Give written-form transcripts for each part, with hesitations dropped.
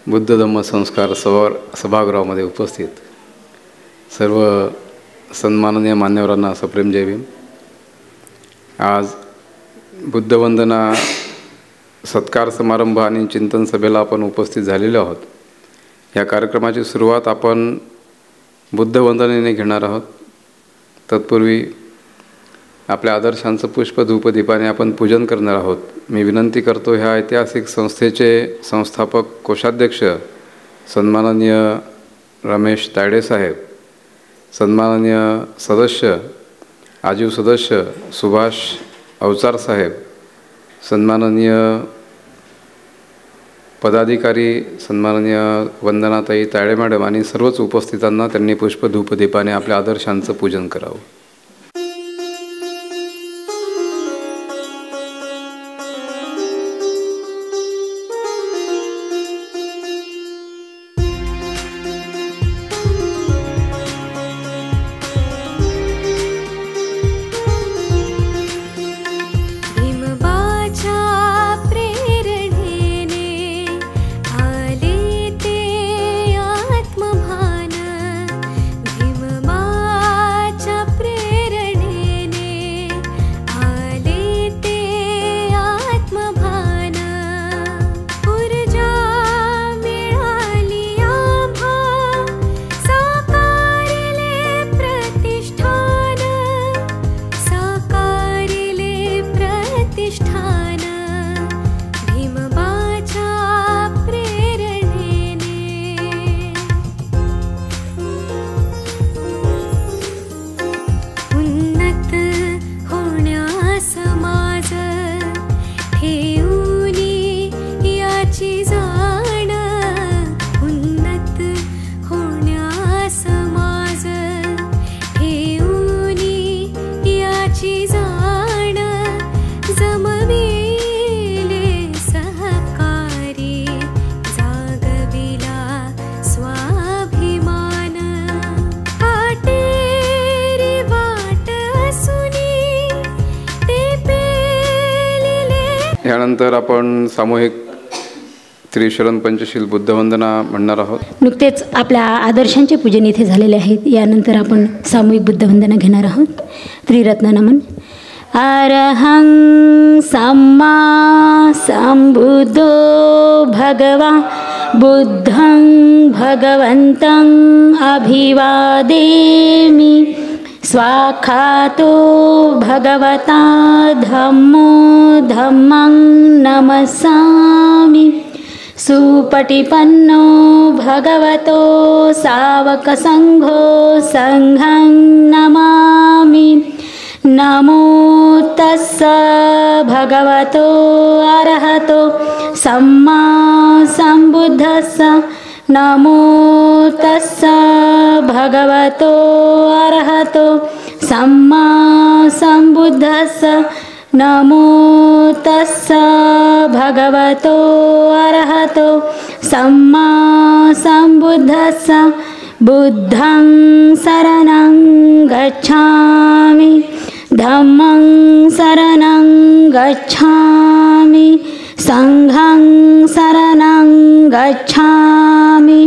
बुद्ध धम्म संस्कार सभागृहामध्ये उपस्थित सर्व सन्माननीय मान्यवरांना सप्रेम जय भीम। आज बुद्धवंदना सत्कार समारंभ आणि चिंतन सभेला आपण उपस्थित झालेलो आहोत। या कार्यक्रमाची सुरुवात आपण बुद्धवंदनेने घेणार आहोत। तत्पूर्वी आपल्या आदर्शांचं पुष्प धूपदीपाने आपण पूजन करणार आहोत। मी विनंती करतो ह्या ऐतिहासिक संस्थेचे संस्थापक कोषाध्यक्ष सन्माननीय रमेश तायडे साहेब, सन्माननीय सदस्य आजीव सदस्य सुभाष अवचार साहेब, सन्माननीय पदाधिकारी सन्माननीय वंदनाताई तायडे मॅडम आणि सर्वच उपस्थितांना त्यांनी पुष्प धूपदीपाने आपल्या आदर्शांचं पूजन करावं। यानंतर आपण सामूहिक त्रिशरण पंचशील बुद्धवंदना म्हणणार आहोत। नुकतेच आपल्या आदर्शांचे पूजन इथे झालेले आहेत। यानंतर आपण सामूहिक बुद्धवंदना घेणार आहोत। त्रिरत्न नमन। अरहं सम्मा संबुद्धो भगवा बुद्धं भगवन्तं अभिवादेमि। स्वाखातो भगवता धम्मो धम्मं नमस्सामि। सुपटिपन्नो भगवतो सावकसंघो संघं नमामि। नमो तस्स भगवतो अरहतो सम्मा संबुद्धस्स। नमो तस्स भगवतो अरहतो सम्मा संबुद्धस्स। नमो तस्स भगवतो अरहतो सम्मा संबुद्धस्स। बुद्धं शरणं गच्छामि, धम्मं शरणं गच्छामि, संघं शरणं गच्छामि।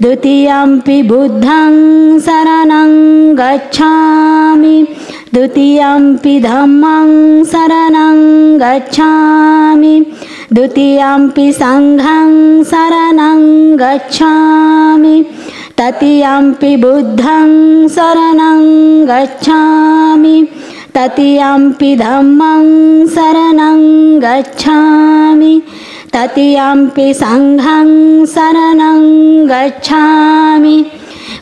द्वितीयंपि बुद्धं शरणं गच्छामि, द्वितीयंपि धम्मं शरणं गच्छामि, द्वितीयंपि संघं शरणं गच्छामि, तृतीयंपि बुद्धं शरणं गच्छामि, तृतीयंपि धम्मं शरणं गच्छामि, तृतीयंपि संघं शरणं गच्छामि।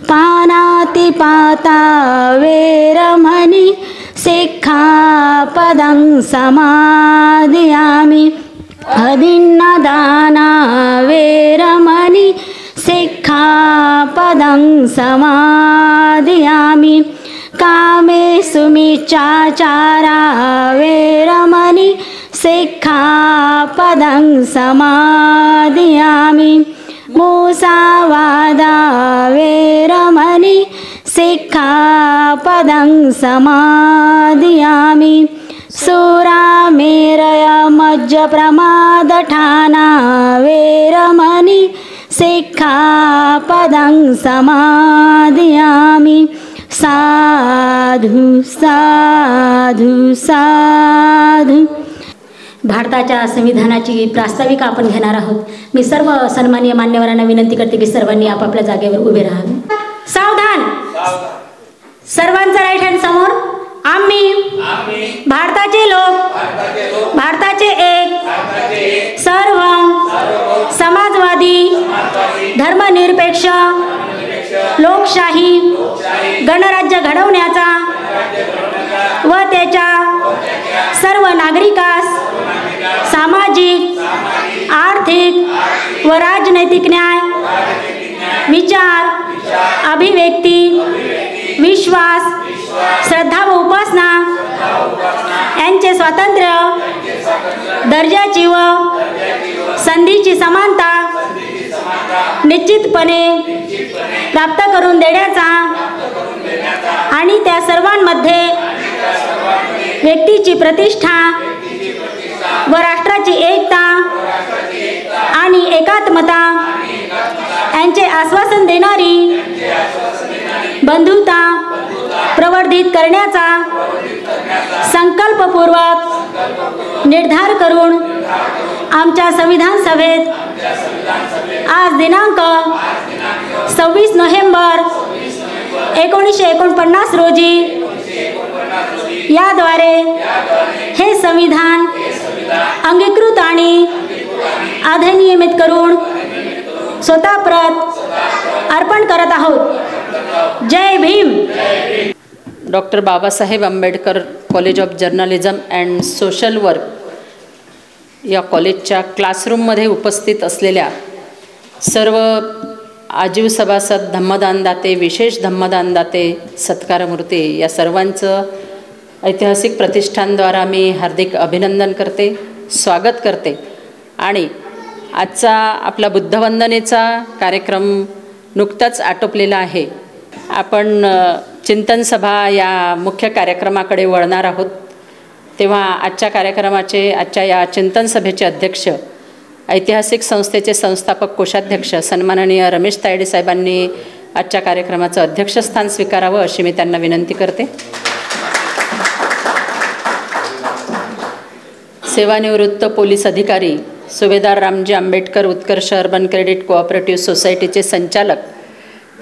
पानातिपाता वेरमणि सिक्खापदं समादयामि। अदिन्नदाना वेरमणि सिक्खापदं समादयामि। कामेषु मिच्छाचारा वेरमणि सिक्खापदं समादयामि। मुसावादा वेरमणि सिक्खापदं समादयामि। सुरामेरय मज्जप्रमादठाना वेरमणि सिक्खापदं समादयामि। साधु साधु साधु। भारताच्या संविधानाची प्रास्ताविका आपण घेणार आहोत। मी सर्व सन्माननीय मान्यवरांना विनंती करते की सर्वांनी आपापल्या जागेवर उभे राहावे। सावधान। सर्वांचा राईट हँड समोर। आम्ही भारताचे लोक, भारताचे एक सर्व समाजवादी, धर्मनिरपेक्ष, लोकशाही गणराज्य घडवण्याचा व त्याच्या सर्व नागरिकास सामाजिक, आर्थिक व राजनैतिक न्याय, विचार, अभिव्यक्ती, विश्वास, श्रद्धा व उपासना यांचे स्वातंत्र्य, दर्जाची व संधीची समानता निश्चितपणे प्राप्त करून देण्याचा आणि त्या सर्वांमध्ये व्यक्तीची प्रतिष्ठा व राष्ट्राची एकता आणि एकात्मता यांचे आश्वासन देणारी बंधुता प्रवर्धित करण्याचा संकल्पपूर्वक निर्धार करून आमच्या संविधान सभेत आज दिनांक 26 नोव्हेंबर 1949 रोजी याद्वारे हे संविधान अंगीकृत आणि अधिनियमित करून स्वतः प्रत अर्पण करत आहोत। जय Bhim. Doctor Babasaheb Ambedkar college of journalism and social work या कॉलेजच्या क्लासरूममध्ये उपस्थित असलेल्या सर्व आजीव सभासद, धम्मदानदाते, विशेष धम्मदानदाते, सत्कारमूर्ती या सर्वांचं ऐतिहासिक प्रतिष्ठानद्वारा मी हार्दिक अभिनंदन करते, स्वागत करते। आणि आजचा आपला बुद्धवंदनेचा कार्यक्रम नुकताच आटोपलेला आहे। आपण चिंतन सभा या मुख्य कार्यक्रमाकडे वळणार आहोत। तेव्हा आजच्या या चिंतन सभेचे अध्यक्ष, ऐतिहासिक संस्थेचे संस्थापक कोषाध्यक्ष सन्माननीय रमेश तायडे साहेबांनी आजच्या कार्यक्रमाचं अध्यक्षस्थान स्वीकारावं अशी मी त्यांना विनंती करते। सेवानिवृत्त पोलीस अधिकारी सुभेदार Ramji Ambedkar Utkarsh urban credit cooperative सोसायटीचे संचालक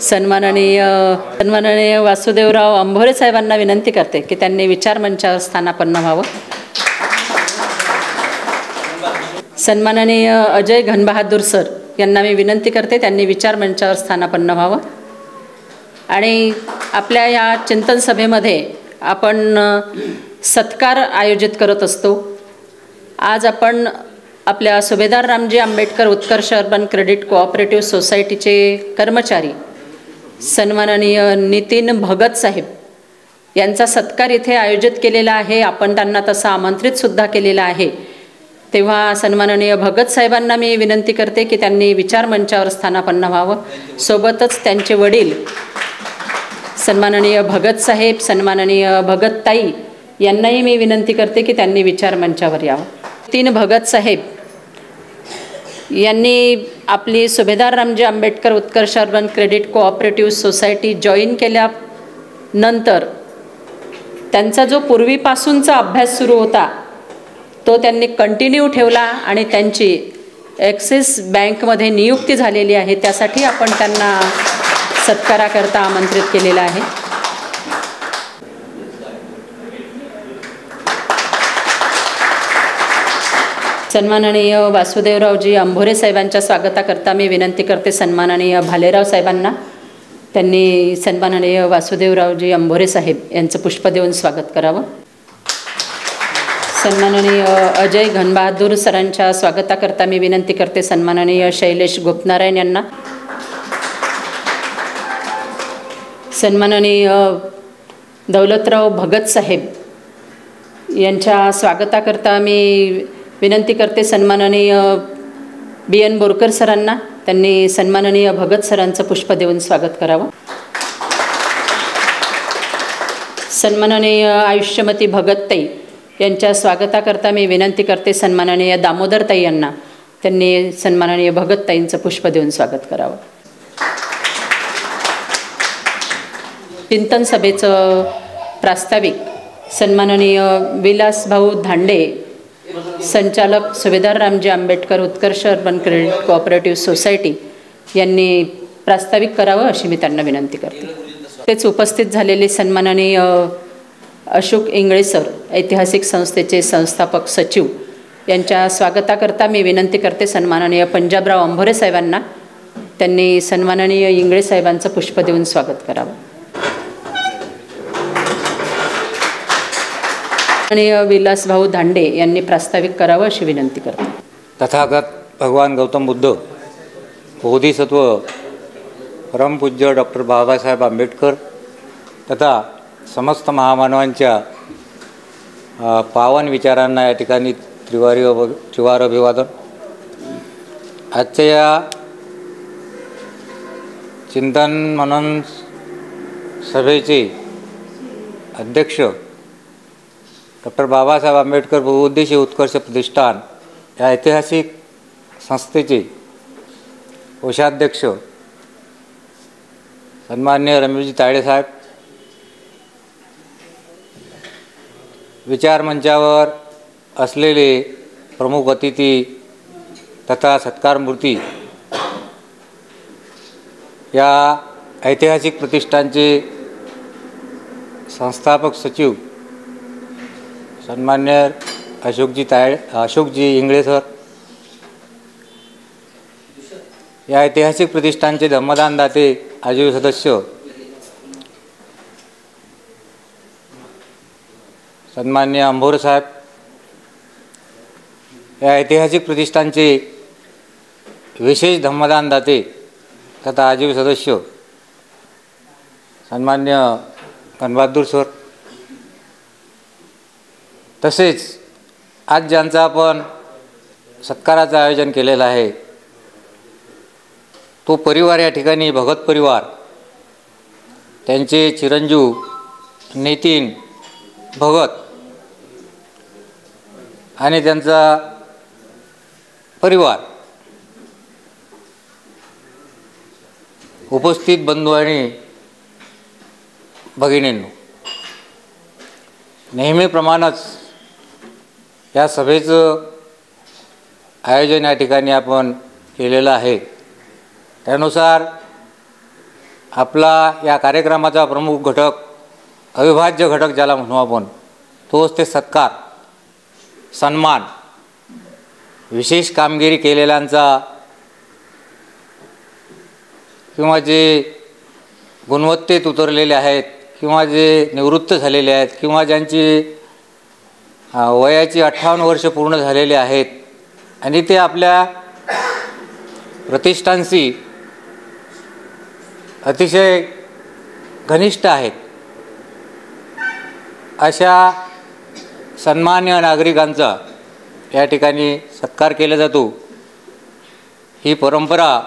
सन्माननीय वासुदेवराव अंभोरे साहेबांना विनंती करते की त्यांनी विचारमंचावर स्थानापन्न व्हावं। सन्माननीय अजय घनबहादूर सर यांना मी विनंती करते त्यांनी विचारमंचावर स्थानापन्न व्हावं। आणि आपल्या या चिंतन सभेमध्ये आपण सत्कार आयोजित करत असतो। आज आपण आपल्या सुभेदार Ramji Ambedkar Utkarsh urban credit cooperative सोसायटीचे कर्मचारी सन्माननीय नितीन भगत साहेब यांचा सत्कार इथे आयोजित केलेला आहे। आपण त्यांना तसं आमंत्रितसुद्धा केलेलं आहे। तेव्हा सन्माननीय भगत साहेबांना मी विनंती करते की त्यांनी विचारमंचावर स्थानापन्न व्हावं। सोबतच त्यांचे वडील सन्माननीय भगत साहेब, सन्माननीय भगत ताई यांनाही मी विनंती करते की त्यांनी विचारमंचावर यावं। नितीन भगत साहेब यांनी आपली Subhedar Ramji Ambedkar Utkarsh urban credit cooperative society join केल्यानंतर त्यांचा जो पूर्वीपासूनचा अभ्यास सुरू होता तो त्यांनी कंटिन्यू ठेवला आणि त्यांची ॲक्सिस बँकमध्ये नियुक्ती झालेली आहे। त्यासाठी आपण त्यांना सत्काराकरता आमंत्रित केलेलं आहे। सन्माननीय वासुदेवरावजी अंभोरे साहेबांच्या स्वागताकरता मी विनंती करते सन्माननीय भालेराव साहेबांना। त्यांनी सन्माननीय वासुदेवरावजी अंभोरे साहेब यांचं पुष्प देऊन स्वागत करावं। सन्माननीय अजय घनबहादूर सरांच्या स्वागताकरता मी विनंती करते सन्माननीय शैलेश गोपनारायण यांना। सन्माननीय दौलतराव भगत साहेब यांच्या स्वागताकरता मी विनंती करते सन्माननीय BN बोरकर सरांना। त्यांनी सन्माननीय भगत सरांचं पुष्प देऊन स्वागत करावं। सन्माननीय आयुष्यमती भगत ताई यांच्या स्वागताकरता मी विनंती करते सन्माननीय दामोदर ताई यांना। त्यांनी सन्माननीय भगतताईंचं पुष्प देऊन स्वागत करावं. चिंतन सभेचं प्रास्ताविक सन्माननीय विलासभाऊ धांडे, संचालक सुभेदार Ramji Ambedkar Utkarsh urban credit cooperative society यांनी प्रास्ताविक करावं अशी मी त्यांना विनंती करते. तेच उपस्थित झालेले सन्माननीय अशोक इंगळे सर, ऐतिहासिक संस्थेचे संस्थापक सचिव, यांच्या स्वागताकरता मी विनंती करते सन्माननीय पंजाबराव अंभोरे साहेबांना. त्यांनी सन्माननीय इंगळे साहेबांचं पुष्प देऊन स्वागत करावं. आणि विलासभाऊ धांडे यांनी प्रास्ताविक करावं अशी विनंती करते. तथागत भगवान गौतम बुद्ध, बोधिसत्व परमपूज्य डॉक्टर बाबासाहेब आंबेडकर तथा समस्त महामानवांच्या पावन विचारांना या ठिकाणी त्रिवार अभिवादन. आजच्या या चिंतन मनन सभेचे अध्यक्ष डॉक्टर बाबासाहेब आंबेडकर बहुउद्देशीय उत्कर्ष प्रतिष्ठान या ऐतिहासिक संस्थेचे कोषाध्यक्ष सन्माननीय रमेशजी तायडे साहेब, विचारमंचावर असलेले प्रमुख अतिथी तथा सत्कारमूर्ती, या ऐतिहासिक प्रतिष्ठानचे संस्थापक सचिव सन्मान्य अशोकजी इंगळे सर, या ऐतिहासिक प्रतिष्ठानचे धम्मदानदाते आजीव सदस्य सन्मान्य अंभोरे साहेब, या ऐतिहासिक प्रतिष्ठानचे विशेष धम्मदानदाते तथा आजीव सदस्य सन्मान्य गणबहादूर सर, तसेच आज ज्यांचा आपण सत्काराचं आयोजन केलेलं आहे तो परिवार या ठिकाणी भगत परिवार, त्यांचे चिरंजीव नितीन भगत आणि त्यांचा परिवार, उपस्थित बंधू आणि भगिनींनो, नेहमीप्रमाणेच या सभेचं आयोजन या ठिकाणी आपण केलेलं आहे. त्यानुसार आपला या कार्यक्रमाचा प्रमुख घटक, अविभाज्य घटक ज्याला म्हणू आपण, तोच ते सत्कार, सन्मान, विशेष कामगिरी केलेल्यांचा किंवा जे गुणवत्तेत उतरलेले आहेत किंवा जे निवृत्त झालेले आहेत किंवा ज्यांची वयाची 58 वर्ष पूर्ण झालेले आहेत आणि ते आपल्या प्रतिष्ठानशी अतिशय घनिष्ठ आहेत, अशा सन्मान्य नागरिकांचा या ठिकाणी सत्कार केला जातो. ही परंपरा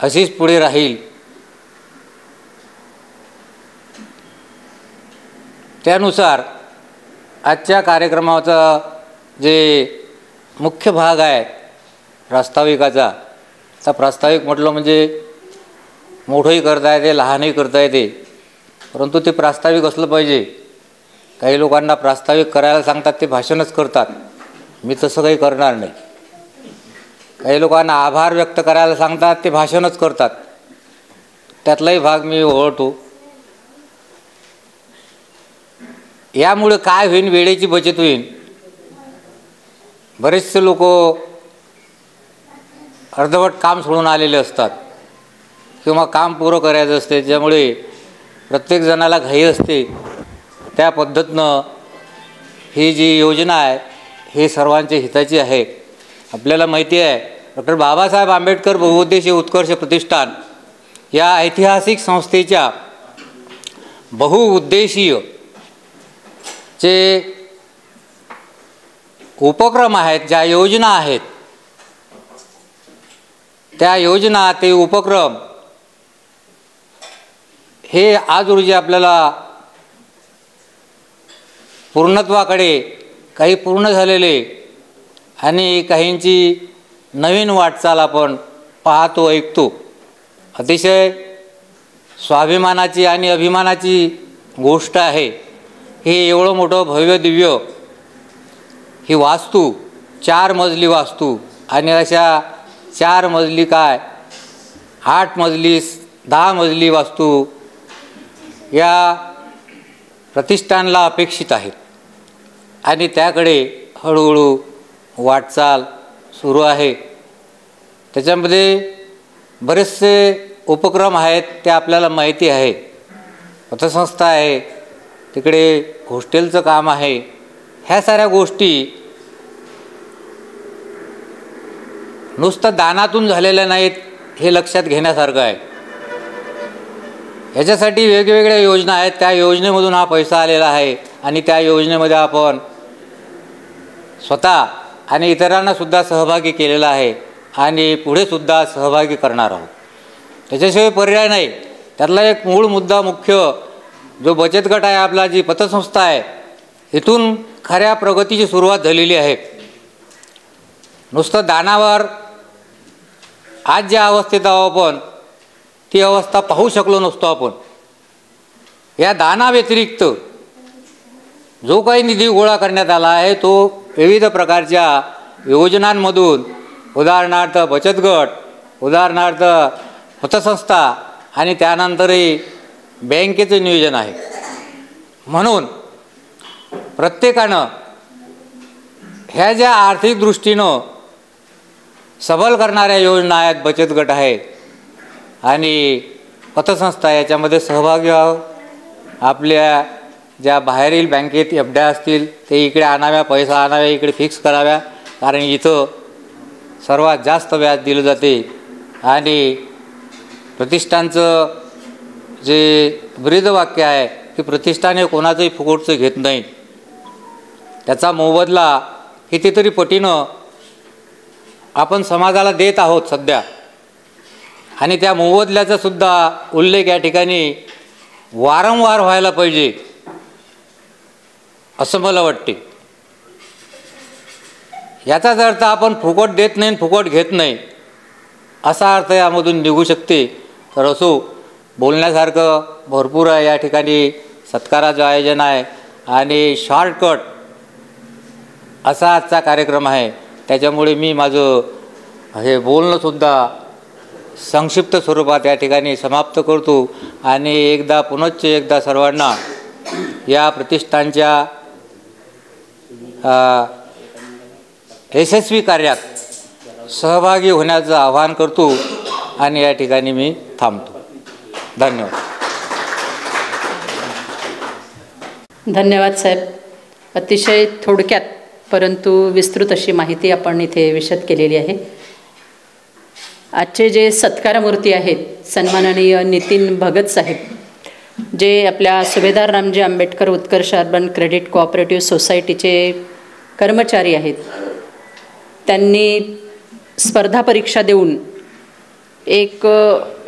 अशीच पुढे राहील. त्यानुसार आजच्या कार्यक्रमाचा जे मुख्य भाग आहे प्रास्ताविकाचा, तर प्रास्ताविक म्हटलं म्हणजे मोठंही करता येते, लहानही करता येते, परंतु ते प्रास्ताविक असलं पाहिजे. काही लोकांना प्रास्ताविक करायला सांगतात ते भाषणच करतात, मी तसं काही करणार नाही. काही लोकांना आभार व्यक्त करायला सांगतात ते भाषणच करतात, त्यातलाही भाग मी ओळखतो. यामुळे काय होईल, वेळेची बचत होईल. बरेचसे लोक अर्धवट काम सोडून आलेले असतात किंवा काम पुरं करायचं असते, ज्यामुळे प्रत्येक जणाला घाई असते. त्या पद्धतीनं ही जी योजना आहे ही सर्वांच्या हिताची आहे. आपल्याला माहिती आहे डॉक्टर बाबासाहेब आंबेडकर बहुउद्देशीय उत्कर्ष प्रतिष्ठान या ऐतिहासिक संस्थेच्या बहुउद्देशीय जे उपक्रम आहेत, ज्या योजना आहेत, त्या योजना ते उपक्रम हे आज रोजी आपल्याला पूर्णत्वाकडे, काही पूर्ण झालेले आणि काहींची नवीन वाटचाल आपण पाहतो, ऐकतो. अतिशय स्वाभिमानाची आणि अभिमानाची गोष्ट आहे. हे एवढं मोठं भव्य दिव्य ही वास्तू, 4 मजली वास्तू, आणि अशा 4 मजली काय 8 मजली 10 मजली वास्तू या प्रतिष्ठानला अपेक्षित आहेत आणि त्याकडे हळूहळू वाटचाल सुरू आहे. त्याच्यामध्ये बरेचसे उपक्रम आहेत ते आपल्याला माहिती आहे. पतसंस्था आहे, तिकडे हॉस्टेलचं काम आहे. ह्या साऱ्या गोष्टी नुसतं दानातून झालेल्या नाहीत, हे लक्षात घेण्यासारखं आहे. याच्यासाठी वेगवेगळ्या योजना आहेत. त्या योजनेमधून हा पैसा आलेला आहे आणि त्या योजनेमध्ये आपण स्वतः आणि इतरांनासुद्धा सहभागी केलेला आहे आणि पुढेसुद्धा सहभागी करणार आहोत. त्याच्याशिवाय पर्याय नाही. त्यातला एक मूळ मुद्दा, मुख्य जो बचत गट आहे आपला, जी पतसंस्था आहे, इथून खऱ्या प्रगतीची सुरुवात झालेली आहे. नुसतं दानावर आज ज्या अवस्थेत आहोत आपण, ती अवस्था पाहू शकलो नसतो आपण. या दानाव्यतिरिक्त जो काही निधी गोळा करण्यात आला आहे तो विविध प्रकारच्या योजनांमधून, उदाहरणार्थ बचत गट, उदाहरणार्थ पतसंस्था आणि त्यानंतरही बँकेचं नियोजन आहे. म्हणून प्रत्येकानं ह्या ज्या आर्थिक दृष्टीनं सबल करणाऱ्या योजना आहेत, बचत गट आहेत आणि पतसंस्था, याच्यामध्ये सहभागी व्हावं. आपल्या ज्या बाहेरील बँकेत एफ.डी असतील ते इकडे आणाव्या, पैसा आणाव्या, इकडे फिक्स कराव्या, कारण इथं सर्वात जास्त व्याज दिलं जाते. आणि प्रतिष्ठानचं जे ब्रीदवाक्य आहे की प्रतिष्ठान हे कोणाचंही फुकटचं घेत नाही, त्याचा मोबदला कितीतरी पटीनं आपण समाजाला देत आहोत सध्या. आणि त्या मोबदल्याचा सुद्धा उल्लेख या ठिकाणी वारंवार व्हायला पाहिजे असं मला वाटते. याचाच अर्थ आपण फुकट देत नाही, फुकट घेत नाही असा अर्थ यामधून निघू शकते. तर असो, बोलण्यासारखं भरपूर आहे. या ठिकाणी सत्काराचं आयोजन आहे आणि शॉर्टकट असा आजचा कार्यक्रम आहे. त्याच्यामुळे मी माझं हे बोलणंसुद्धा संक्षिप्त स्वरूपात या ठिकाणी समाप्त करतो आणि एकदा पुनश्च एकदा सर्वांना या प्रतिष्ठानच्या यशस्वी कार्यात सहभागी होण्याचं आवाहन करतो आणि या ठिकाणी मी थांबतो. धन्यवाद. धन्यवाद साहेब. अतिशय थोडक्यात परंतु विस्तृत अशी माहिती आपण इथे विशद केलेली आहे. आजचे जे सत्कारमूर्ती आहेत, सन्माननीय नितीन भगत साहेब, जे आपल्या सुभेदार Ramji Ambedkar Utkarsh urban credit cooperative सोसायटीचे कर्मचारी आहेत. त्यांनी स्पर्धा परीक्षा देऊन एक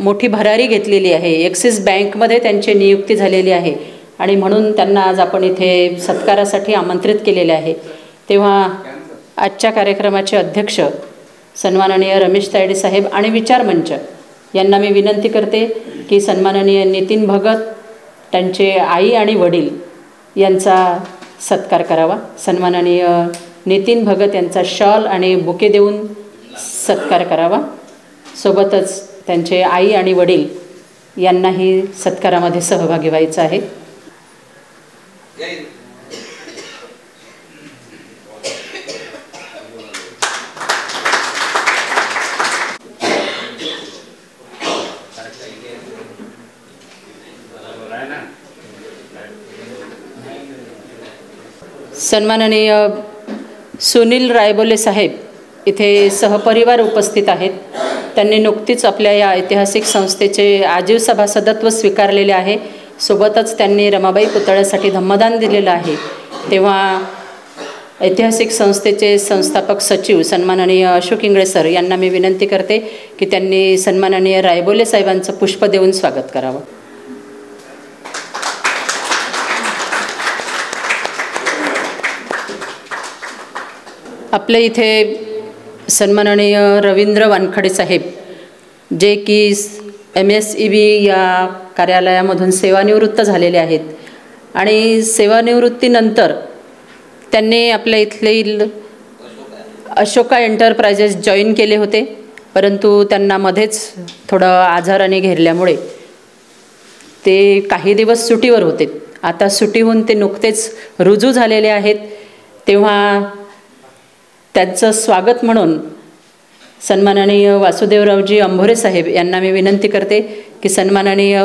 मोठी भरारी घेतलेली आहे. ॲक्सिस बँकमध्ये त्यांची नियुक्ती झालेली आहे आणि म्हणून त्यांना आज आपण इथे सत्कारासाठी आमंत्रित केलेले आहे. तेव्हा आजच्या कार्यक्रमाचे अध्यक्ष सन्माननीय रमेश तायडे साहेब आणि विचारमंच यांना मी विनंती करते की सन्माननीय नितीन भगत, त्यांचे आई आणि वडील यांचा सत्कार करावा. सन्माननीय नितीन भगत यांचा शॉल आणि बुके देऊन सत्कार करावा. सोबतच त्यांचे आई आणि वडील यांनाही सत्कारामध्ये सहभागी व्हायचं आहे. सन्माननीय सुनील रायबोले साहेब इथे सहपरिवार उपस्थित आहेत. त्यांनी नुकतीच आपल्या या ऐतिहासिक संस्थेचे आजीव सभासदत्व स्वीकारलेले आहे. सोबतच त्यांनी रमाबाई पुतळ्यासाठी धम्मदान दिलेलं आहे. तेव्हा ऐतिहासिक संस्थेचे संस्थापक सचिव सन्माननीय अशोक इंगळे सर यांना मी विनंती करते की त्यांनी सन्माननीय रायबोले साहेबांचं पुष्प देऊन स्वागत करावं. आपल्या इथे सन्माननीय रवींद्र वानखडे साहेब, जे की MSEB या कार्यालयामधून सेवानिवृत्त झालेले आहेत आणि सेवानिवृत्तीनंतर त्यांनी आपल्या इथले अशोका एंटरप्राइजेस जॉईन केले होते, परंतु त्यांना मध्येच थोडं आजाराने घेरल्यामुळे ते काही दिवस सुट्टीवर होते. आता सुट्टीहून ते नुकतेच रुजू झालेले आहेत. तेव्हा त्यांचं स्वागत म्हणून सन्माननीय वासुदेवरावजी अंभोरे साहेब यांना मी विनंती करते की सन्माननीय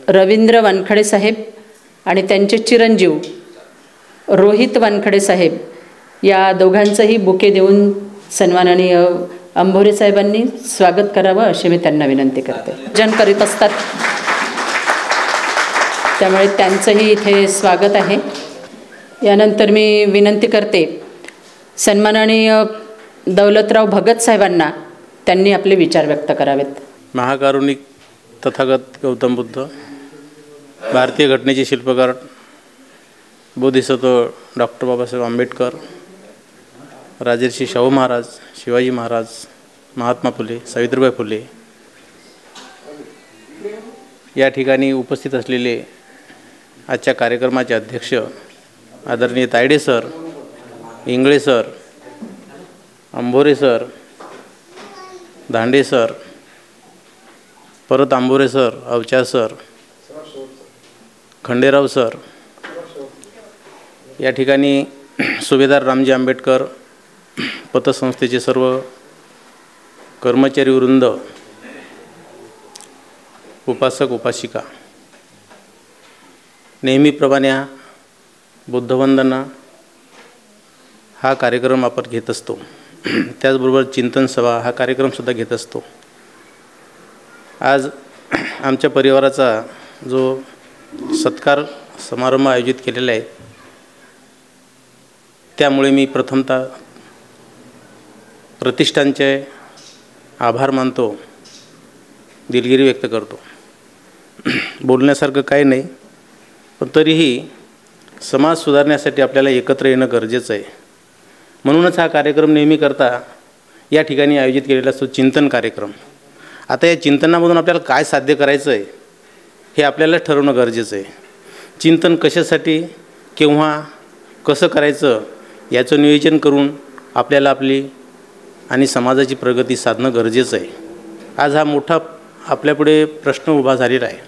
रवींद्र वानखडे साहेब आणि त्यांचे चिरंजीव रोहित वानखडे साहेब या दोघांचंही बुके देऊन सन्माननीय अंभोरे साहेबांनी स्वागत करावं अशी मी त्यांना विनंती करते. जन करीत असतात, त्यामुळे त्यांचंही इथे स्वागत आहे. यानंतर मी विनंती करते सन्माननीय दौलतराव भगत साहेबांना त्यांनी आपले विचार व्यक्त करावेत. महाकारुणिक तथागत गौतम बुद्ध, भारतीय घटनेचे शिल्पकार बोधिसत्व डॉक्टर बाबासाहेब आंबेडकर, राजर्षी शाहू महाराज, शिवाजी महाराज, महात्मा फुले, सावित्रीबाई फुले या ठिकाणी उपस्थित असलेले आजच्या कार्यक्रमाचे अध्यक्ष आदरणीय Tayde sir, Ingle sir, Ambhore sir, Dande sir, परत Ambhore sir, Awachar sir, Khanderao sir, या ठिकाणी सुभेदार रामजी आंबेडकर पतसंस्थेचे सर्व कर्मचारी वृंद, उपासक उपासिका, नेहमीप्रमाणे बुद्धवंदना हा कार्यक्रम आपण घेत असतो. त्याचबरोबर चिंतन सभा हा कार्यक्रमसुद्धा घेत असतो. आज आमच्या परिवाराचा जो सत्कार समारंभ आयोजित केलेला आहे त्यामुळे मी प्रथमतः प्रतिष्ठानचे आभार मानतो, दिलगिरी व्यक्त करतो. बोलण्यासारखं काही नाही, पण तरीही समाज सुधारण्यासाठी आपल्याला एकत्र येणं गरजेचं आहे. म्हणूनच हा कार्यक्रम नेहमी करता या ठिकाणी आयोजित केलेला असतो चिंतन कार्यक्रम. आता या चिंतनामधून आपल्याला काय साध्य करायचं आहे हे आपल्याला ठरवणं गरजेचं आहे. चिंतन कशासाठी, केव्हा, कसं करायचं याचं नियोजन करून आपल्याला आपली आणि समाजाची प्रगती साधणं गरजेचं आहे. आज हा मोठा आपल्यापुढे प्रश्न उभा झालेला आहे.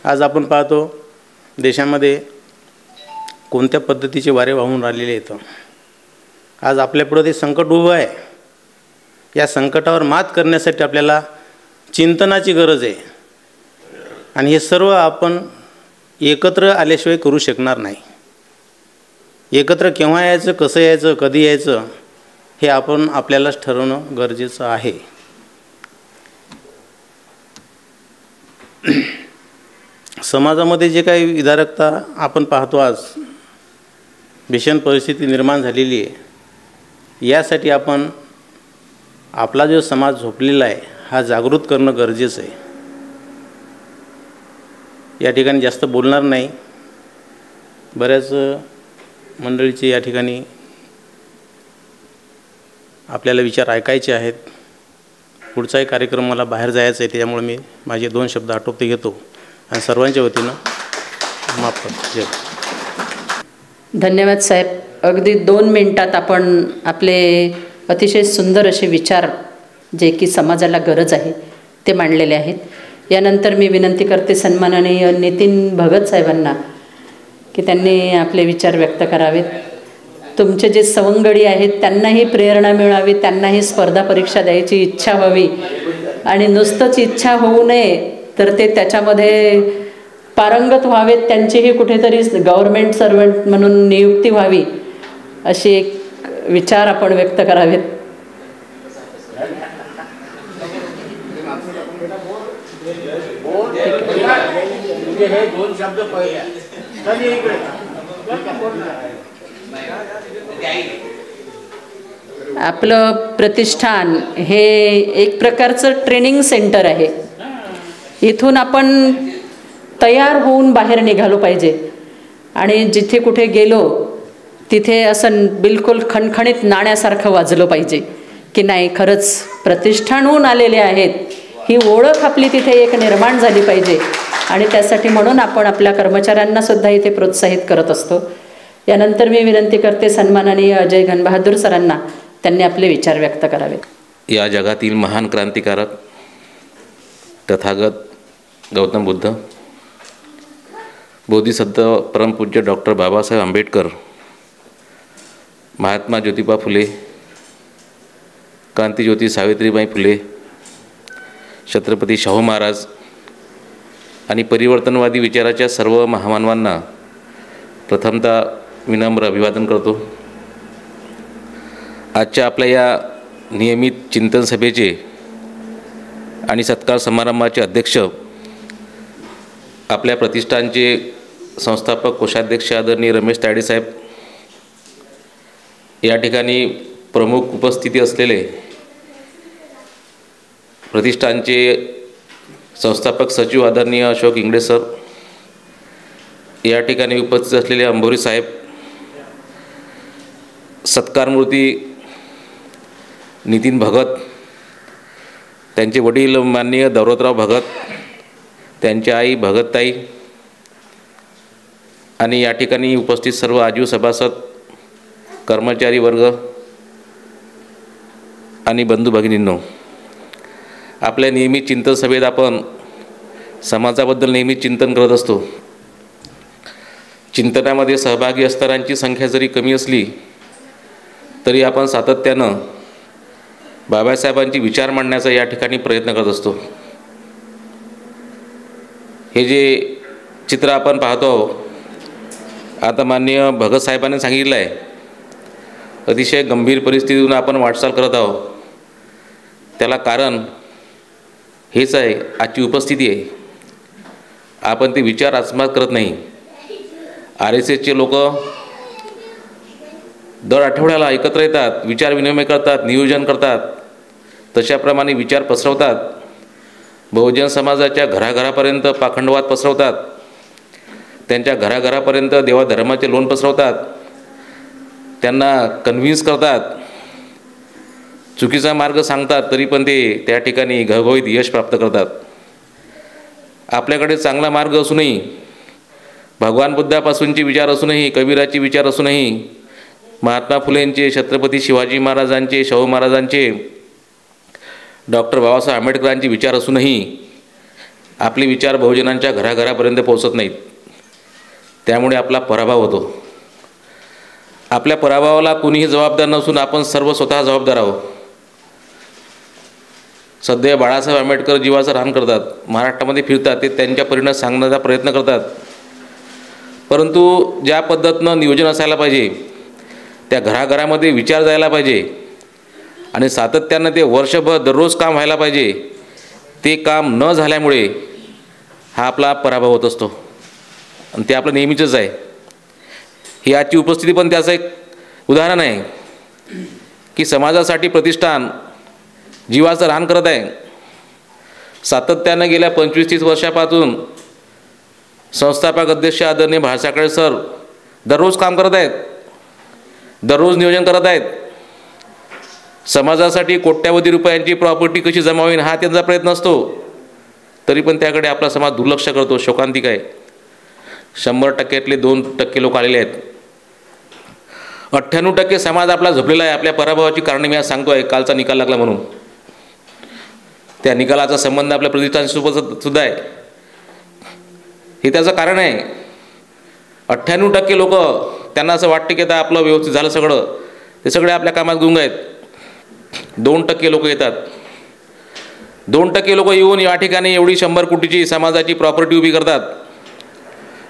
आज आपण पाहतो देशामध्ये कोणत्या पद्धतीचे वारे वाहून राहिलेले आहेत. आज आपल्यापुढं ते संकट उभं आहे. या संकटावर मात करण्यासाठी आपल्याला चिंतनाची गरज आहे आणि हे सर्व आपण एकत्र आल्याशिवाय करू शकणार नाही. एकत्र केव्हा यायचं, कसं यायचं, कधी यायचं हे आपण आपल्यालाच ठरवणं गरजेचं आहे. समाजामध्ये जे काही विदारकता आपण पाहतो, आज भीषण परिस्थिती निर्माण झालेली आहे. यासाठी आपण आपला जो समाज झोपलेला आहे हा जागृत करणं गरजेचं आहे. या ठिकाणी जास्त बोलणार नाही. बऱ्याच मंडळीचे या ठिकाणी आपल्याला विचार ऐकायचे आहेत. पुढचाही कार्यक्रम मला बाहेर जायचं आहे, त्यामुळे मी माझे 2 शब्द आटोपते घेतो आणि सर्वांच्या वतीनं माफ करतो. धन्यवाद साहेब. अगदी 2 मिनिटात आपण आपले अतिशय सुंदर असे विचार जे की समाजाला गरज आहे ते मांडलेले आहेत. यानंतर मी विनंती करते सन्माननीय नितीन भगत साहेबांना की त्यांनी आपले विचार व्यक्त करावेत. तुमचे जे सवंगडी आहेत त्यांनाही प्रेरणा मिळावी, त्यांनाही स्पर्धा परीक्षा द्यायची इच्छा व्हावी आणि नुसतंच इच्छा होऊ नये तर ते त्याच्यामध्ये पारंगत व्हावेत. त्यांचीही कुठेतरी गव्हर्मेंट सर्वंट म्हणून नियुक्ती व्हावी अशी एक विचार आपण व्यक्त करावेत. आपलं प्रतिष्ठान हे एक प्रकारचं ट्रेनिंग सेंटर आहे. इथून आपण तयार होऊन बाहेर निघालो पाहिजे आणि जिथे कुठे गेलो तिथे असं बिलकुल खणखणीत नाण्यासारखं वाजलं पाहिजे की नाही खरंच प्रतिष्ठानहून आलेले आहेत, ही ओळख आपली तिथे एक निर्माण झाली पाहिजे. आणि त्यासाठी म्हणून आपण आपल्या कर्मचाऱ्यांनासुद्धा इथे प्रोत्साहित करत असतो. यानंतर मी विनंती करते सन्माननीय अजय घनबहादूर सरांना, त्यांनी आपले विचार व्यक्त करावेत. या जगातील महान क्रांतिकारक तथागत गौतम बुद्ध, बोधिसत्व परमपूज्य डॉक्टर बाबासाहेब आंबेडकर, महात्मा ज्योतिबा फुले, क्रांतिज्योती सावित्रीबाई फुले, छत्रपती शाहू महाराज आणि परिवर्तनवादी विचाराच्या सर्व महामानवांना प्रथमतः विनम्र अभिवादन करतो. आजच्या आपल्या या नियमित चिंतन सभेचे आणि सत्कार समारंभाचे अध्यक्ष आपल्या प्रतिष्ठानचे संस्थापक कोषाध्यक्ष आदरणीय रमेश तायडे साहेब, या ठिकाणी प्रमुख उपस्थिती असलेले प्रतिष्ठानचे संस्थापक सचिव आदरणीय अशोक इंगडे सर, या ठिकाणी उपस्थित असलेले अंबोरी साहेब, सत्कारमूर्ती नितीन भगत, त्यांचे वडील माननीय दौलतराव भगत, त्यांची आई भगतताई आणि या ठिकाणी उपस्थित सर्व आजीव सभासद, कर्मचारी वर्ग आणि बंधू भगिनींनो, आपल्या नियमित चिंतन सभेत आपण समाजाबद्दल नेहमी चिंतन करत असतो. चिंतनामध्ये सहभागी असणाऱ्यांची संख्या जरी कमी असली तरी आपण सातत्यानं बाबासाहेबांचे विचार मांडण्याचा या ठिकाणी प्रयत्न करत असतो. हे जे चित्र आपण पाहतो, आता माननीय भगत साहेबांनी सांगितलं आहे, अतिशय गंभीर परिस्थितीतून आपण वाटचाल करत आहोत. त्याला कारण हेच आहे, आजची उपस्थिती आहे. आपण ते विचार आत्मसात करत नाही. RSSचे लोक दर आठवड्याला एकत्र येतात, विचार विनिमय करतात, नियोजन करतात, तशाप्रमाणे विचार पसरवतात. बहुजन समाजाच्या घराघरापर्यंत पाखंडवाद पसरवतात, त्यांच्या घराघरापर्यंत देवाधर्माचे लोण पसरवतात, त्यांना कन्व्हिन्स करतात, चुकीचा मार्ग सांगतात, तरी पण ते त्या ठिकाणी घवघवीत यश प्राप्त करतात. आपल्याकडे चांगला मार्ग असूनही, भगवान बुद्धापासूनचे विचार असूनही, कबीराचे विचार असूनही, महात्मा फुलेंचे, छत्रपती शिवाजी महाराजांचे, शाहू महाराजांचे, डॉक्टर बाबासाहेब आंबेडकरांचे विचार असूनही आपले विचार बहुजनांच्या घराघरापर्यंत पोहोचत नाहीत. त्यामुळे आपला पराभव होतो. आपल्या पराभवाला कुणीही जबाबदार नसून आपण सर्व स्वतः जबाबदार आहोत. सध्या बाळासाहेब आंबेडकर जीवाचं रान करतात, महाराष्ट्रामध्ये फिरतात, ते त्यांच्या परीनं सांगण्याचा प्रयत्न करतात. परंतु ज्या पद्धतीनं नियोजन असायला पाहिजे, त्या घराघरामध्ये विचार जायला पाहिजे आणि सातत्यानं ते वर्षभर दररोज काम व्हायला पाहिजे, ते काम न झाल्यामुळे हा आपला पराभव होत असतो. आणि ते आपलं नेहमीचंच आहे. ही आजची उपस्थिती पण त्याचं एक उदाहरण आहे की समाजासाठी प्रतिष्ठान जीवाचं रान करत आहे. सातत्यानं गेल्या 25-30 वर्षापासून संस्थापक अध्यक्ष आदरणीय भाळसाखळे सर दररोज काम करत आहेत, दररोज नियोजन करत आहेत. समाजासाठी कोट्यावधी रुपयांची प्रॉपर्टी कशी जमा होईल हा त्यांचा प्रयत्न असतो, तरी पण त्याकडे आपला समाज दुर्लक्ष करतो. शोकांतिक आहे. 100%तले 2% लोक आलेले आहेत. 98% समाज आपला झोपलेला आहे. आपल्या पराभवाची कारण मी आज सांगतो आहे, कालचा निकाल लागला म्हणून. त्या निकालाचा संबंध आपल्या प्रतिष्ठानसोबत सुद्धा आहे. हे त्याचं कारण आहे. 98% लोक त्यांना असं वाटतं की आता आपलं व्यवस्थित झालं सगळं, ते सगळे आपल्या कामात गुंग आहेत. 2% लोक येतात. 2% लोक येऊन या ठिकाणी एवढी 100 कोटीची समाजाची प्रॉपर्टी उभी करतात.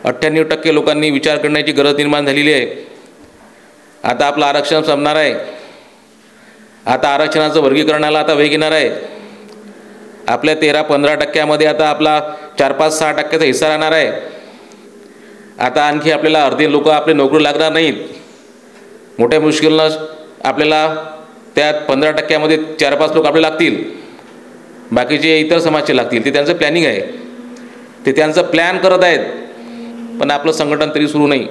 98% लोकांनी विचार करण्याची गरज निर्माण झालेली आहे. आता आपलं आरक्षण संपणार आहे. आता आरक्षणाचं वर्गीकरणाला आता वेग येणार आहे. आपल्या 13-15% आता आपला 4-5-6% हिस्सा राहणार आहे. आता आणखी आपल्याला अर्धे लोक आपले नोकरी लागणार नाहीत. मोठ्या मुश्किलनं आपल्याला त्यात 15% 4-5 लोक आपले लागतील. बाकीचे इतर समाजचे लागतील. ते त्यांचं प्लॅनिंग आहे. ते त्यांचं प्लॅन करत आहेत. पण आपलं संघटन तरी सुरू नाही.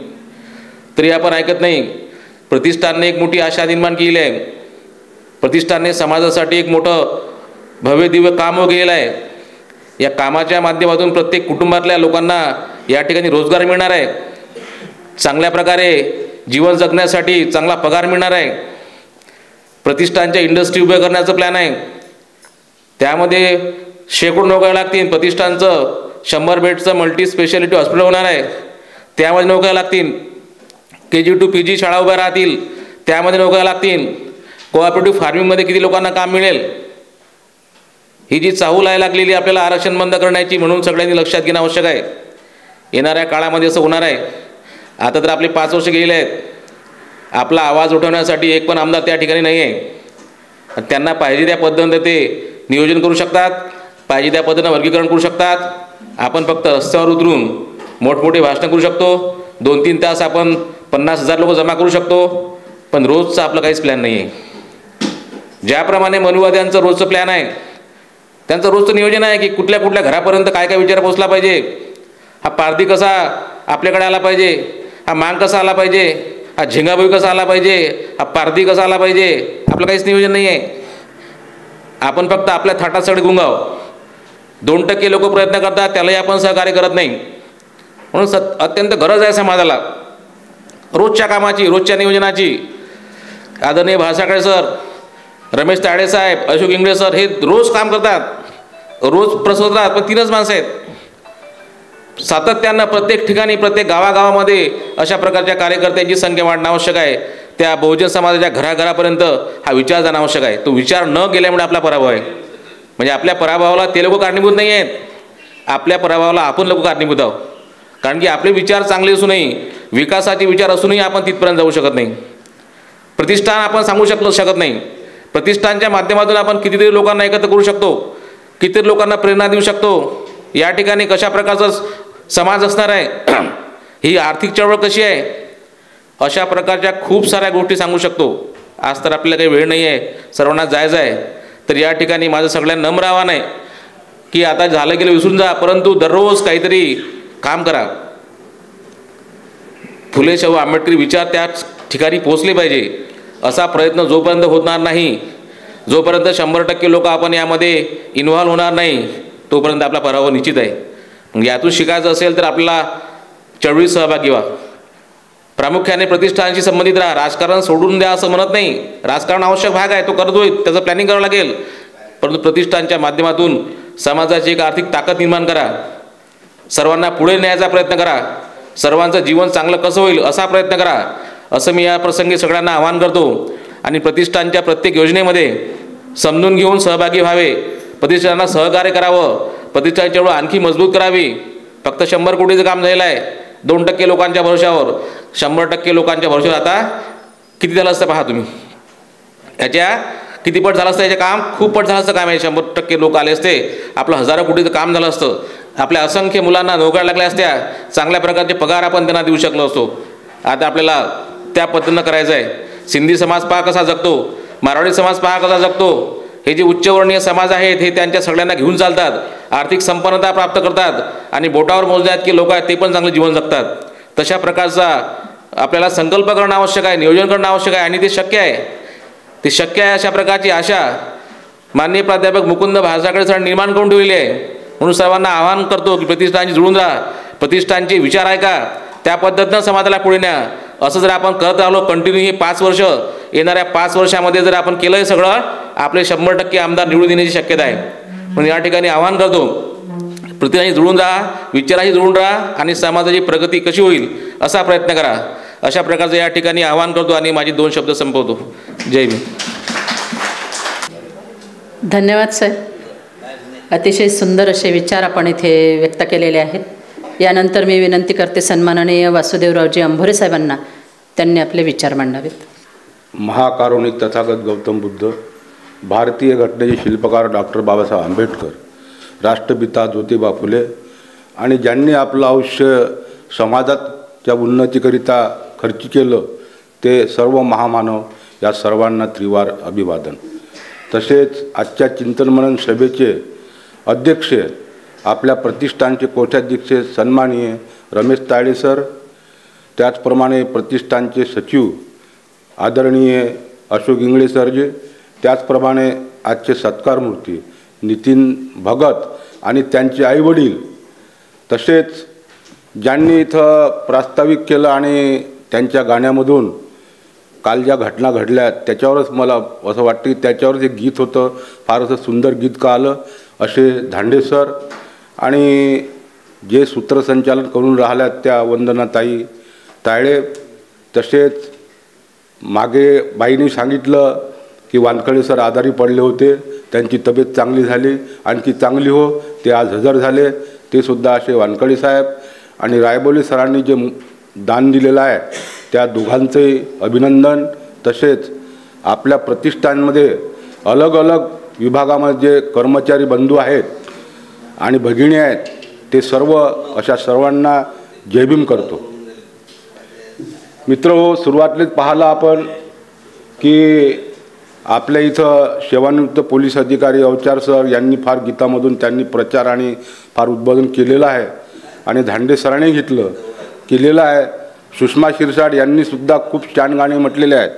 तरी आपण ऐकत नाही. प्रतिष्ठानने एक मोठी आशा निर्माण केलेली आहे. प्रतिष्ठानने समाजासाठी एक मोठं भव्य दिव्य काम केलेलं आहे. या कामाच्या माध्यमातून प्रत्येक कुटुंबातल्या लोकांना या ठिकाणी रोजगार मिळणार आहे. चांगल्या प्रकारे जीवन जगण्यासाठी चांगला पगार मिळणार आहे. प्रतिष्ठानच्या इंडस्ट्री उभ्या करण्याचं प्लॅन आहे. त्यामध्ये शेकडो नोकऱ्या लागतील. प्रतिष्ठानचं 100 बेडचं मल्टी स्पेशालिटी हॉस्पिटल होणार आहे. त्यामध्ये नोकऱ्या लागतील. KG to PG शाळा उभ्या राहतील. त्यामध्ये नोकऱ्या लागतील. कोऑपरेटिव्ह फार्मिंगमध्ये किती लोकांना काम मिळेल. ही जी चाहूल आहे लागलेली आपल्याला आरक्षण बंद करण्याची, म्हणून सगळ्यांनी लक्षात घेणं आवश्यक आहे. येणाऱ्या काळामध्ये असं होणार आहे. आता तर आपले 5 वर्ष गेलेले आहेत. आपला आवाज उठवण्यासाठी एक पण आमदार त्या ठिकाणी नाही आहे. त्यांना पाहिजे त्या पद्धतीने ते नियोजन करू शकतात, पाहिजे त्या पद्धतीनं वर्गीकरण करू शकतात. आपण फक्त रस्त्यावर उतरून मोठमोठे भाषणं करू शकतो. 2-3 तास आपण 50,000 लोक जमा करू शकतो, पण रोजचं आपलं काहीच प्लॅन नाही आहे. ज्याप्रमाणे मनुवाद्यांचं रोजचं प्लॅन आहे, त्यांचं रोजचं नियोजन आहे की कुठल्या कुठल्या घरापर्यंत काय काय विचार पोचला पाहिजे. हा पारधी कसा आपल्याकडे आला पाहिजे, हा मांग कसा आला पाहिजे, हा झिंगाभोई कसा आला पाहिजे, हा पारधी कसा आला पाहिजे. आपलं काहीच नियोजन नाही आहे. आपण फक्त आपल्या थाटात सगळे गुंगाव. 2% लोक प्रयत्न करतात, त्यालाही आपण सहकार्य करत नाही. म्हणून अत्यंत गरज आहे समाजाला रोजच्या कामाची, रोजच्या नियोजनाची. आदरणीय भासाकडे सर, रमेश ताडे साहेब, अशोक इंगळे सर हे रोज काम करतात, रोज प्रसवतात, पण 3च माणसं आहेत. सातत्यानं प्रत्येक ठिकाणी प्रत्येक गावागावामध्ये अशा प्रकारच्या कार्यकर्त्यांची संख्या वाढणं आवश्यक आहे. त्या बहुजन समाजाच्या घराघरापर्यंत हा विचार जाणं आवश्यक आहे. तो विचार न गेल्यामुळे आपला पराभव आहे. म्हणजे आपल्या पराभवाला ते लोक कारणीभूत नाही आहेत, आपल्या पराभवाला आपण लोक कारणीभूत आहोत. कारण की आपले विचार चांगले असूनही, विकासाचे विचार असूनही आपण तिथपर्यंत जाऊ शकत नाही. प्रतिष्ठान आपण सांगू शकत नाही. प्रतिष्ठानच्या माध्यमातून आपण कितीतरी लोकांना एकत्र करू शकतो, कितीतरी लोकांना प्रेरणा देऊ शकतो. या ठिकाणी कशा प्रकारचा समाज असणार आहे, ही आर्थिक चळवळ कशी आहे, अशा प्रकारच्या खूप साऱ्या गोष्टी सांगू शकतो. आज तर आपल्याला काही वेळ नाही आहे, सर्वांना जायचं आहे. तर या ठिकाणी माझं सगळ्यांना नम्र आव्हान आहे की आता झालं गेलं विसरून जा, परंतु दररोज काहीतरी काम करा. फुले शाहू आंबेडकरी विचार त्या ठिकाणी पोचले पाहिजे. असा प्रयत्न जोपर्यंत होणार नाही, जोपर्यंत 100% लोक आपण यामध्ये इन्व्हॉल्व होणार नाही, तोपर्यंत आपला पराभव निश्चित आहे. मग यातून शिकायचं असेल तर आपल्याला चळवळीत सहभागी व्हा. प्रामुख्याने प्रतिष्ठानाशी संबंधित राहा. राजकारण सोडून द्या असं म्हणत नाही. राजकारण आवश्यक भाग आहे, तो करतोय, त्याचं प्लॅनिंग करावं लागेल. परंतु प्रतिष्ठानच्या माध्यमातून समाजाची एक आर्थिक ताकद निर्माण करा. सर्वांना पुढे न्यायचा प्रयत्न करा. सर्वांचं जीवन चांगलं कसं होईल असा प्रयत्न करा, असं मी या प्रसंगी सगळ्यांना आवाहन करतो. आणि प्रतिष्ठानच्या प्रत्येक योजनेमध्ये समजून घेऊन सहभागी व्हावे. प्रतिष्ठानाला सहकार्य करावं. प्रतिष्ठानची चळवळ आणखी मजबूत करावी. फक्त 100 कोटीचं काम झालेलं आहे 2% लोकांच्या भरोशावर. 100% लोकांच्या भरोशावर आता किती झालं असतं पहा तुम्ही. याच्या किती पट झालं असतं, याचे काम खूप पट झालं असतं काम आहे. 100% लोक आले असते, आपलं 1000 कोटीचं काम झालं असतं. आपल्या असंख्य मुलांना नोकऱ्या लागल्या असत्या, चांगल्या प्रकारचे पगार आपण त्यांना देऊ शकलो असतो. आता आपल्याला त्या पद्धतीनं करायचं आहे. सिंधी समाज पहा कसा जगतो, मारवाडी समाज पहा कसा जगतो. हे जे उच्चवर्णीय समाज आहेत हे त्यांच्या सगळ्यांना घेऊन चालतात, आर्थिक संपन्नता प्राप्त करतात आणि बोटावर मोजण्यात की लोक आहेत ते पण चांगलं जीवन जगतात. तशा प्रकारचा आपल्याला संकल्प करणं आवश्यक आहे, नियोजन करणं आवश्यक आहे आणि ते शक्य आहे. ते शक्य आहे अशा प्रकारची आशा माननीय प्राध्यापक मुकुंद भासाकडे सर निर्माण करून ठेवलेली आहे. म्हणून सर्वांना आवाहन करतो की प्रतिष्ठानशी जुळून राहा, प्रतिष्ठानचे विचार ऐका, त्या पद्धतीनं समाजाला पुढे न्या. असं जर आपण करत राहिलो कंटिन्यू ही 5 वर्ष, येणाऱ्या 5 वर्षामध्ये जर आपण केलं हे सगळं, आपले 100% आमदार निवडून येण्याची शक्यता आहे. म्हणून या ठिकाणी आवाहन करतो, प्रतिष्ठानशी जुळून राहा, विचाराशी जुळून राहा आणि समाजाची प्रगती कशी होईल असा प्रयत्न करा. अशा प्रकारचं या ठिकाणी आवाहन करतो आणि माझी 2 शब्द संपवतो. जय भीम. धन्यवाद साहेब. अतिशय सुंदर असे विचार आपण इथे व्यक्त केलेले आहेत. यानंतर मी विनंती करते सन्माननीय वासुदेवरावजी अंभोरे साहेबांना त्यांनी आपले विचार मांडावेत. महाकारुणिक तथागत गौतम बुद्ध, भारतीय घटनेचे शिल्पकार डॉक्टर बाबासाहेब आंबेडकर, राष्ट्रपिता ज्योतिबा फुले आणि ज्यांनी आपलं आयुष्य समाजाच्या उन्नतीकरिता खर्च केलं ते सर्व महामानव, या सर्वांना त्रिवार अभिवादन. तसेच आजच्या चिंतन मनन सभेचे अध्यक्ष, आपल्या प्रतिष्ठानचे कोषाध्यक्ष सन्माननीय रमेश तायडे सर, त्याचप्रमाणे प्रतिष्ठानचे सचिव आदरणीय अशोक इंगळे सरजे, त्याचप्रमाणे आजचे सत्कार मूर्ती नितीन भगत आणि त्यांचे आईवडील, तसेच ज्यांनी इथं प्रास्ताविक केलं आणि त्यांच्या गाण्यामधून काल ज्या घटना घडल्या त्याच्यावरच मला असं वाटतं की त्याच्यावरच एक गीत होतं, फार असं सुंदर गीत का आलं, असे धांडे सर आणि जे सूत्रसंचालन करून राहिल्यात त्या वंदनाताई तायडे, तसेच मागे बाईंनी सांगितलं की वानखडे सर आजारी पडले होते, त्यांची तब्येत चांगली झाली, आणखी चांगली हो, ते आज हजर झाले, ते सुद्धा असे वानखडे साहेब आणि रायबोले सरांनी जे दान दिलेलं आहे त्या दोघांचंही अभिनंदन. तसेच आपल्या प्रतिष्ठानमध्ये अलग अलग विभागामध्ये जे कर्मचारी बंधू आहेत आणि भगिनी आहेत ते सर्व, अशा सर्वांना जय भीम करतो. मित्रहो, सुरुवातीलाच पाहिलं आपण की आपल्या इथं सेवानिवृत्त पोलीस अधिकारी अवचार सर यांनी फार गीतामधून त्यांनी प्रचार आणि फार उद्बोधन केलेलं आहे आणि धांडे सरांनी केलेलं आहे. सुषमा शिरसाट यांनी सुद्धा खूप छान गाणे म्हटलेले आहेत.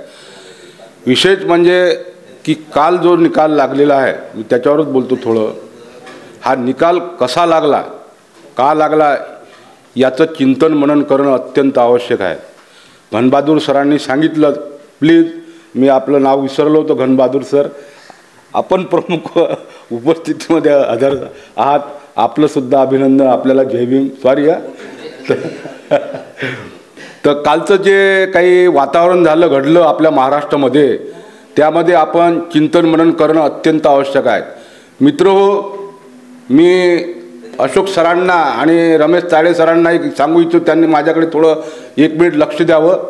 विशेष म्हणजे की काल जो निकाल लागलेला आहे मी त्याच्यावरच बोलतो थोडं. हा निकाल कसा लागला, का लागला, याचं चिंतन मनन करणं अत्यंत आवश्यक आहे. घनबहादूर सरांनी सांगितलं, प्लीज मी आपलं नाव विसरलो होतं, घनबहादूर सर आपण प्रमुख उपस्थितीमध्ये हजर आहात, आपलंसुद्धा अभिनंदन, आपल्याला जय भीम. सॉरी तर कालचं जे काही वातावरण झालं घडलं आपल्या महाराष्ट्रामध्ये त्यामध्ये आपण चिंतन मनन करणं अत्यंत आवश्यक आहे. मित्रहो, मी अशोक सरांना आणि रमेश तायडे सरांना एक सांगू इच्छितो, त्यांनी माझ्याकडे थोडं 1 मिनिट लक्ष द्यावं.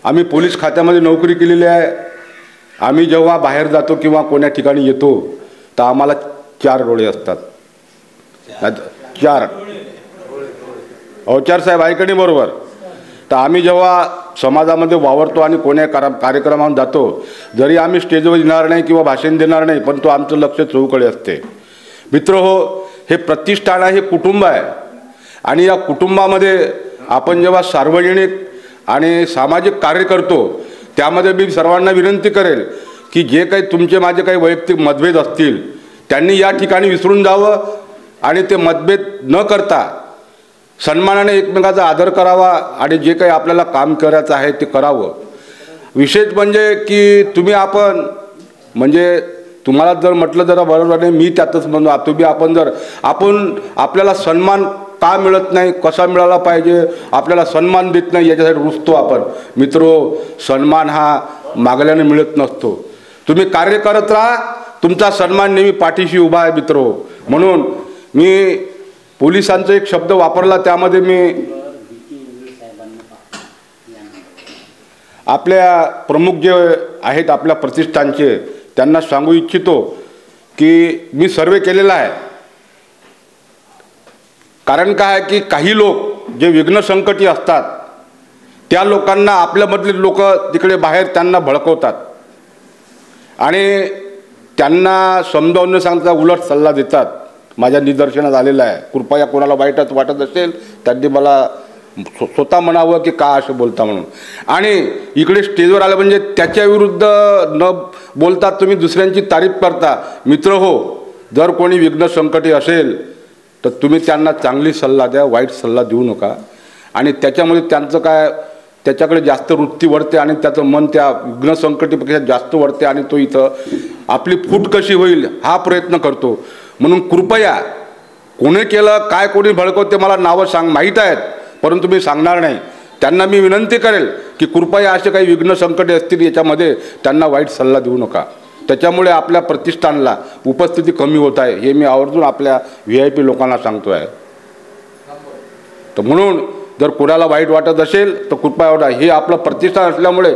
आम्ही पोलीस खात्यामध्ये नोकरी केलेली आहे. आम्ही जेव्हा बाहेर जातो किंवा कोण्या ठिकाणी येतो तर आम्हाला 4 डोळे असतात. 4 अवचार साहेब ऐकणे बरोबर. तर आम्ही जेव्हा समाजामध्ये वावरतो आणि कोण्या कार्यक्रमावर जातो, जरी आम्ही स्टेजवर येणार नाही किंवा भाषण देणार नाही, पण तो आमचं लक्ष चहूकडे असते. मित्रहो, हे प्रतिष्ठान आहे, हे कुटुंब आहे आणि या कुटुंबामध्ये आपण जेव्हा सार्वजनिक आणि सामाजिक कार्य करतो त्यामध्ये मी सर्वांना विनंती करेल की जे काही तुमचे माझे काही वैयक्तिक मतभेद असतील त्यांनी या ठिकाणी विसरून जावं आणि ते मतभेद न करता सन्मानाने एकमेकाचा आदर करावा आणि जे काही आपल्याला काम करायचं आहे ते करावं. विशेष म्हणजे की तुम्ही आपण म्हणजे तुम्हाला जर म्हटलं जरा बरोबर नाही, मी त्यातच म्हणतो तुम्ही आपण जर आपल्याला सन्मान का मिळत नाही, कसा मिळाला पाहिजे, आपल्याला सन्मान देत नाही याच्यासाठी रुसतो आपण. मित्रो, सन्मान हा मागल्याने मिळत नसतो. तुम्ही कार्य करत राहा, तुमचा सन्मान नेहमी पाठीशी उभा आहे मित्रो. म्हणून मी पोलिसांचा एक शब्द वापरला, त्यामध्ये मी आपल्या प्रमुख जे आहेत आपल्या प्रतिष्ठानचे त्यांना सांगू इच्छितो की मी सर्वे केलेला आहे. कारण काय आहे की काही लोक जे विघ्न संकटी असतात त्या लोकांना आपल्यामधले लोक तिकडे बाहेर त्यांना भडकवतात आणि त्यांना समजावून न सांगता उलट सल्ला देतात. माझ्या निदर्शनात आलेलं आहे. कृपया कोणाला वाईटच वाटत असेल त्यांनी मला स्वतः म्हणावं की का असं बोलता म्हणून. आणि इकडे स्टेजवर आलं म्हणजे त्याच्या विरुद्ध न बोलता तुम्ही दुसऱ्यांची तारीफ करता. मित्र हो, जर कोणी विघ्न संकटी असेल तर तुम्ही त्यांना चांगली सल्ला द्या, वाईट सल्ला देऊ नका. आणि त्याच्यामध्ये त्यांचं काय त्याच्याकडे जास्त वृत्ती वाढते आणि त्याचं मन त्या विघ्न संकटीपेक्षा जास्त वाढते आणि तो इथं आपली फूट कशी होईल हा प्रयत्न करतो. म्हणून कृपया कोणी केलं काय कोणी भडकवते मला नावं माहीत आहेत, परंतु मी सांगणार नाही. त्यांना मी विनंती करेल की कृपया असे काही विघ्न संकटे असतील याच्यामध्ये त्यांना वाईट सल्ला देऊ नका. त्याच्यामुळे आपल्या प्रतिष्ठानला उपस्थिती कमी होत आहे हे मी आवर्जून आपल्या VIP लोकांना सांगतो आहे. तर म्हणून जर कोणाला वाईट वाटत असेल तर कृपया वाटा. हे आपलं प्रतिष्ठान असल्यामुळे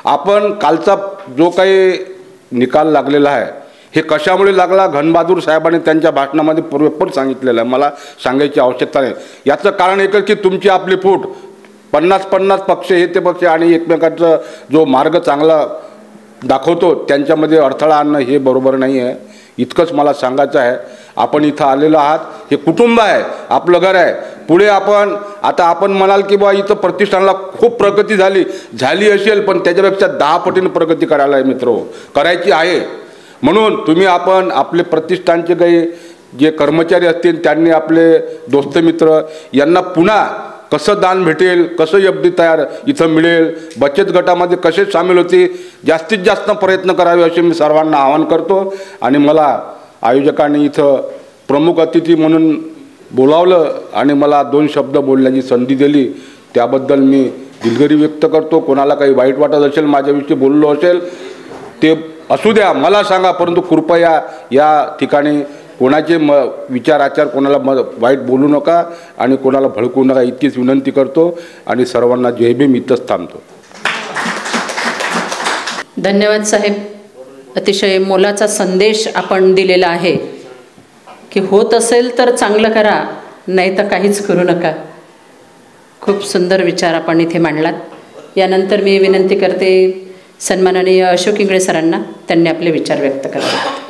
आपण कालचा जो काही निकाल लागलेला आहे हे कशामुळे लागला घनबहादूर साहेबांनी त्यांच्या भाषणामध्ये पूर्वपण सांगितलेलं आहे. मला सांगायची आवश्यकता नाही. याचं कारण एकच की तुमची आपली फूट 50-50 पक्ष हे ते पक्ष आणि एकमेकांचा जो मार्ग चांगला दाखवतो त्यांच्यामध्ये अडथळा आणणं हे बरोबर नाही आहे. इतकंच मला सांगायचं आहे. आपण इथं आलेलो आहात, हे कुटुंब आहे, आपलं घर आहे. पुढे आपण म्हणाल की बा इथं प्रतिष्ठानला खूप प्रगती झाली असेल, पण त्याच्यापेक्षा 10 पटीने प्रगती करायला आहे मित्र, करायची आहे. म्हणून तुम्ही आपले प्रतिष्ठानचे काही जे कर्मचारी असतील त्यांनी आपले दोस्त मित्र यांना पुन्हा कसं दान भेटेल, कसं एफडी तयार इथं मिळेल, बचत गटामध्ये कसे सामील होते, जास्तीत जास्त प्रयत्न करावे असे मी सर्वांना आवाहन करतो. आणि मला आयोजकांनी इथं प्रमुख अतिथी म्हणून बोलावलं आणि मला 2 शब्द बोलण्याची संधी दिली, त्याबद्दल मी दिलगिरी व्यक्त करतो. कोणाला काही वाईट वाटत असेल, माझ्याविषयी बोललो असेल ते असू द्या, मला सांगा, परंतु कृपया या ठिकाणी कोणाचे विचार आचार कोणाला वाईट बोलू नका आणि कोणाला भडकवू नका, इतकीच विनंती करतो आणि सर्वांना जय भीम. इथंच थांबतो. धन्यवाद साहेब. अतिशय मोलाचा संदेश आपण दिलेला आहे की होत असेल तर चांगलं करा, नाही तर काहीच करू नका. खूप सुंदर विचार आपण इथे मांडलात. यानंतर मी विनंती करते सन्माननीय अशोक इंगळे सरांना, त्यांनी आपले विचार व्यक्त करावे.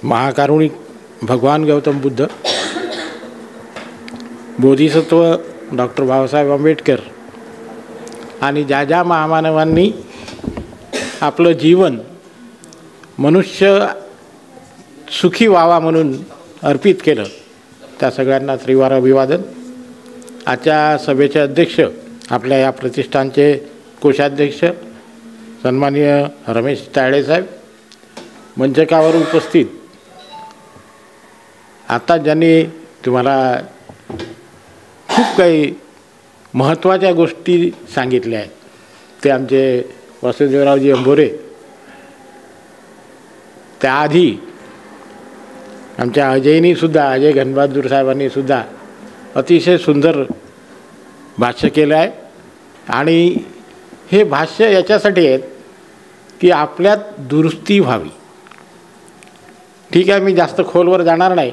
महाकारुणिक भगवान गौतम बुद्ध, बोधिसत्व डॉक्टर बाबासाहेब आंबेडकर आणि ज्या महामानवांनी आपलं जीवन मनुष्य सुखी व्हावा म्हणून अर्पित केलं, त्या सगळ्यांना त्रिवार अभिवादन. आजच्या सभेचे अध्यक्ष, आपल्या या प्रतिष्ठानचे कोषाध्यक्ष सन्माननीय रमेश तायडेसाहेब, मंचकावर उपस्थित आता ज्यांनी तुम्हाला खूप काही महत्त्वाच्या गोष्टी सांगितल्या आहेत, ते आमचे वासुदेवरावजी अंभोरे. त्याआधी आमच्या अजयनीसुद्धा, अजय घनबहादूर साहेबांनीसुद्धा अतिशय सुंदर भाष्य केलं आहे. आणि हे भाष्य याच्यासाठी आहेत की आपल्यात दुरुस्ती व्हावी. ठीक आहे, मी जास्त खोलवर जाणार नाही.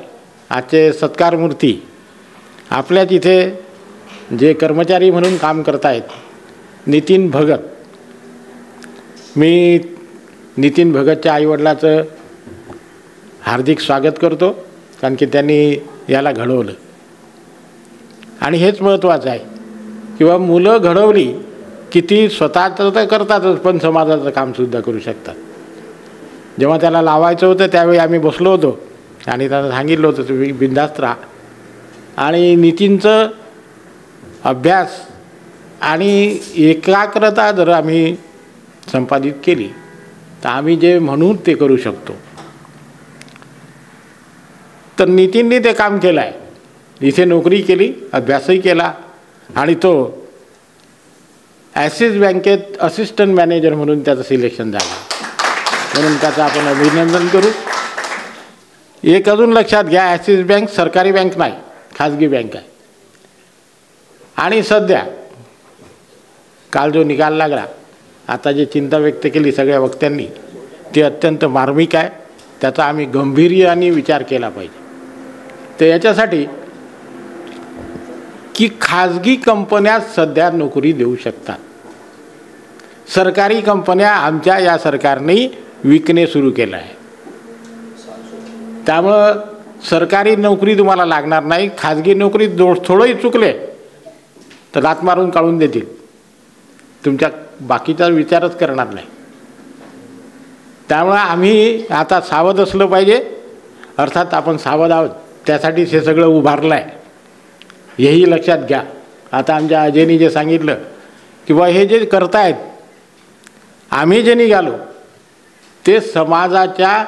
आजचे सत्कारमूर्ती आपल्याच इथे जे कर्मचारी म्हणून काम करत आहेत, नितीन भगत, मी नितीन भगतच्या आईवडिलाचं हार्दिक स्वागत करतो, कारण की त्यांनी याला घडवलं. आणि हेच महत्त्वाचं आहे किंवा मुलं घडवली की ती स्वतःचं तर करतातच, पण समाजाचं कामसुद्धा करू शकतात. जेव्हा त्याला लावायचं होतं त्यावेळी आम्ही बसलो होतो आणि त्यांना सांगितलं होतं तुम्ही बिनधास्त राहा. आणि नितीनचं अभ्यास आणि एकाग्रता जर आम्ही संपादित केली तर आम्ही जे म्हणू ते करू शकतो. तर नितीनने ते काम केलं आहे. इथे नोकरी केली, अभ्यासही केला आणि तो ॲक्सिस बँकेत असिस्टंट मॅनेजर म्हणून त्याचं सिलेक्शन झालं. म्हणून त्याचं आपण अभिनंदन करू. एक अजून लक्षात घ्या, ॲक्सिस बँक सरकारी बँक नाही, खाजगी बँक आहे. आणि सध्या काल जो निकाल लागला, आता जी चिंता व्यक्त केली सगळ्या वक्त्यांनी, ती अत्यंत मार्मिक आहे. त्याचा आम्ही गांभीर्याने विचार केला पाहिजे. तर याच्यासाठी की खाजगी कंपन्या सध्या नोकरी देऊ शकतात, सरकारी कंपन्या आमच्या या सरकारने विकणे सुरू केलं आहे. त्यामुळं सरकारी नोकरी तुम्हाला लागणार नाही. खाजगी नोकरी थोडंही चुकले तर लाथ मारून काढून देतील, तुमच्या बाकीचा विचारच करणार नाही. त्यामुळं आम्ही आता सावध असलं पाहिजे. अर्थात आपण सावध आहोत, त्यासाठीच हे सगळं उभारलं आहे, हेही लक्षात घ्या. आता आमच्या अजयनी जे सांगितलं की बा हे जे करतायत, आम्ही जे निघालो ते समाजाच्या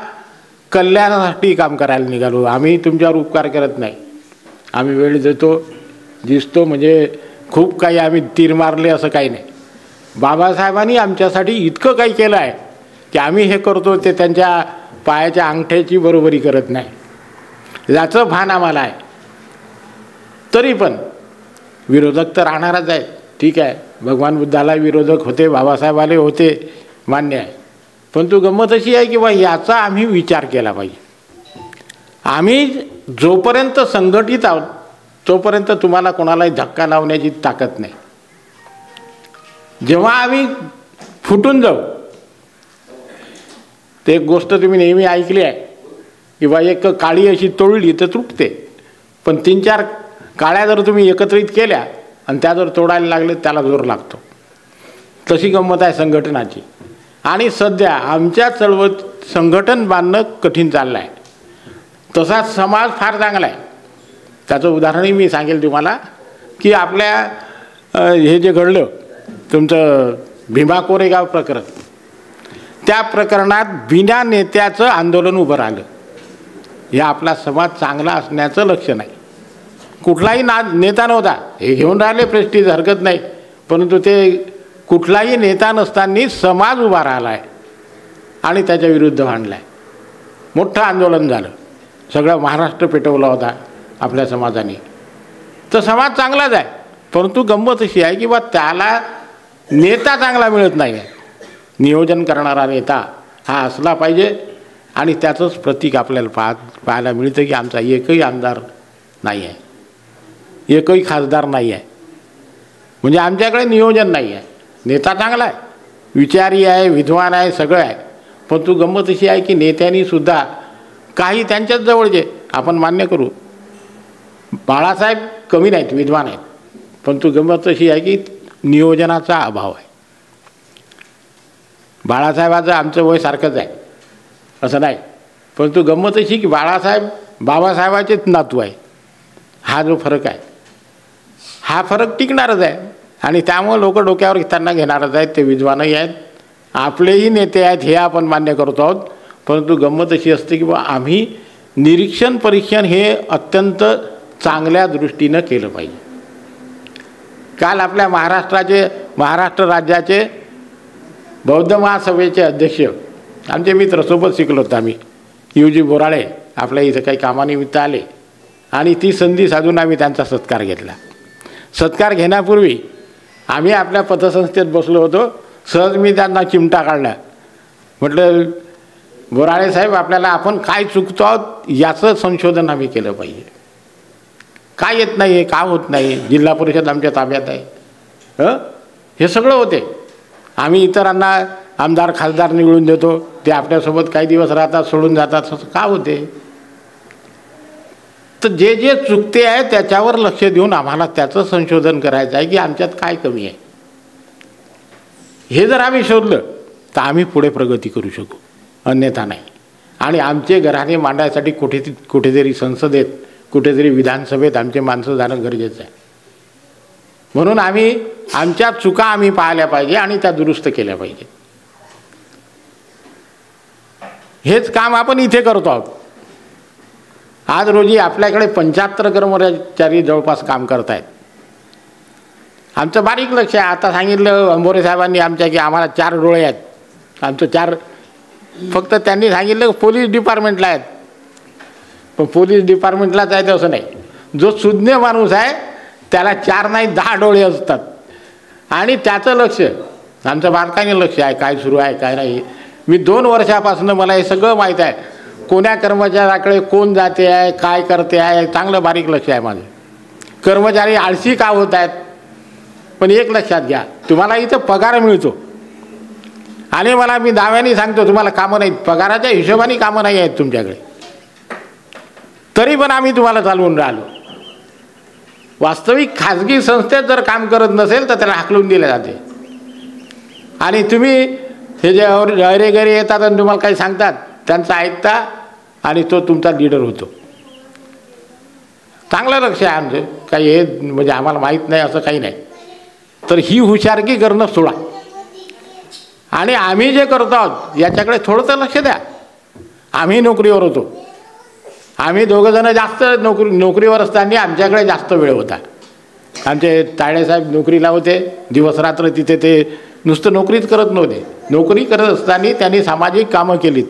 कल्याणासाठी काम करायला निघालो. आम्ही तुमच्यावर उपकार करत नाही. आम्ही वेळ देतो, दिसतो, म्हणजे खूप काही आम्ही तीर मारले असं काही नाही. बाबासाहेबांनी आमच्यासाठी इतकं काही केलं आहे की आम्ही हे करतो ते त्यांच्या पायाच्या अंगठ्याची बरोबरी करत नाही, याचं भान आम्हाला आहे. तरी पण विरोधक तर राहणारच आहे. ठीक आहे, भगवान बुद्धाला विरोधक होते, बाबासाहेबाले होते, मान्य आहे. पण तो गंमत अशी आहे की बा याचा आम्ही विचार केला पाहिजे. आम्ही जोपर्यंत संघटित आहोत तोपर्यंत तुम्हाला कोणालाही धक्का लावण्याची ताकद नाही. जेव्हा आम्ही फुटून जाऊ, ते एक गोष्ट तुम्ही नेहमी ऐकली आहे किंवा एक काळी अशी तोडली तर तुटते, पण 3-4 काळ्या जर तुम्ही एकत्रित केल्या आणि त्या जर तोडायला लागले त्याला जोर लागतो. तशी गंमत आहे संघटनाची. आणि सध्या आमच्या चळवळीत संघटन बांधणं कठीण चाललं आहे. तसा समाज फार चांगला आहे. त्याचं उदाहरणही मी सांगेल तुम्हाला की आपल्या हे जे घडलं तुमचं भीमा कोरेगाव प्रकरण, त्या प्रकरणात बिना नेत्याचं आंदोलन उभं राहिलं. हे आपला समाज चांगला असण्याचं लक्षण आहे. कुठलाही नेता नव्हता, हे घेऊन राहिले प्रेस्टीज, हरकत नाही, परंतु ते कुठलाही नेता नसताना समाज उभा राहिला आहे आणि त्याच्या विरुद्ध भांडला आहे. मोठं आंदोलन झालं, सगळं महाराष्ट्र पेटवला होता आपल्या समाजाने. तर समाज चांगलाच आहे, परंतु गंमत अशी आहे की बा त्याला नेता चांगला मिळत नाही आहे. नियोजन करणारा नेता हा असला पाहिजे. आणि त्याचंच प्रतीक आपल्याला पाहायला मिळतं की आमचा एकही आमदार नाही आहे, एकही खासदार नाही आहे. म्हणजे आमच्याकडे नियोजन नाही आहे. नेता चांगला आहे, विचारी आहे, विद्वान आहे, सगळं आहे, परंतु गंमत अशी आहे की नेत्यांनीसुद्धा काही त्यांच्याच जवळचे, आपण मान्य करू, बाळासाहेब कमी नाहीत, विद्वान आहेत, परंतु गंमत अशी आहे की नियोजनाचा अभाव आहे. बाळासाहेबाचं आमचं वय सारखंच आहे असं नाही, परंतु गंमत अशी की बाळासाहेब बाबासाहेबाचेच नातू आहे. हा जो फरक आहे हा फरक टिकणारच आहे. आणि त्यामुळे लोक डोक्यावर त्यांना घेणारच आहेत. ते विद्वानही आहेत, आपलेही नेते आहेत, हे आपण मान्य करतो आहोत. परंतु गंमत अशी असते की बा आम्ही निरीक्षण परीक्षण हे अत्यंत चांगल्या दृष्टीनं केलं पाहिजे. काल आपल्या महाराष्ट्र राज्याचे बौद्ध महासभेचे अध्यक्ष, आमचे मित्र, सोबत शिकलो होतो आम्ही, UG बोराळे, आपल्या इथं काही कामानिमित्त आले आणि ती संधी साधून आम्ही त्यांचा सत्कार घेतला. सत्कार घेण्यापूर्वी आम्ही आपल्या पतसंस्थेत बसलो होतो. सहज मी त्यांना चिमटा काढला. म्हटलं, बोराळे साहेब, आपल्याला आपण काय चुकतो आहोत याचं संशोधन आम्ही केलं पाहिजे. काय येत नाही आहे, का होत नाही, जिल्हा परिषद आमच्या ताब्यात आहे, हे सगळं होते. आम्ही इतरांना आमदार खासदार निवडून देतो, ते आपल्यासोबत काही दिवस राहतात, सोडून जातात, असं का होते. तर जे जे चुकते आहे त्याच्यावर लक्ष देऊन आम्हाला त्याचं संशोधन करायचं आहे की आमच्यात काय कमी आहे. हे जर आम्ही शोधलं तर आम्ही पुढे प्रगती करू शकू, अन्यथा नाही. आणि आमचे घराणे मांडायसाठी कुठेतरी संसदेत, कुठेतरी विधानसभेत आमचे माणसं जाणं गरजेचं आहे. म्हणून आम्ही आमच्या चुका आम्ही पाहिल्या पाहिजे आणि त्या दुरुस्त केल्या पाहिजे. हेच काम आपण इथे करतो आहोत. आज रोजी आपल्याकडे 75 कर्मचारी जवळपास काम करत आहेत. आमचं बारीक लक्ष आहे. आता सांगितलं अंबोरे साहेबांनी आमच्या की आम्हाला 4 डोळे आहेत. आमचं 4 फक्त त्यांनी सांगितलं पोलीस डिपार्टमेंटला आहेत, पण पोलीस डिपार्टमेंटलाच आहेत असं नाही. जो सुज्ञ माणूस आहे त्याला 4 नाही 10 डोळे असतात. आणि त्याचं लक्ष आमचं बारकाईने लक्ष आहे, काय सुरू आहे काय नाही. मी 2 वर्षापासून मला हे सगळं माहीत आहे. कोण्या कर्मचाऱ्याकडे कोण जाते आहे, काय करते आहे, चांगलं बारीक लक्ष आहे माझं. कर्मचारी आळशी का होत आहेत, पण एक लक्षात घ्या, तुम्हाला इथं पगार मिळतो आणि मला मी दाव्याने सांगतो तुम्हाला कामं नाहीत, पगाराच्या हिशोबाने कामं नाही आहेत तुमच्याकडे, तरी पण आम्ही तुम्हाला चालवून राहिलो. वास्तविक खाजगी संस्थेत जर काम करत नसेल तर त्याला हाकलून दिले जाते. आणि तुम्ही हे जे अरेगरे येतात आणि तुम्हाला काही सांगतात त्यांचं ऐकता आणि तो तुमचा लीडर होतो. चांगलं लक्ष आहे आमचं, काही हे म्हणजे आम्हाला माहीत नाही असं काही नाही. तर ही हुशारकी करणं सोडा आणि आम्ही जे करतो आहोत याच्याकडे थोडंसं लक्ष द्या. आम्ही नोकरीवर होतो, आम्ही दोघंजणं जास्त नोकरीवर असताना आमच्याकडे जास्त वेळ होता. आमचे ताळेसाहेब नोकरीला होते, दिवसरात्र तिथे ते नुसतं नोकरीच करत नव्हते. नोकरी करत असताना त्यांनी सामाजिक कामं केलीत.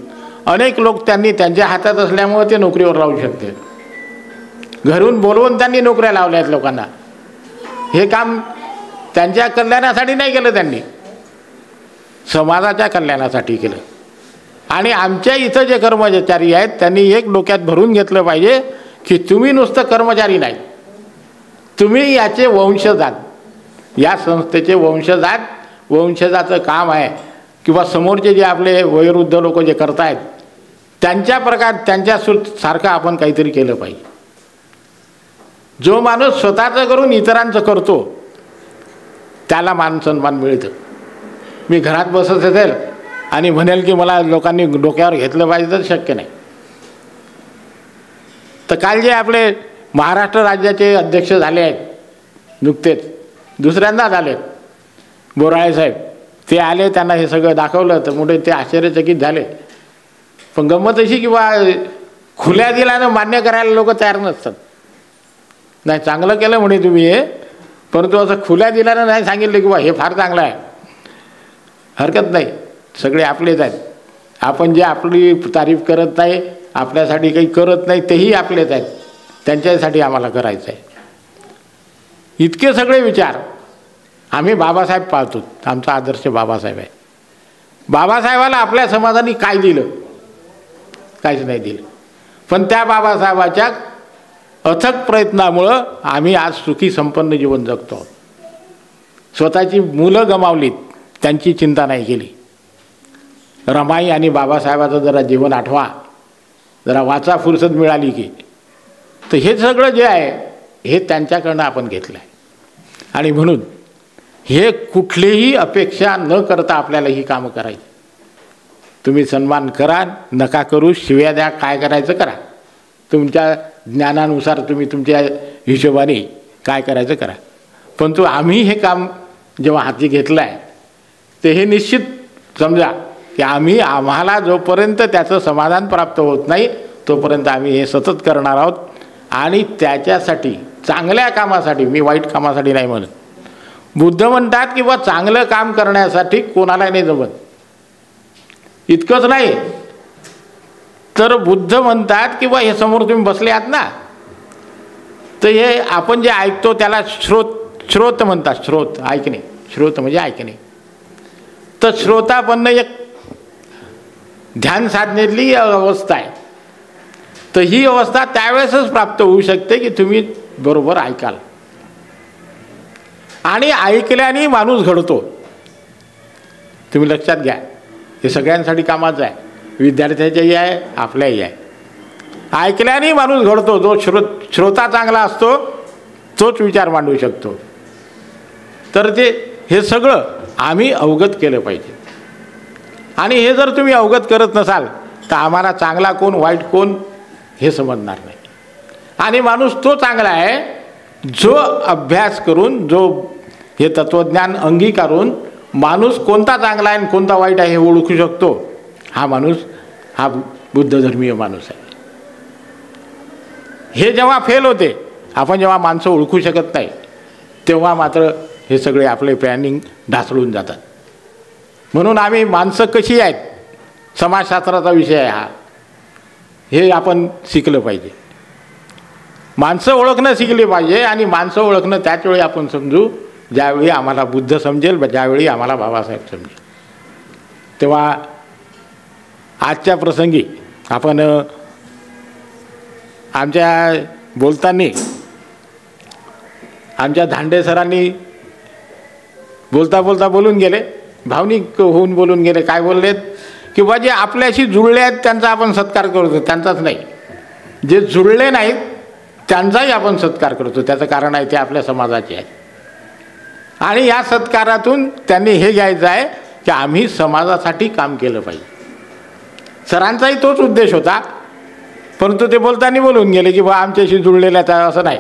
अनेक लोक त्यांनी त्यांच्या हातात असल्यामुळे ते नोकरीवर राहू शकते. घरून बोलवून त्यांनी नोकऱ्या लावल्या आहेत लोकांना. हे काम त्यांच्या कल्याणासाठी नाही केलं, त्यांनी समाजाच्या कल्याणासाठी केलं. आणि आमच्या इथं जे कर्मचारी आहेत त्यांनी एक डोक्यात भरून घेतलं पाहिजे की तुम्ही नुसतं कर्मचारी नाही, तुम्ही याचे वंशजात, या संस्थेचे वंशजाचं काम आहे. किंवा समोरचे जे आपले वयोवृद्ध लोक जे करतायत त्यांच्या सारखं आपण काहीतरी केलं पाहिजे. जो माणूस स्वतःचं करून इतरांचं करतो त्याला मान सन्मान मिळतं. मी घरात बसत असेल आणि म्हणेल की मला लोकांनी डोक्यावर घेतलं पाहिजे तर शक्य नाही. तर काल जे आपले महाराष्ट्र राज्याचे अध्यक्ष झाले आहेत नुकतेच, दुसऱ्यांदा झाले, बोराळे साहेब, ते आले, त्यांना हे सगळं दाखवलं तर मोठे ते आश्चर्यचकित झाले. पण गंमत अशी की बा खुल्या दिलानं मान्य करायला लोक तयार नसतात. नाही चांगलं केलं म्हणे तुम्ही हे, परंतु असं खुल्या दिलानं नाही सांगितलं की बा हे फार चांगलं आहे. हरकत नाही, सगळे आपलेच आहेत. आपण जे आपली तारीफ करत नाही, आपल्यासाठी काही करत नाही, तेही आपलेच आहेत. त्यांच्यासाठी आम्हाला करायचं आहे. इतके सगळे विचार आम्ही बाबासाहेब पाळतो. आमचा आदर्श बाबासाहेब आहे. बाबासाहेबाला आपल्या समाजाने काय दिलं? काहीच नाही दिलं. पण त्या बाबासाहेबाच्या अथक प्रयत्नामुळं आम्ही आज सुखी संपन्न जीवन जगतो आहोत. स्वतःची मुलं गमावलीत, त्यांची चिंता नाही केली. रमाई आणि बाबासाहेबाचं जरा जीवन आठवा, जरा वाचा फुरसत मिळाली की. तर हे सगळं जे आहे हे त्यांच्याकडनं आपण घेतलं आहे. आणि म्हणून हे कुठलीही अपेक्षा न करता आपल्याला ही कामं करायची. तुम्ही सन्मान करा, नका करू, शिव्या द्या, काय करायचं करा. तुमच्या ज्ञानानुसार तुम्ही तुमच्या हिशोबाने काय करायचं करा. परंतु आम्ही हे काम जेव्हा हाती घेतलं आहे ते हे निश्चित समजा की आम्हाला जोपर्यंत त्याचं समाधान प्राप्त होत नाही तोपर्यंत आम्ही हे सतत करणार आहोत. आणि त्याच्यासाठी चांगल्या कामासाठी, मी वाईट कामासाठी नाही म्हणत, बुद्ध म्हणतात की बा चांगलं काम करण्यासाठी कोणाला नाही जमत. इतकंच नाही तर बुद्ध म्हणतात की बा हे समोर तुम्ही बसले आहात ना, तर हे आपण जे ऐकतो त्याला श्रोत म्हणतात. श्रोत ऐकणे, श्रोत म्हणजे ऐकणे. तर श्रोतापन्न एक ध्यान साधनेतली अवस्था आहे. तर ही अवस्था त्यावेळेसच प्राप्त होऊ शकते की तुम्ही बरोबर ऐकाल. आणि ऐकल्याने माणूस घडतो. तुम्ही लक्षात घ्या, हे सगळ्यांसाठी कामाचं आहे, विद्यार्थ्याच्याही आहे, आपल्याही आहे. ऐकल्याने माणूस घडतो. जो श्रोता चांगला असतो तोच विचार मांडू शकतो. तर हे सगळं आम्ही अवगत केलं पाहिजे. आणि हे जर तुम्ही अवगत करत नसाल तर आम्हाला चांगला कोण वाईट कोण हे समजणार नाही. आणि माणूस तो चांगला आहे जो अभ्यास करून, जो हे तत्त्वज्ञान अंगीकारून माणूस कोणता चांगला आहे आणि कोणता वाईट आहे हे ओळखू शकतो. हा माणूस हा बुद्धधर्मीय माणूस आहे. हे जेव्हा फेल होते, आपण जेव्हा माणसं ओळखू शकत नाही, तेव्हा मात्र हे सगळे आपले प्लॅनिंग ढासळून जातात. म्हणून आम्ही माणसं कशी आहेत, समाजशास्त्राचा विषय आहे हा, हे आपण शिकलं पाहिजे. माणसं ओळखणं शिकली पाहिजे. आणि माणसं ओळखणं त्याच वेळी आपण समजू ज्यावेळी आम्हाला बुद्ध समजेल, ज्यावेळी आम्हाला बाबासाहेब समजेल. तेव्हा आजच्या प्रसंगी आपण आमच्या बोलताना आमच्या धांडे सरांनी बोलता बोलता बोलून गेले, भावनिक होऊन बोलून गेले. काय बोललेत की बा जे आपल्याशी जुळले आहेत त्यांचा आपण सत्कार करतो, त्यांचाच नाही. जे जुळले नाहीत त्यांचाही आपण सत्कार करतो. त्याचं कारण आहे ते आपल्या समाजाचे आहे. आणि या सत्कारातून त्यांनी हे घ्यायचं आहे की आम्ही समाजासाठी काम केलं पाहिजे. सरांचाही तोच उद्देश होता. परंतु ते बोलताना बोलून गेले की बा आमच्याशी जुळलेल्या त्या असं नाही.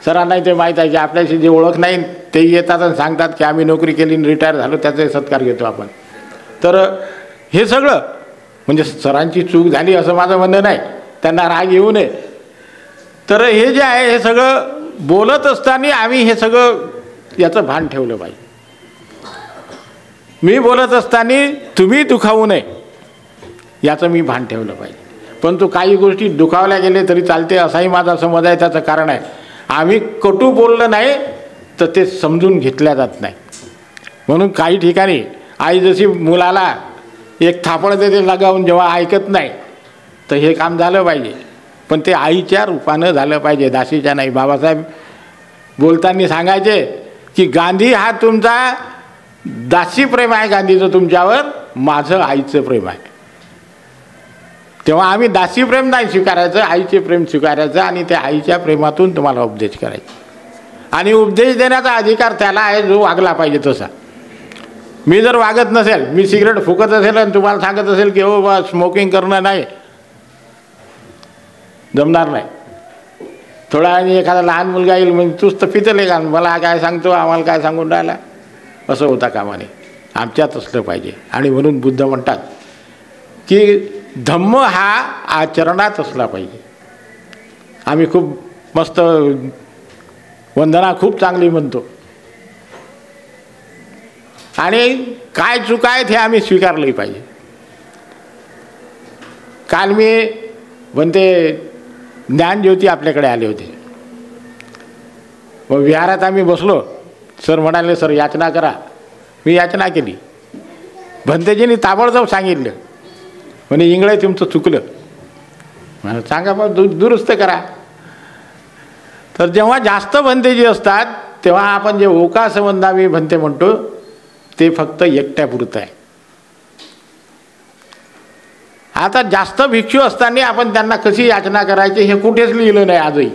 सरांनाही ते माहीत आहे की आपल्याशी जे ओळख नाही ते येतात आणि सांगतात की आम्ही नोकरी केली, रिटायर झालो, त्याचाही सत्कार घेतो आपण. तर हे सगळं म्हणजे सरांची चूक झाली असं माझं म्हणणं नाही, त्यांना राग येऊ नये. तर हे जे आहे हे सगळं बोलत असताना आम्ही हे सगळं याचं भान ठेवलं पाहिजे. मी बोलत असताना तुम्ही दुखावू नये याचं मी भान ठेवलं पाहिजे. परंतु काही गोष्टी दुखावल्या गेले तरी चालते असाही माझा समज आहे. त्याचं कारण आहे आम्ही कटू बोललं नाही तर ते समजून घेतल्या जात नाही. म्हणून काही ठिकाणी आई जशी मुलाला एक थापड देते लगावून जेव्हा ऐकत नाही, तर हे काम झालं पाहिजे. पण ते आईच्या रूपानं झालं पाहिजे, दासीच्या नाही. बाबासाहेब बोलताना सांगायचे की गांधी हा तुमचा दासी प्रेम आहे गांधीचं तुमच्यावर, माझं आईचं प्रेम आहे. तेव्हा आम्ही दासी प्रेम नाही स्वीकारायचं, आईचे प्रेम स्वीकारायचं आणि त्या आईच्या प्रेमातून तुम्हाला उपदेश करायचा. आणि उपदेश देण्याचा अधिकार त्याला आहे जो वागला पाहिजे तसा. मी जर वागत नसेल, मी सिगरेट फुकत असेल आणि तुम्हाला सांगत असेल की हो बा स्मोकिंग करणं नाही, जमणार नाही. थोडा आणि एखादा लहान मुलगा येईल म्हणजे तूच तर पितले का, मला काय सांगतो, आम्हाला काय सांगून राहिला, असं होता कामा नये. आमच्यात असलं पाहिजे. आणि म्हणून बुद्ध म्हणतात की धम्म हा आचरणात असला पाहिजे. आम्ही खूप मस्त वंदना खूप चांगली म्हणतो आणि काय चुका आहेत हे आम्ही स्वीकारलंही पाहिजे. काल मी म्हणते ज्ञानज्योती आपल्याकडे आले होते. मग विहारात आम्ही बसलो. सर म्हणाले सर याचना करा. मी याचना केली. भंतेजींनी ताबडतोब सांगितलं, म्हणे इंगळे तुमचं चुकलं. मला सांगा बा दुरुस्त करा. तर जेव्हा जास्त भंतेजी असतात तेव्हा आपण जे ओका संबंधावी भंते म्हणतो ते फक्त एकट्यापुरतं आहे. आता जास्त भिक्षू असताना आपण त्यांना कशी याचना करायची हे कुठेच लिहिलं नाही आजही.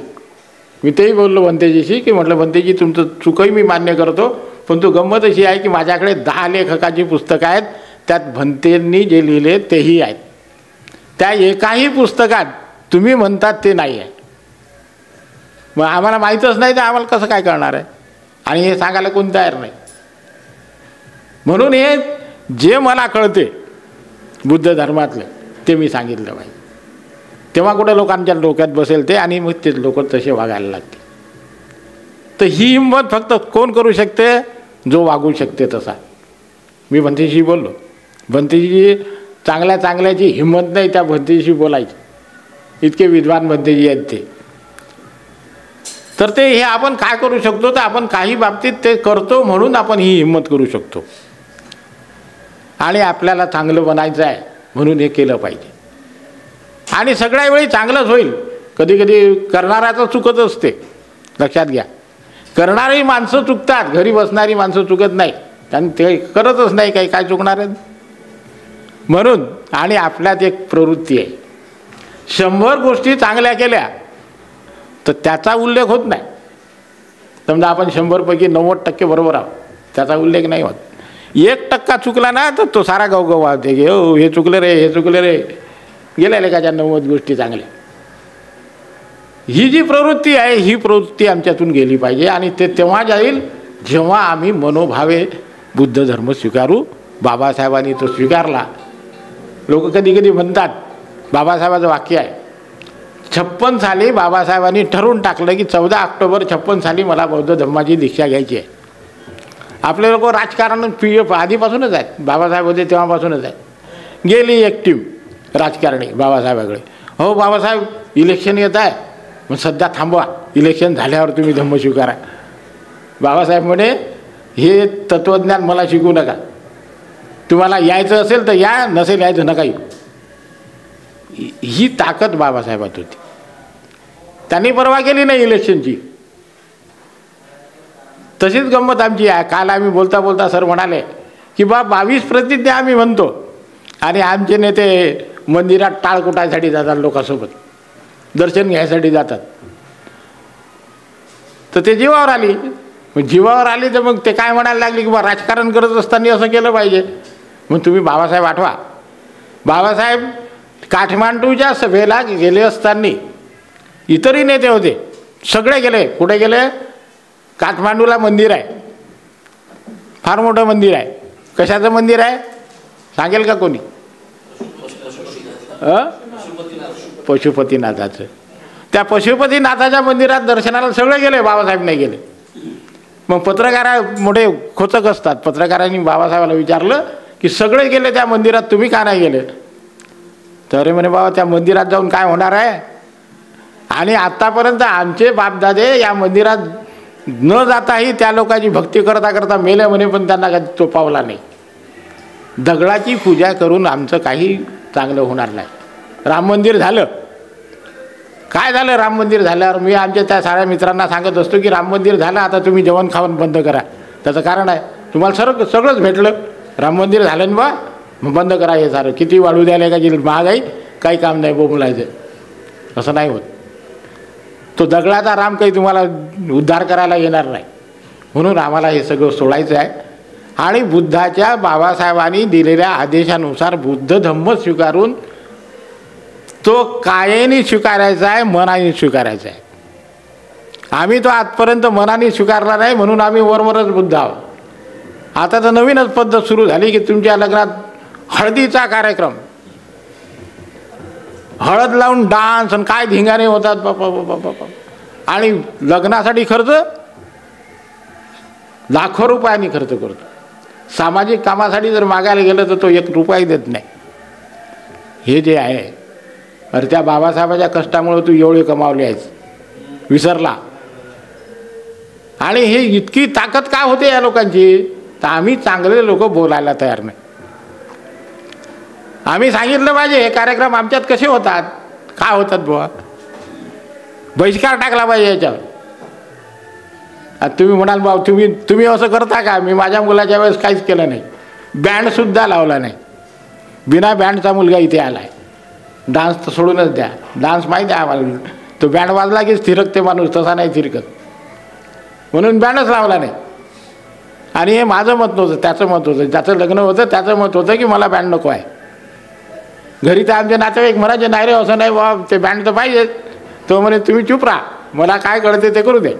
मी तेही बोललो भंतेजीशी की म्हटलं भंतेजी तुमचं चुकही मी मान्य करतो, पण तो गंमत अशी आहे की माझ्याकडे 10 लेखकाची पुस्तकं आहेत, त्यात भंतेंनी जे लिहिले तेही आहेत. त्या एकाही पुस्तकात तुम्ही म्हणतात ते नाही आहे. मग आम्हाला माहीतच नाही तर आम्हाला कसं काय करणार आहे. आणि हे सांगायला कोणी तयार नाही. म्हणून हे जे मला कळते बुद्ध धर्मातलं ते मी सांगितलं पाहिजे. तेव्हा कुठं लोकांच्या डोक्यात बसेल ते आणि मग ते लोक तसे वागायला लागते. तर ही हिंमत फक्त कोण करू शकते, जो वागू शकते तसा. मी भंतेजीशी बोललो. भंतेजी चांगल्या चांगल्याची हिंमत नाही त्या भंतेजीशी बोलायची. इतके विद्वान भंतेजी आहेत ते. तर ते हे आपण काय करू शकतो, तर आपण काही बाबतीत ते करतो म्हणून आपण ही हिंमत करू शकतो. आणि आपल्याला चांगलं बनायचं आहे म्हणून हे केलं पाहिजे. आणि सगळ्या वेळी चांगलंच होईल. कधी कधी करणाऱ्याचं चुकत असते, लक्षात घ्या. करणारी माणसं चुकतात, घरी बसणारी माणसं चुकत नाही. आणि ते करतच नाही काही, काय चुकणार आहे म्हणून. आणि आपल्यात एक प्रवृत्ती आहे, 100 गोष्टी चांगल्या केल्या तर त्याचा उल्लेख होत नाही. समजा आपण 100 पैकी 90% बरोबर आहोत, त्याचा उल्लेख नाही होत. 1% चुकला ना तर तो सारा गावगाव वाहते की हो हे चुकलं रे, हे चुकलं रे. गेल्या लेखाच्या 90 गोष्टी चांगल्या. ही जी प्रवृत्ती आहे ही प्रवृत्ती आमच्यातून गेली पाहिजे. आणि ते तेव्हा जाईल जेव्हा आम्ही मनोभावे बुद्ध धर्म स्वीकारू. बाबासाहेबांनी तो स्वीकारला. लोक कधी कधी म्हणतात, बाबासाहेबाचं वाक्य आहे, 56 साली बाबासाहेबांनी ठरवून टाकलं की 14 ऑक्टोबर 56 साली मला बौद्ध धर्माची दीक्षा घ्यायची आहे. आपले लोक राजकारण आधीपासूनच आहेत, बाबासाहेब होते तेव्हापासूनच आहेत. गेली एक टीम राजकारणी बाबासाहेबाकडे, हो बाबासाहेब इलेक्शन येत आहे, मग सध्या थांबवा, इलेक्शन झाल्यावर तुम्ही धम्म स्वीकारा. बाबासाहेब म्हणे हे तत्त्वज्ञान मला शिकवू नका. तुम्हाला यायचं असेल तर या, नसेल यायचं नका येऊ. ही ताकद बाबासाहेबात होती. त्यांनी परवा केली नाही इलेक्शनची. तशीच गंमत आमची आहे. काल आम्ही बोलता बोलता सर म्हणाले की 22 प्रतिज्ञा आम्ही म्हणतो आणि आमचे नेते मंदिरात टाळ कुटायसाठी जातात, लोकांसोबत दर्शन घ्यायसाठी जातात. तर ते जीवावर आली. मग जीवावर आली तर मग ते काय म्हणायला लागले की बा राजकारण करत असताना असं केलं पाहिजे. मग तुम्ही बाबासाहेब आठवा. बाबासाहेब काठमांडूच्या सभेला गेले असताना इतरही नेते होते, सगळे गेले. कुठे गेले? काठमांडूला मंदिर आहे, फार मोठं मंदिर आहे. कशाचं मंदिर आहे सांगेल का कोणी? पशुपतीनाथाचं. त्या पशुपतीनाथाच्या मंदिरात दर्शनाला सगळे गेले, बाबासाहेब नाही गेले. मग पत्रकार मोठे खोचक असतात. पत्रकारांनी बाबासाहेबाला विचारलं की सगळे गेले त्या मंदिरात, तुम्ही का नाही गेले? तर म्हणे बाबा त्या मंदिरात जाऊन काय होणार आहे. आणि आत्तापर्यंत आमचे बापदादे या मंदिरात न जाताही त्या लोकांची भक्ती करता करता मेले म्हणे, पण त्यांना काही तो पावला नाही. दगडाची पूजा करून आमचं काही चांगलं होणार नाही. राम मंदिर झालं, काय झालं राम मंदिर झाल्यावर? मी आमच्या त्या साऱ्या मित्रांना सांगत असतो की राम मंदिर झालं, आता तुम्ही जेवण खावण बंद करा. त्याचं कारण आहे तुम्हाला सगळंच भेटलं. राम मंदिर झालं ना बा, मग बंद करा हे सारं. किती वाढू द्यायला का जी महागाई काही काम नाही बोंबलायचं, असं नाही होत. तो दगडाचा राम काही तुम्हाला उद्धार करायला येणार नाही. म्हणून आम्हाला हे सगळं सोडायचं आहे. आणि बुद्धाच्या बाबासाहेबांनी दिलेल्या आदेशानुसार बुद्ध धम्म स्वीकारून तो कायेने स्वीकारायचा आहे, मनाने स्वीकारायचा आहे. आम्ही तो आजपर्यंत मनाने स्वीकारला नाही, म्हणून आम्ही वरवरच बुद्ध आहोत. आता तर नवीनच पद्धत सुरू झाली की तुमच्या लग्नात हळदीचा कार्यक्रम, हळद लावून डान्स आणि काय धिंगाणे होतात बापा बापा बापा. आणि लग्नासाठी खर्च लाखो रुपयांनी खर्च करतो. सामाजिक कामासाठी जर मागायला गेलं तर तो 1 रुपयाही देत नाही. हे जे आहे, अरे त्या बाबासाहेबाच्या कष्टामुळे तू एवढे कमावले आहेस, विसरला. आणि हे इतकी ताकद का होते या लोकांची, तर आम्ही चांगले लोक बोलायला तयार नाही. आम्ही सांगितलं पाहिजे हे कार्यक्रम आमच्यात कसे होतात, काय होतात बुवा, बहिष्कार टाकला पाहिजे याच्यावर. आता तुम्ही म्हणाल भाऊ तुम्ही असं करता का? मी माझ्या मुलाच्या वेळेस काहीच केलं नाही, बँडसुद्धा लावला नाही. बिना बँडचा मुलगा इथे आला आहे. डान्स तर सोडूनच द्या, डान्स माहिती आहे आम्हाला, तो बँड वाजला की थिरकते माणूस, तसा नाही थिरकत, म्हणून बँडच लावला नाही. आणि हे माझं मत नव्हतं, त्याचं मत होतं. ज्याचं लग्न होतं त्याचं मत होतं की मला बँड नको आहे. घरी तर आमचे नातेवाईक म्हणायचे नाही रे असं नाही बा, ते बँड तर पाहिजेच. तो म्हणे तुम्ही चूप राहा, मला काय कळते ते करू दे,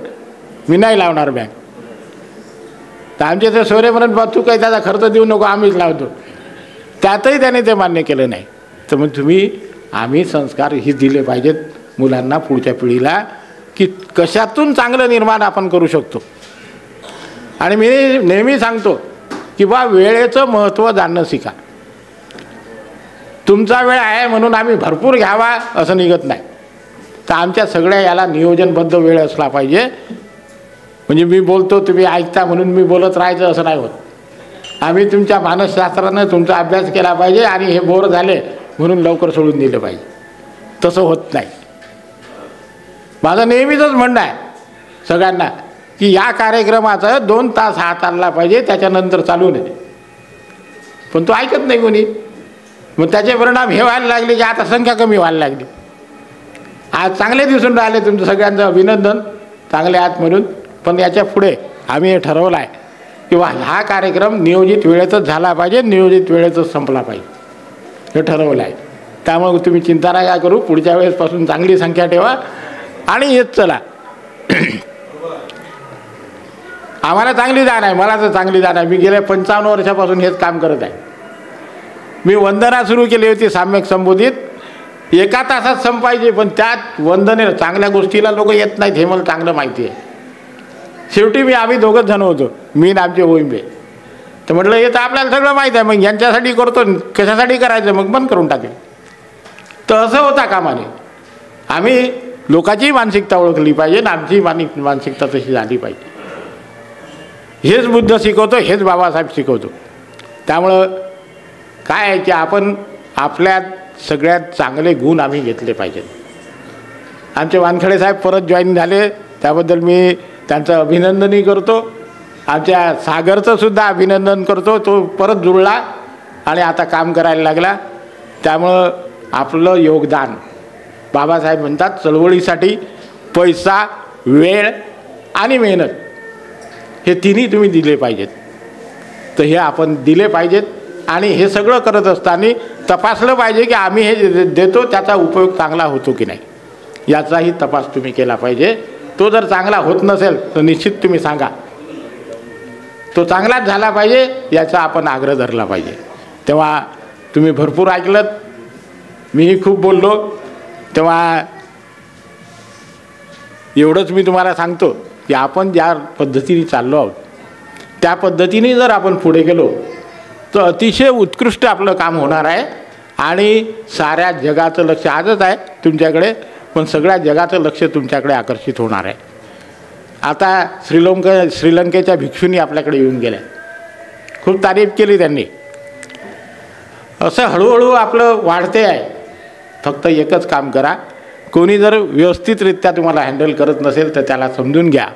मी नाही लावणार बँड. तर आमचे ते सोयरे म्हणत बा तू काही त्याचा खर्च देऊ नको, आम्हीच लावतो. त्यातही त्याने ते मान्य केलं नाही. तर मग आम्ही संस्कार ही दिले पाहिजेत मुलांना, पुढच्या पिढीला, की कशातून चांगलं निर्माण आपण करू शकतो. आणि मी नेहमी सांगतो की बा वेळेचं महत्त्व जाणणं शिका. तुमचा वेळ आहे म्हणून आम्ही भरपूर घ्यावा असं निघत नाही. तर आमच्या सगळ्या याला नियोजनबद्ध वेळ असला पाहिजे. म्हणजे मी बोलतो तुम्ही ऐकता म्हणून मी बोलत राहायचं असं नाही होत. आम्ही तुमच्या मानसशास्त्रानं तुमचा अभ्यास केला पाहिजे आणि हे बोर झाले म्हणून लवकर सोडून दिलं पाहिजे, तसं होत नाही. माझं नेहमीच म्हणणं आहे सगळ्यांना की या कार्यक्रमाचं 2 तास हात आणला पाहिजे, त्याच्यानंतर चालू नये. पण तो ऐकत नाही कोणी. मग त्याचे परिणाम हे व्हायला लागले की आता संख्या कमी व्हायला लागली. आज चांगले दिसून राहिले, तुमचं सगळ्यांचं अभिनंदन, चांगले आहात म्हणून. पण याच्या पुढे आम्ही हे ठरवलं आहे की हा कार्यक्रम नियोजित वेळेतच झाला पाहिजे, नियोजित वेळेतच संपला पाहिजे, हे ठरवलं आहे. त्यामुळे तुम्ही चिंता नका करू. पुढच्या वेळेसपासून चांगली संख्या ठेवा आणि येत चला. आम्हाला चांगली जाण आहे, मला तर चांगली जाण आहे. मी गेल्या 55 वर्षापासून हेच काम करत आहे. मी वंदना सुरू केली होती सम्यक संबोधित, 1 तासात संपायची. पण त्यात वंदने चांगल्या गोष्टीला लोक येत नाहीत हे मला चांगलं माहिती आहे. शेवटी आम्ही 2घच जण होतो, मी आणि आमचे ओइंबे. तर म्हटलं हे तर आपल्याला सगळं माहीत आहे, मग यांच्यासाठी करतो, कशासाठी करायचं, मग बंद करून टाकेल. तर असं होता कामाने. आम्ही लोकांची मानसिकता ओळखली पाहिजे आणि आमची मानसिकता तशी झाली पाहिजे. हेच बुद्ध शिकवतो, हेच बाबासाहेब शिकवतो. त्यामुळं काय आहे की आपण आपल्यात सगळ्यात चांगले गुण आम्ही घेतले पाहिजेत. आमचे वानखेडे साहेब परत जॉईन झाले, त्याबद्दल मी त्यांचं अभिनंदनही करतो. आमच्या सागरचं सुद्धा अभिनंदन करतो, तो परत जुळला आणि आता काम करायला लागला. त्यामुळं आपलं योगदान, बाबासाहेब म्हणतात चळवळीसाठी पैसा, वेळ आणि मेहनत हे तिन्ही तुम्ही दिले पाहिजेत. तर हे आपण दिले पाहिजेत. आणि हे सगळं करत असताना तपासलं पाहिजे की आम्ही हे देतो त्याचा उपयोग चांगला होतो की नाही, याचाही तपास तुम्ही केला पाहिजे. तो जर चांगला होत नसेल तर निश्चित तुम्ही सांगा. तो चांगलाच झाला पाहिजे याचा आपण आग्रह धरला पाहिजे. तेव्हा तुम्ही भरपूर ऐकलत, मीही खूप बोललो. तेव्हा एवढंच मी तुम्हाला सांगतो की आपण ज्या पद्धतीने चाललो आहोत त्या पद्धतीने जर आपण पुढे गेलो तर अतिशय उत्कृष्ट आपलं काम होणार आहे. आणि साऱ्या जगाचं लक्ष आजच आहे तुमच्याकडे, पण सगळ्या जगाचं लक्ष तुमच्याकडे आकर्षित होणार आहे. आता श्रीलंकेच्या भिक्षूंनी आपल्याकडे येऊन गेल्या, खूप तारीफ केली त्यांनी. असं हळूहळू आपलं वाढते आहे. फक्त एकच काम करा, कोणी जर व्यवस्थितरित्या तुम्हाला हँडल करत नसेल तर त्याला समजून घ्या.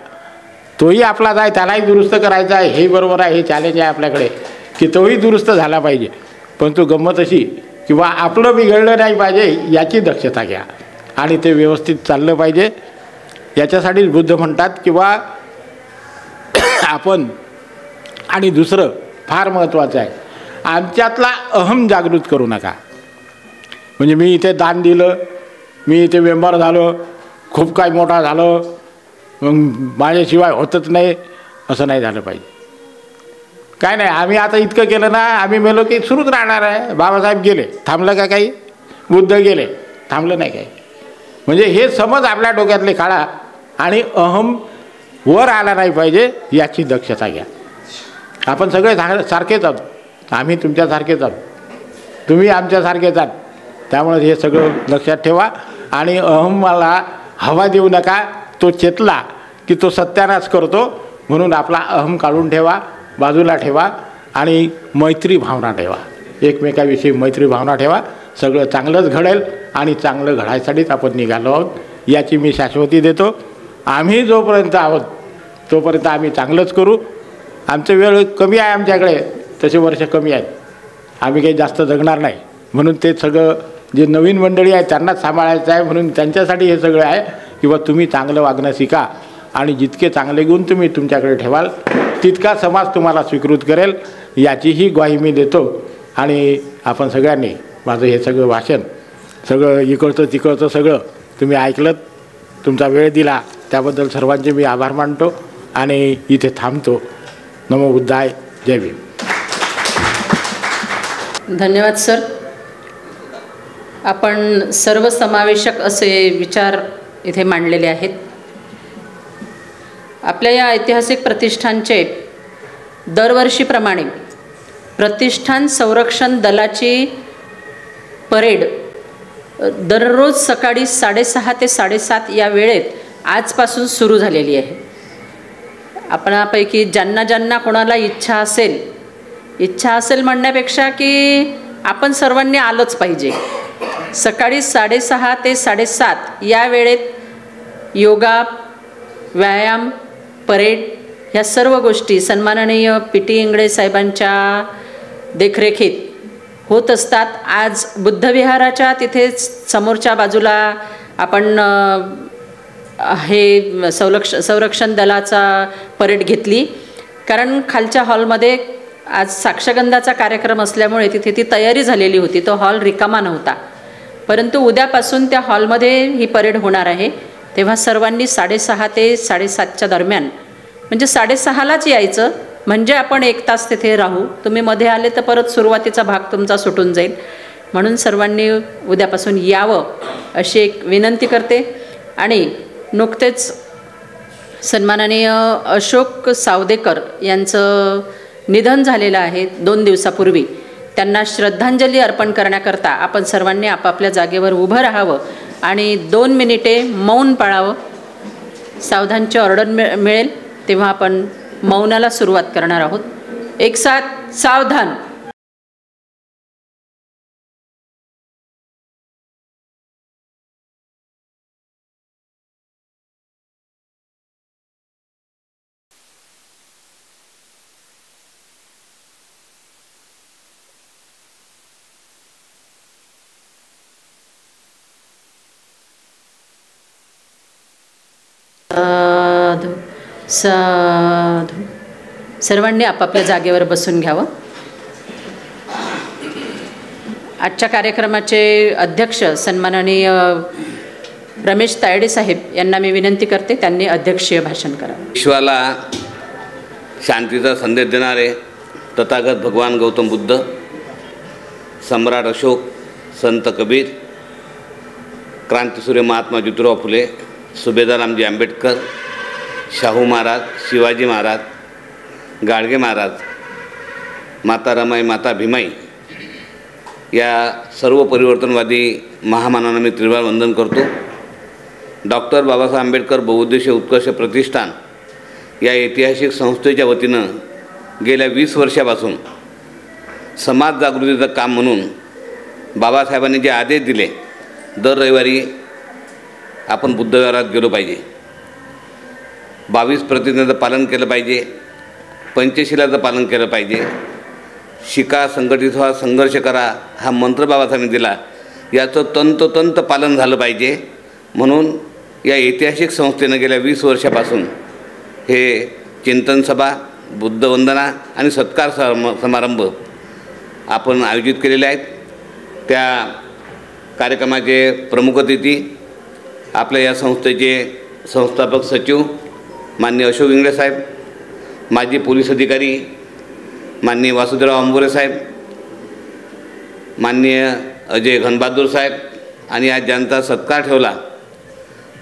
तोही आपलाच आहे, त्यालाही दुरुस्त करायचा आहे, हे बरोबर आहे, हे चॅलेंज आहे आपल्याकडे की तोही दुरुस्त झाला पाहिजे. पण तो गंमत अशी किंवा आपलं बिघडलं नाही पाहिजे याची दक्षता घ्या आणि ते व्यवस्थित चाललं पाहिजे. याच्यासाठीच बुद्ध म्हणतात किंवा आपण आणि दुसरं फार महत्त्वाचं आहे, आमच्यातला अहम जागृत करू नका. म्हणजे मी इथे दान दिलं, मी इथे मेंबर झालो, खूप काही मोठा झालो, मग माझ्याशिवाय होतच नाही, असं नाही झालं पाहिजे. काय नाही, आम्ही आता इतकं केलं ना, आम्ही मेलो की सुरूच राहणार आहे. बाबासाहेब गेले, थांबलं का काही? बुद्ध गेले, थांबलं नाही काही. म्हणजे हे समज आपल्या डोक्यातले काढा आणि अहम वर आला नाही पाहिजे याची दक्षता घ्या. आपण सगळे सारखेच आहोत, आम्ही तुमच्यासारखेच आहोत, तुम्ही आमच्यासारखेच आहात. त्यामुळे हे सगळं लक्षात ठेवा आणि अहमाला हवा देऊ नका. तो चेतला की तो सत्यानाश करतो, म्हणून आपला अहम काढून ठेवा, बाजूला ठेवा आणि मैत्री भावना ठेवा. एकमेकाविषयी मैत्री भावना ठेवा. सगळं चांगलंच घडेल आणि चांगलं घडायसाठीच आपण निघालो आहोत याची मी शाश्वती देतो. आम्ही जोपर्यंत आहोत तोपर्यंत आम्ही चांगलंच करू. आमचं वेळ कमी आहे, आमच्याकडे तसे वर्ष कमी आहेत, आम्ही काही जास्त जगणार नाही. म्हणून ते सगळं जे नवीन मंडळी आहे त्यांनाच सांभाळायचं आहे. म्हणून त्यांच्यासाठी हे सगळं आहे किंवा तुम्ही चांगलं वागणं शिका आणि जितके चांगले गुण तुम्ही तुमच्याकडे ठेवाल तितका समाज तुम्हाला स्वीकृत करेल याचीही ग्वाही मी देतो. आणि आपण सगळ्यांनी माझं हे सगळं भाषण सगळं इकडचं तिकडचं सगळं तुम्ही ऐकलं, तुमचा वेळ दिला त्याबद्दल सर्वांचे मी आभार मानतो आणि इथे थांबतो. नमो बुद्धाय. जय भीम. धन्यवाद सर. आपण सर्वसमावेशक असे विचार इथे मांडलेले आहेत. आपल्या या ऐतिहासिक प्रतिष्ठानचे दरवर्षीप्रमाणे प्रतिष्ठान संरक्षण दलाची परेड दररोज सकाळी 6:30 ते 7:30 या वेळेत आजपासून सुरू झालेली आहे. आपणापैकी ज्यांना कोणाला इच्छा असेल म्हणण्यापेक्षा की आपण सर्वांनी आलंच पाहिजे. सकाळी 6:30 ते 7:30 या वेळेत योगा, व्यायाम, परेड ह्या सर्व गोष्टी सन्माननीय PT इंगळे साहेबांच्या देखरेखीत होत असतात. आज बुद्धविहाराच्या तिथेच समोरच्या बाजूला आपण हे संरक्षण दलाचा परेड घेतली, कारण खालच्या हॉलमध्ये आज साक्षगंधाचा कार्यक्रम असल्यामुळे तिथे ती तयारी झालेली होती. तो हॉल रिकामा नव्हता, परंतु उद्यापासून त्या हॉलमध्ये ही परेड होणार आहे. तेव्हा सर्वांनी 6:30 ते 7:30च्या दरम्यान, म्हणजे 6:30लाच यायचं, म्हणजे आपण 1 तास तिथे राहू. तुम्ही मध्ये आले तर परत सुरुवातीचा भाग तुमचा सुटून जाईल. म्हणून सर्वांनी उद्यापासून यावं अशी एक विनंती करते. आणि नुकतेच सन्माननीय अशोक सावदेकर यांचं निधन झालेलं आहे 2 दिवसापूर्वी. त्यांना श्रद्धांजली अर्पण करण्याकरता आपण सर्वांनी आपापल्या जागेवर उभं राहावं आणि 2 मिनिटे मौन पाळावं. सावधानची ऑर्डर मिळेल तेव्हा आपण मौनाला सुरुवात करणार आहोत. एक साथ सावधान. साधू साधू. सर्वांनी आपापल्या जागेवर बसून घ्यावं. आजच्या कार्यक्रमाचे अध्यक्ष सन्माननीय रमेश तायडे साहेब यांना मी विनंती करते, त्यांनी अध्यक्षीय भाषण करावं. विश्वाला शांतीचा संदेश देणारे तथागत भगवान गौतम बुद्ध, सम्राट अशोक, संत कबीर, क्रांतिसूर्य महात्मा ज्योतिराव फुले, सुभेदार रामजी आंबेडकर, शाहू महाराज, शिवाजी महाराज, गाडगे महाराज, माता रमाई, माता भीमाई या सर्व परिवर्तनवादी महामानवांना मी त्रिवार वंदन करतो. डॉक्टर बाबासाहेब आंबेडकर बहुउद्देशीय उत्कर्ष प्रतिष्ठान या ऐतिहासिक संस्थेच्या वतीनं गेल्या 20 वर्षापासून समाज जागृतीचं काम म्हणून बाबासाहेबांनी जे आदेश दिले, दर रविवारी आपण बुद्धविहारात गेलो पाहिजे, 22 प्रतिज्ञेचं पालन केलं पाहिजे, पंचशिलाचं पालन केलं पाहिजे, शिका, संघटित व्हा, संघर्ष करा हा मंत्र बाबासाहेबांनी दिला, याचं तंतोतंत पालन झालं पाहिजे. म्हणून या ऐतिहासिक संस्थेनं गेल्या 20 वर्षापासून हे चिंतन सभा, बुद्धवंदना आणि सत्कार समारंभ आपण आयोजित केलेले आहेत. त्या कार्यक्रमाचे प्रमुख अतिथी आपल्या या संस्थेचे संस्थापक सचिव माननीय अशोक इंगळे साहेब, माजी पोलीस अधिकारी माननीय वासुदेवराव अंबोरे साहेब, माननीय अजय घनबहादूर साहेब, आणि आज ज्यांचा सत्कार ठेवला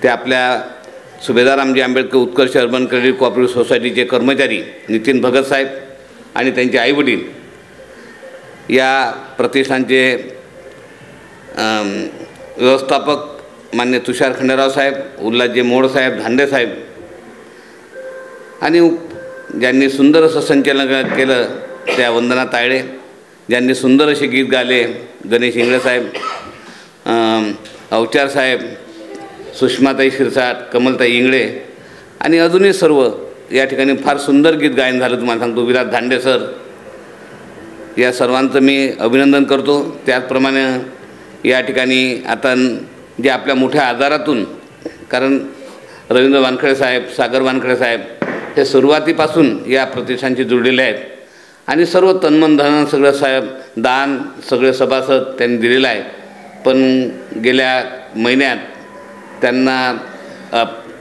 ते आपल्या सुभेदार Ramji Ambedkar Utkarsh urban credit cooperative सोसायटीचे कर्मचारी नितीन भगत साहेब आणि त्यांचे आईवडील, या प्रतिष्ठानचे व्यवस्थापक मान्य तुषार खंडेराव साहेब, उल्हासजी मोड साहेब, धांडे साहेब, आणि ज्यांनी सुंदर असं संचालन केलं त्या वंदना तायडे, ज्यांनी सुंदर असे गीत गाले गणेश इंगळे साहेब, अवचार साहेब, सुषमाताई शिरसाट, कमलताई इंगळे, आणि अजूनही सर्व या ठिकाणी फार सुंदर गीत गायन झालं. तुम्हाला सांगतो विराट धांडे सर, या सर्वांचं मी अभिनंदन करतो. त्याचप्रमाणे या ठिकाणी आता जे आपल्या मोठ्या आजारातून, कारण रवींद्र वानखडे साहेब, सागर वानखडे साहेब हे सुरुवातीपासून या प्रतिष्ठानशी जुळलेले आहेत आणि सर्व तन्मन धन सगळं साहेब दान सगळे सभासद त्यांनी दिलेलं आहे. पण गेल्या महिन्यात त्यांना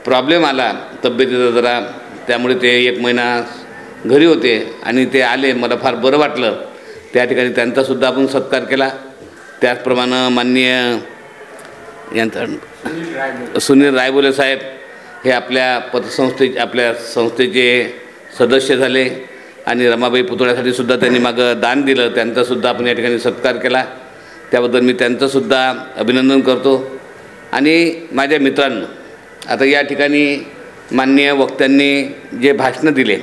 प्रॉब्लेम आला तब्येतीचा जरा, त्यामुळे ते 1 महिना घरी होते आणि ते आले. मला फार बरं वाटलं. त्या ठिकाणी त्यांचासुद्धा आपण सत्कार केला. त्याचप्रमाणे माननीय यांचा सुनील रायबोले साहेब हे आपल्या आपल्या संस्थेचे सदस्य झाले आणि रमाबाई पुतळ्यासाठी सुद्धा त्यांनी मागं दान दिलं. त्यांचासुद्धा आपण या ठिकाणी सत्कार केला. त्याबद्दल मी त्यांचंसुद्धा अभिनंदन करतो. आणि माझ्या मित्रांनो, आता या ठिकाणी माननीय वक्त्यांनी जे भाषणं दिले,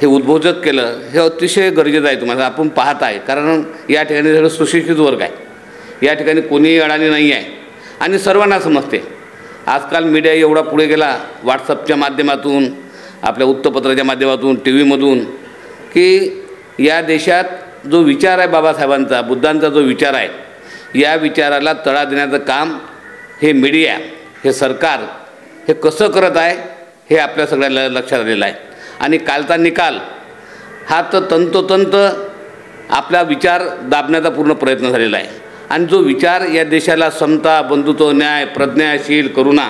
हे उद्बोधक केलं, हे अतिशय गरजेचं आहे. तुम्हाला आपण पाहत आहे, कारण या ठिकाणी सगळं सुशिक्षित वर्ग आहे. या ठिकाणी कोणीही अडाणी नाही आहे आणि सर्वांना समजते. आजकाल मीडिया एवढा पुढे गेला, व्हॉट्सअपच्या माध्यमातून, आपल्या वृत्तपत्राच्या माध्यमातून, टी व्हीमधून, की या देशात जो विचार आहे बाबासाहेबांचा, बुद्धांचा जो विचार आहे, या विचाराला तडा देण्याचं काम हे मीडिया, हे सरकार हे कसं करत आहे हे आपल्या सगळ्याला लक्षात आलेलं आहे. आणि कालचा निकाल हा तर तंतोतंत आपला विचार दाबण्याचा पूर्ण प्रयत्न झालेला आहे. आणि जो विचार या देशाला समता, बंधुत्व, न्याय, प्रज्ञाशील, करुणा,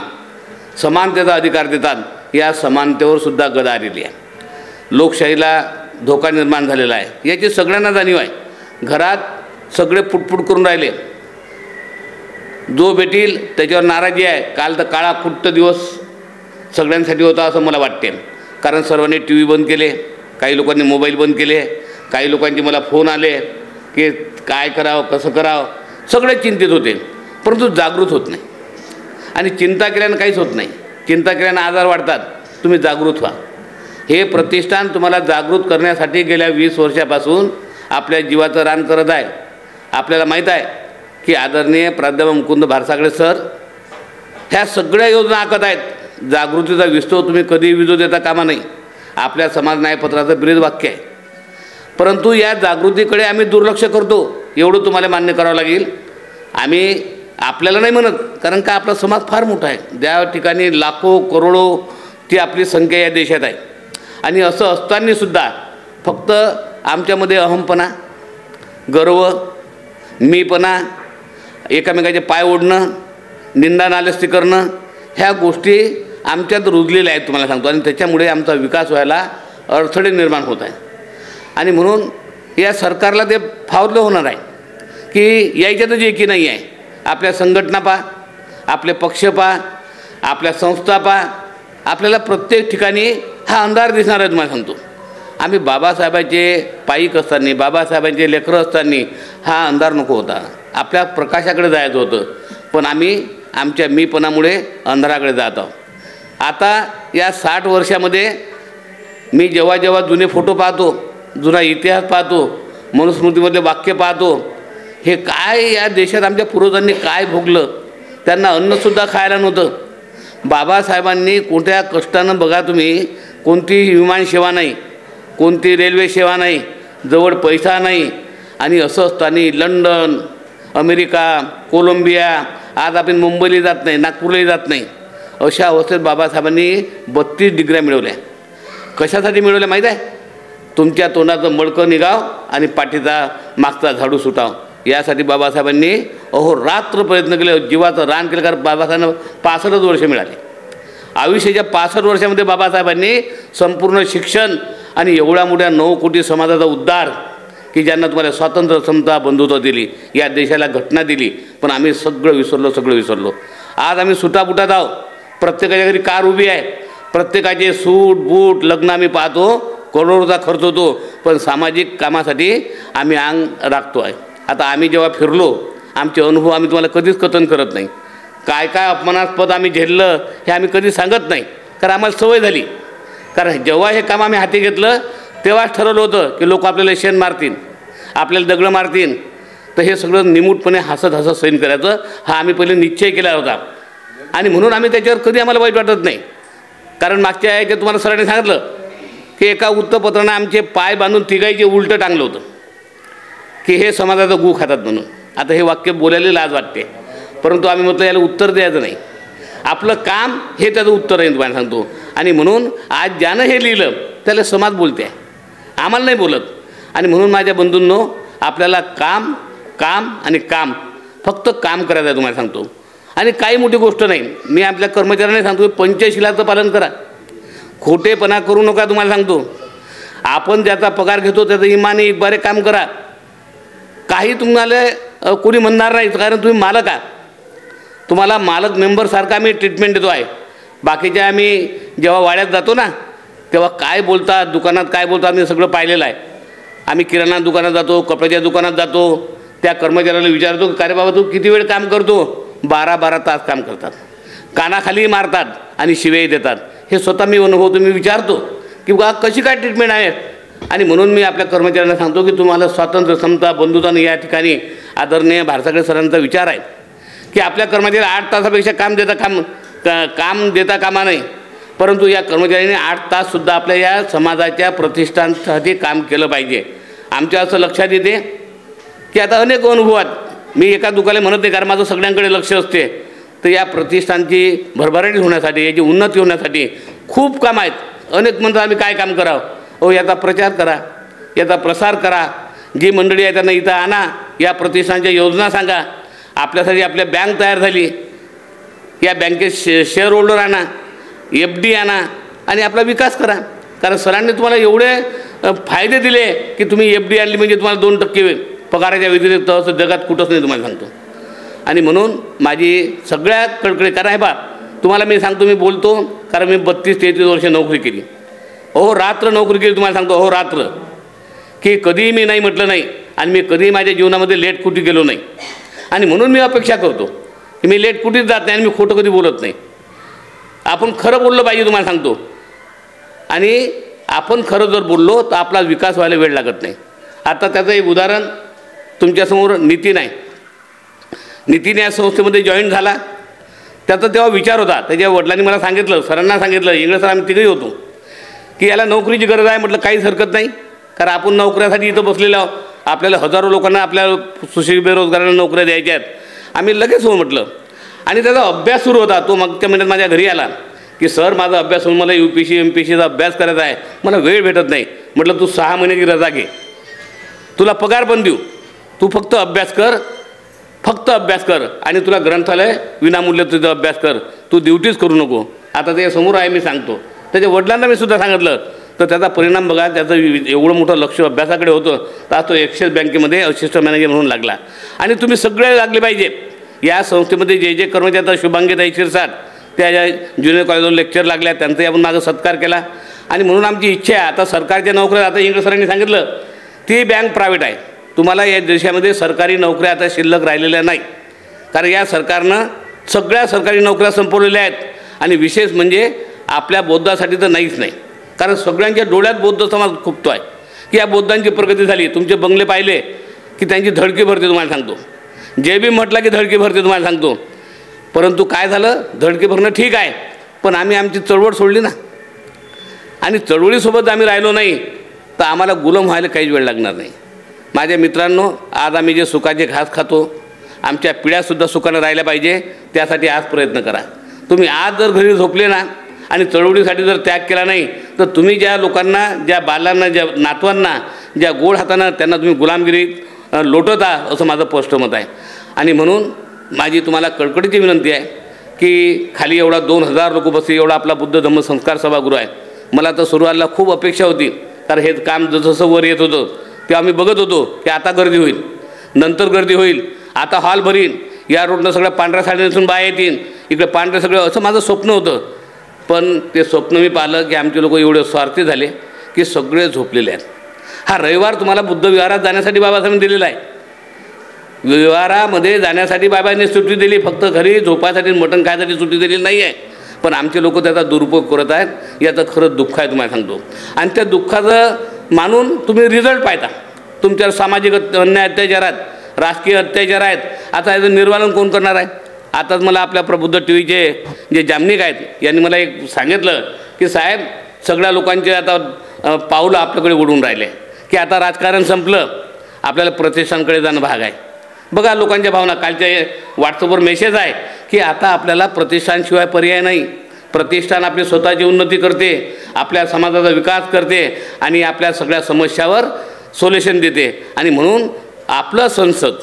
समानतेचा अधिकार देतात, या समानतेवर सुद्धा गदा आलेली आहे. लोकशाहीला धोका निर्माण झालेला आहे याची सगळ्यांना जाणीव आहे. घरात सगळे फुटफुट करून राहिले, जो भेटील त्याच्यावर नाराजी आहे. काल तर काळा कुट्ट दिवस सगळ्यांसाठी होता असं मला वाटते. कारण सर्वांनी टी व्ही बंद केले, काही लोकांनी मोबाईल बंद केले, काही लोकांचे मला फोन आले की काय करावं, कसं करावं, सगळे चिंतित होते, परंतु जागृत होत नाही. आणि चिंता केल्यानं काहीच होत नाही. चिंता केल्यानं आजार वाढतात. तुम्ही जागृत व्हा. हे प्रतिष्ठान तुम्हाला जागृत करण्यासाठी गेल्या 20 वर्षापासून आपल्या जीवाचं रान करत आहे. आपल्याला माहीत आहे की आदरणीय प्राध्यापक मुकुंद भारसागळे सर ह्या सगळ्या योजना आखत आहेत. जागृतीचा विस्तव तुम्ही कधीही विजू देता कामा नाही, आपल्या समाज न्यायपत्राचं ब्रीद वाक्य आहे. परंतु या जागृतीकडे आम्ही दुर्लक्ष करतो, एवढं तुम्हाला मान्य करावं लागेल. आम्ही आपल्याला नाही म्हणत, कारण का आपला समाज फार मोठा आहे. त्या ठिकाणी लाखो करोडोची आपली संख्या या देशात आहे. आणि असं असतानासुद्धा फक्त आमच्यामध्ये अहमपणा, गर्व, मीपणा, एकामेकाचे पाय ओढणं, निंदा नालस्ती करणं, ह्या गोष्टी आमच्यात रुजलेल्या आहेत तुम्हाला सांगतो. आणि त्याच्यामुळे आमचा विकास व्हायला अडथळे निर्माण होत आहे. आणि म्हणून या सरकारला ते फावलं होणार आहे की याच्यातच एकी नाही आहे. आपल्या संघटना पहा, आपले पक्ष पहा, आपल्या संस्था पहा, आपल्याला प्रत्येक ठिकाणी हा अंधार दिसणार आहे. तुम्हाला सांगतो, आम्ही बाबासाहेबांचे पाईक असताना, बाबासाहेबांचे लेकरं असताना हा अंधार नको होता. आपल्या प्रकाशाकडे जायचं होतं, पण आम्ही आमच्या मीपणामुळे अंधाराकडे जात आहोत. आता या 60 वर्षामध्ये मी जेव्हा जेव्हा जुने फोटो पाहतो, जुना इतिहास पाहतो, मनुस्मृतीमधले वाक्य पाहतो, हे काय या देशात आमच्या पूर्वजांनी काय भोगलं. त्यांना अन्नसुद्धा खायला नव्हतं. बाबासाहेबांनी कोणत्या कष्टानं, बघा तुम्ही, कोणती विमान सेवा नाही, कोणती रेल्वे सेवा नाही, जवळ पैसा नाही आणि असं असताना लंडन, अमेरिका, कोलंबिया, आज आपण मुंबईला जात नाही, नागपूरलाही जात नाही, अशा अवस्थेत बाबासाहेबांनी 32 डिग्र्या मिळवल्या. कशासाठी मिळवल्या माहीत आहे? तुमच्या तोंडाचं मडकं निघाव आणि पाठीचा मागचा झाडू सुटाव, यासाठी बाबासाहेबांनी अहोरात्र प्रयत्न केले, जीवाचं रान केलं. कारण बाबासाहेबांना 65 वर्ष मिळाली. आयुष्याच्या 65 वर्षामध्ये बाबासाहेबांनी संपूर्ण शिक्षण आणि एवढ्या मोठ्या 9 कोटी समाजाचा उद्धार, की ज्यांना तुम्हाला स्वातंत्र्य, समता, बंधुत्व दिली, या देशाला घटना दिली, पण आम्ही सगळं विसरलो. आज आम्ही सुटाबुटात आहोत. प्रत्येकाच्या घरी कार उभी आहे, प्रत्येकाचे सूट बूट लग्न आम्ही पाहतो, करोडोचा खर्च होतो, पण सामाजिक कामासाठी आम्ही अंग राखतो आहे. आता आम्ही जेव्हा फिरलो, आमचे अनुभव आम्ही तुम्हाला कधीच कथन करत नाही. काय अपमानास्पद आम्ही झेललं हे आम्ही कधी सांगत नाही, कारण आम्हाला सवय झाली. कारण जेव्हा हे काम आम्ही हाती घेतलं तेव्हाच ठरवलं होतं की लोक आपल्याला शेण मारतील, आपल्याला दगडं मारतील, तर हे सगळं निमूटपणे हसत सहन करायचं, हा आम्ही पहिले निश्चय केला होता. आणि म्हणून आम्ही त्याच्यावर कधी आम्हाला वाईट वाटत नाही. कारण मागच्या आहे की तुम्हाला सरांनी सांगितलं की एका वृत्तपत्रानं आमचे पाय बांधून तिघाईचे उलटं टांगलं होतं की हे समाजाचं गू खातात म्हणून. आता हे वाक्य बोलायला लाज वाटते, परंतु आम्ही म्हटलं याला उत्तर द्यायचं नाही, आपलं काम हे त्याचं उत्तर आहे तुम्हाला सांगतो. आणि म्हणून आज ज्यानं हे लिहिलं त्याला समाज बोलते आहे, आम्हाला नाही बोलत. आणि म्हणून माझ्या बंधूंनो, आपल्याला काम काम आणि काम, फक्त काम करायचं आहे तुम्हाला सांगतो. आणि काही मोठी गोष्ट नाही. मी आपल्या कर्मचाऱ्यांना सांगतो, पंचशिलाचं पालन करा, खोटेपणा करू नका. तुम्हाला सांगतो, आपण ज्याचा पगार घेतो त्याचं इमाने इकबारे काम करा. काही तुम्हाला कोणी म्हणणार नाही, कारण तुम्ही मालक आहात. तुम्हाला मालक मेंबरसारखा आम्ही ट्रीटमेंट देतो आहे. बाकीच्या आम्ही जेव्हा वाड्यात जातो ना, तेव्हा काय बोलतात, दुकानात काय बोलतात, आम्ही सगळं पाहिलेलं आहे. आम्ही किराणा दुकानात जातो, कपड्याच्या दुकानात जातो, त्या कर्मचाऱ्याला विचारतो की अरे बाबा तू किती वेळ काम करतो? 12 तास काम करतात, कानाखाली मारतात आणि शिव्याही देतात. हे स्वतः मी अनुभव तुम्ही विचारतो की बा कशी काय ट्रीटमेंट आहे. आणि म्हणून मी आपल्या कर्मचाऱ्यांना सांगतो की तुम्हाला स्वातंत्र्य, समता, बंधुता या ठिकाणी आदरणीय भारसागळे सरांचा विचार आहे की आपल्या कर्मचारी 8 तासापेक्षा काम देता कामा नाही, परंतु या कर्मचाऱ्यांनी 8 ताससुद्धा आपल्या या समाजाच्या प्रतिष्ठांसाठी काम केलं पाहिजे. आमच्या असं लक्षात येते की आता अनेक अनुभव आहेत. मी एका दुकानाला म्हणत नाही, कारण माझं सगळ्यांकडे लक्ष असते. तर या प्रतिष्ठानची भरभराटी होण्यासाठी, याची उन्नती होण्यासाठी खूप काम आहेत. अनेक म्हणतात आम्ही काय काम करावं? याचा प्रचार करा, याचा प्रसार करा. जी मंडळी आहे त्यांना इथं आणा, या प्रतिष्ठानच्या योजना सांगा. आपल्यासाठी आपल्या बँक तयार झाली, या बँकेत शेअर होल्डर आणा, FD आणा आणि आपला विकास करा. कारण सरांनी तुम्हाला एवढे फायदे दिले की तुम्ही FD आणली म्हणजे तुम्हाला 2% पगाराच्या व्यतिरिक्त असं जगात कुठंच नाही, तुम्हाला सांगतो. आणि म्हणून माझी सगळ्या कडकडे करा. हे बा तुम्हाला मी सांगतो, मी बोलतो कारण मी 32-33 वर्ष नोकरी केली, रात्र नोकरी केली. तुम्हाला सांगतो रात्र, की कधीही मी नाही म्हटलं नाही आणि मी कधीही माझ्या जीवनामध्ये लेट कुठे गेलो नाही. आणि म्हणून मी अपेक्षा करतो की मी लेट कुठेच जात नाही आणि मी खोटं कधी बोलत नाही. आपण खरं बोललं पाहिजे तुम्हाला सांगतो. आणि आपण खरं जर बोललो तर आपला विकास व्हायला वेळ लागत नाही. आता त्याचं एक उदाहरण तुमच्यासमोर नितीन आहे. नितीन या संस्थेमध्ये जॉईन झाला. त्याचा तेव्हा विचार होता, त्याच्या वडिलांनी मला सांगितलं, सरांना सांगितलं, इंगळे सर आम्ही तिघही होतो, की याला नोकरीची गरज आहे. म्हटलं काहीच हरकत नाही, कारण आपण नोकऱ्यासाठी इथं बसलेलो आहोत. आपल्याला हजारो लोकांना, आपल्या सुशिक्षित बेरोजगारांना नोकऱ्या द्यायच्या आहेत. आम्ही लगेच हो म्हटलं. आणि त्याचा अभ्यास सुरू होता. तो मागच्या महिन्यात माझ्या घरी आला की सर माझा अभ्यास होऊन मला UPSC MPSCचा अभ्यास करायचा आहे, मला वेळ भेटत नाही. म्हटलं तू 6 महिन्याची रजा घे, तुला पगार पण देऊ, तू फक्त अभ्यास कर, फक्त अभ्यास कर. आणि तुला ग्रंथालय विनामूल्य तुझा अभ्यास कर, तू ड्युटीच करू नको. आता ते समोर आहे, मी सांगतो. त्याच्या वडिलांना मी सुद्धा सांगितलं. तर त्याचा परिणाम बघा, त्याचं एवढं मोठं लक्ष अभ्यासाकडे होतं, तर तो ॲक्सिस बँकेमध्ये असिस्टंट मॅनेजर म्हणून लागला. आणि तुम्ही सगळे लागले पाहिजे. या संस्थेमध्ये जे कर्मचारी आता शुभांगीताई शिरसाट, त्या ज्युनियर कॉलेजवर लेक्चर लागल्या, त्यांचाही आपण मागं सत्कार केला. आणि म्हणून आमची इच्छा आहे, आता सरकारच्या नोकऱ्या, आता इंगळे सरांनी सांगितलं, ती बँक प्रायव्हेट आहे. तुम्हाला या देशामध्ये सरकारी नोकऱ्या आता शिल्लक राहिलेल्या नाही, कारण या सरकारनं सगळ्या सरकारी नोकऱ्या संपवलेल्या आहेत. आणि विशेष म्हणजे आपल्या बौद्धासाठी तर नाहीच नाही, कारण सगळ्यांच्या डोळ्यात बौद्ध समाज खुपतो आहे की या बौद्धांची प्रगती झाली. तुमचे बंगले पाहिले की त्यांची धडकी भरते, तुम्हाला सांगतो. जे बी म्हटलं की धडकी भरते, तुम्हाला सांगतो. परंतु काय झालं, धडकी भरणं ठीक आहे, पण आम्ही आमची चळवळ सोडली ना. आणि चळवळीसोबत आम्ही राहिलो नाही, तर आम्हाला गुलाम व्हायला काहीच वेळ लागणार नाही. माझ्या मित्रांनो, आज आम्ही जे सुखाचे घास खातो, आमच्या पिढ्यासुद्धा सुखानं राहिल्या पाहिजे, त्यासाठी आज प्रयत्न करा. तुम्ही आज जर घरी झोपले ना आणि चळवळीसाठी जर त्याग केला नाही, तर तुम्ही ज्या लोकांना, ज्या बालांना, ज्या नातवांना, ज्या गोड हातानं त्यांना तुम्ही गुलामगिरीत लोटवता, असं माझं स्पष्ट मत आहे. आणि म्हणून माझी तुम्हाला कळकळीची विनंती आहे की खाली एवढा 2000 लोक बसले, एवढा आपला बुद्ध धम्म संस्कार सभागृह आहे. मला तर सुरुवातीला खूप अपेक्षा होती, कारण हे काम जसं वर येत होतं तेव्हा आम्ही बघत होतो की आता गर्दी होईल, नंतर गर्दी होईल, आता हॉल भरीन, या रोडनं सगळ्या पांढऱ्या साड्या नेसून बाया येतील, इकडे पांढरे सगळं, असं माझं स्वप्न होतं. पण ते स्वप्न मी पाहिलं की आमचे लोक एवढे स्वार्थी झाले की सगळे झोपलेले आहेत. हा रविवार तुम्हाला बुद्ध विहारात जाण्यासाठी बाबासाहेबांनी दिलेला आहे. विहारामध्ये जाण्यासाठी बाबांनी सुट्टी दिली, फक्त घरी झोपायसाठी मटण खायसाठी सुट्टी दिलेली नाही आहे. पण आमचे लोक त्याचा दुरुपयोग करत आहेत, याचं खरंच दुःख आहे तुम्हाला सांगतो. आणि त्या दुःखाचं मानून तुम्ही रिझल्ट पाहता. तुमच्या सामाजिक अन्याय अत्याचार आहेत, राजकीय अत्याचार आहेत. आता याचं निर्वालन कोण करणार आहे? आताच मला आपल्या प्रबुद्ध टी व्हीचे जे जामनिक आहेत यांनी मला एक सांगितलं की साहेब, सगळ्या लोकांचे आता पाऊलं आपल्याकडे ओढून राहिले की आता राजकारण संपलं, आपल्याला प्रतिष्ठानकडे जाणं भाग आहे. बघा लोकांच्या भावना. कालच्या व्हॉट्सअपवर मेसेज आहे की आता आपल्याला प्रतिष्ठानशिवाय पर्याय नाही. प्रतिष्ठान आपली स्वतःची उन्नती करते, आपल्या समाजाचा विकास करते आणि आपल्या सगळ्या समस्यावर सोल्युशन देते. आणि म्हणून आपलं संसद,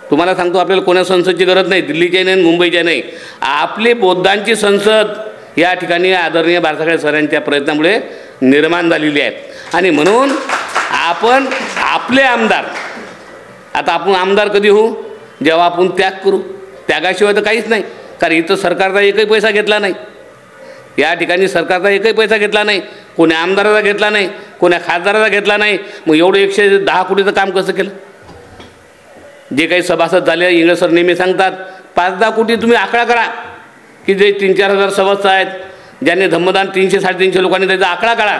तुम्हाला सांगतो, आपल्याला कोणा संसदची गरज नाही, दिल्लीची नाही, मुंबईची नाही. आपली बौद्धांची संसद या ठिकाणी आदरणीय बाळासाहेब सरांच्या प्रयत्नामुळे निर्माण झालेली आहे. आणि म्हणून आपण आपले आमदार, आता आपण आमदार कधी होऊ? जेव्हा आपण त्याग करू. त्यागाशिवाय तर काहीच नाही. कारण इथं सरकारचा एकही पैसा घेतला नाही, या ठिकाणी सरकारचा एकही पैसा घेतला नाही, कोणी आमदाराचा घेतला नाही, कोण्या खासदाराचा घेतला नाही. मग एवढं 110 कोटीचं काम कसं केलं? जे काही सभासद झाले, इंग्रज सर नेहमी सांगतात 5-10 कोटी तुम्ही आकडा करा की जे 3-4 हजार सभासद आहेत, ज्यांनी धम्मदान 300-350 लोकांनी त्याचा आकडा काढा.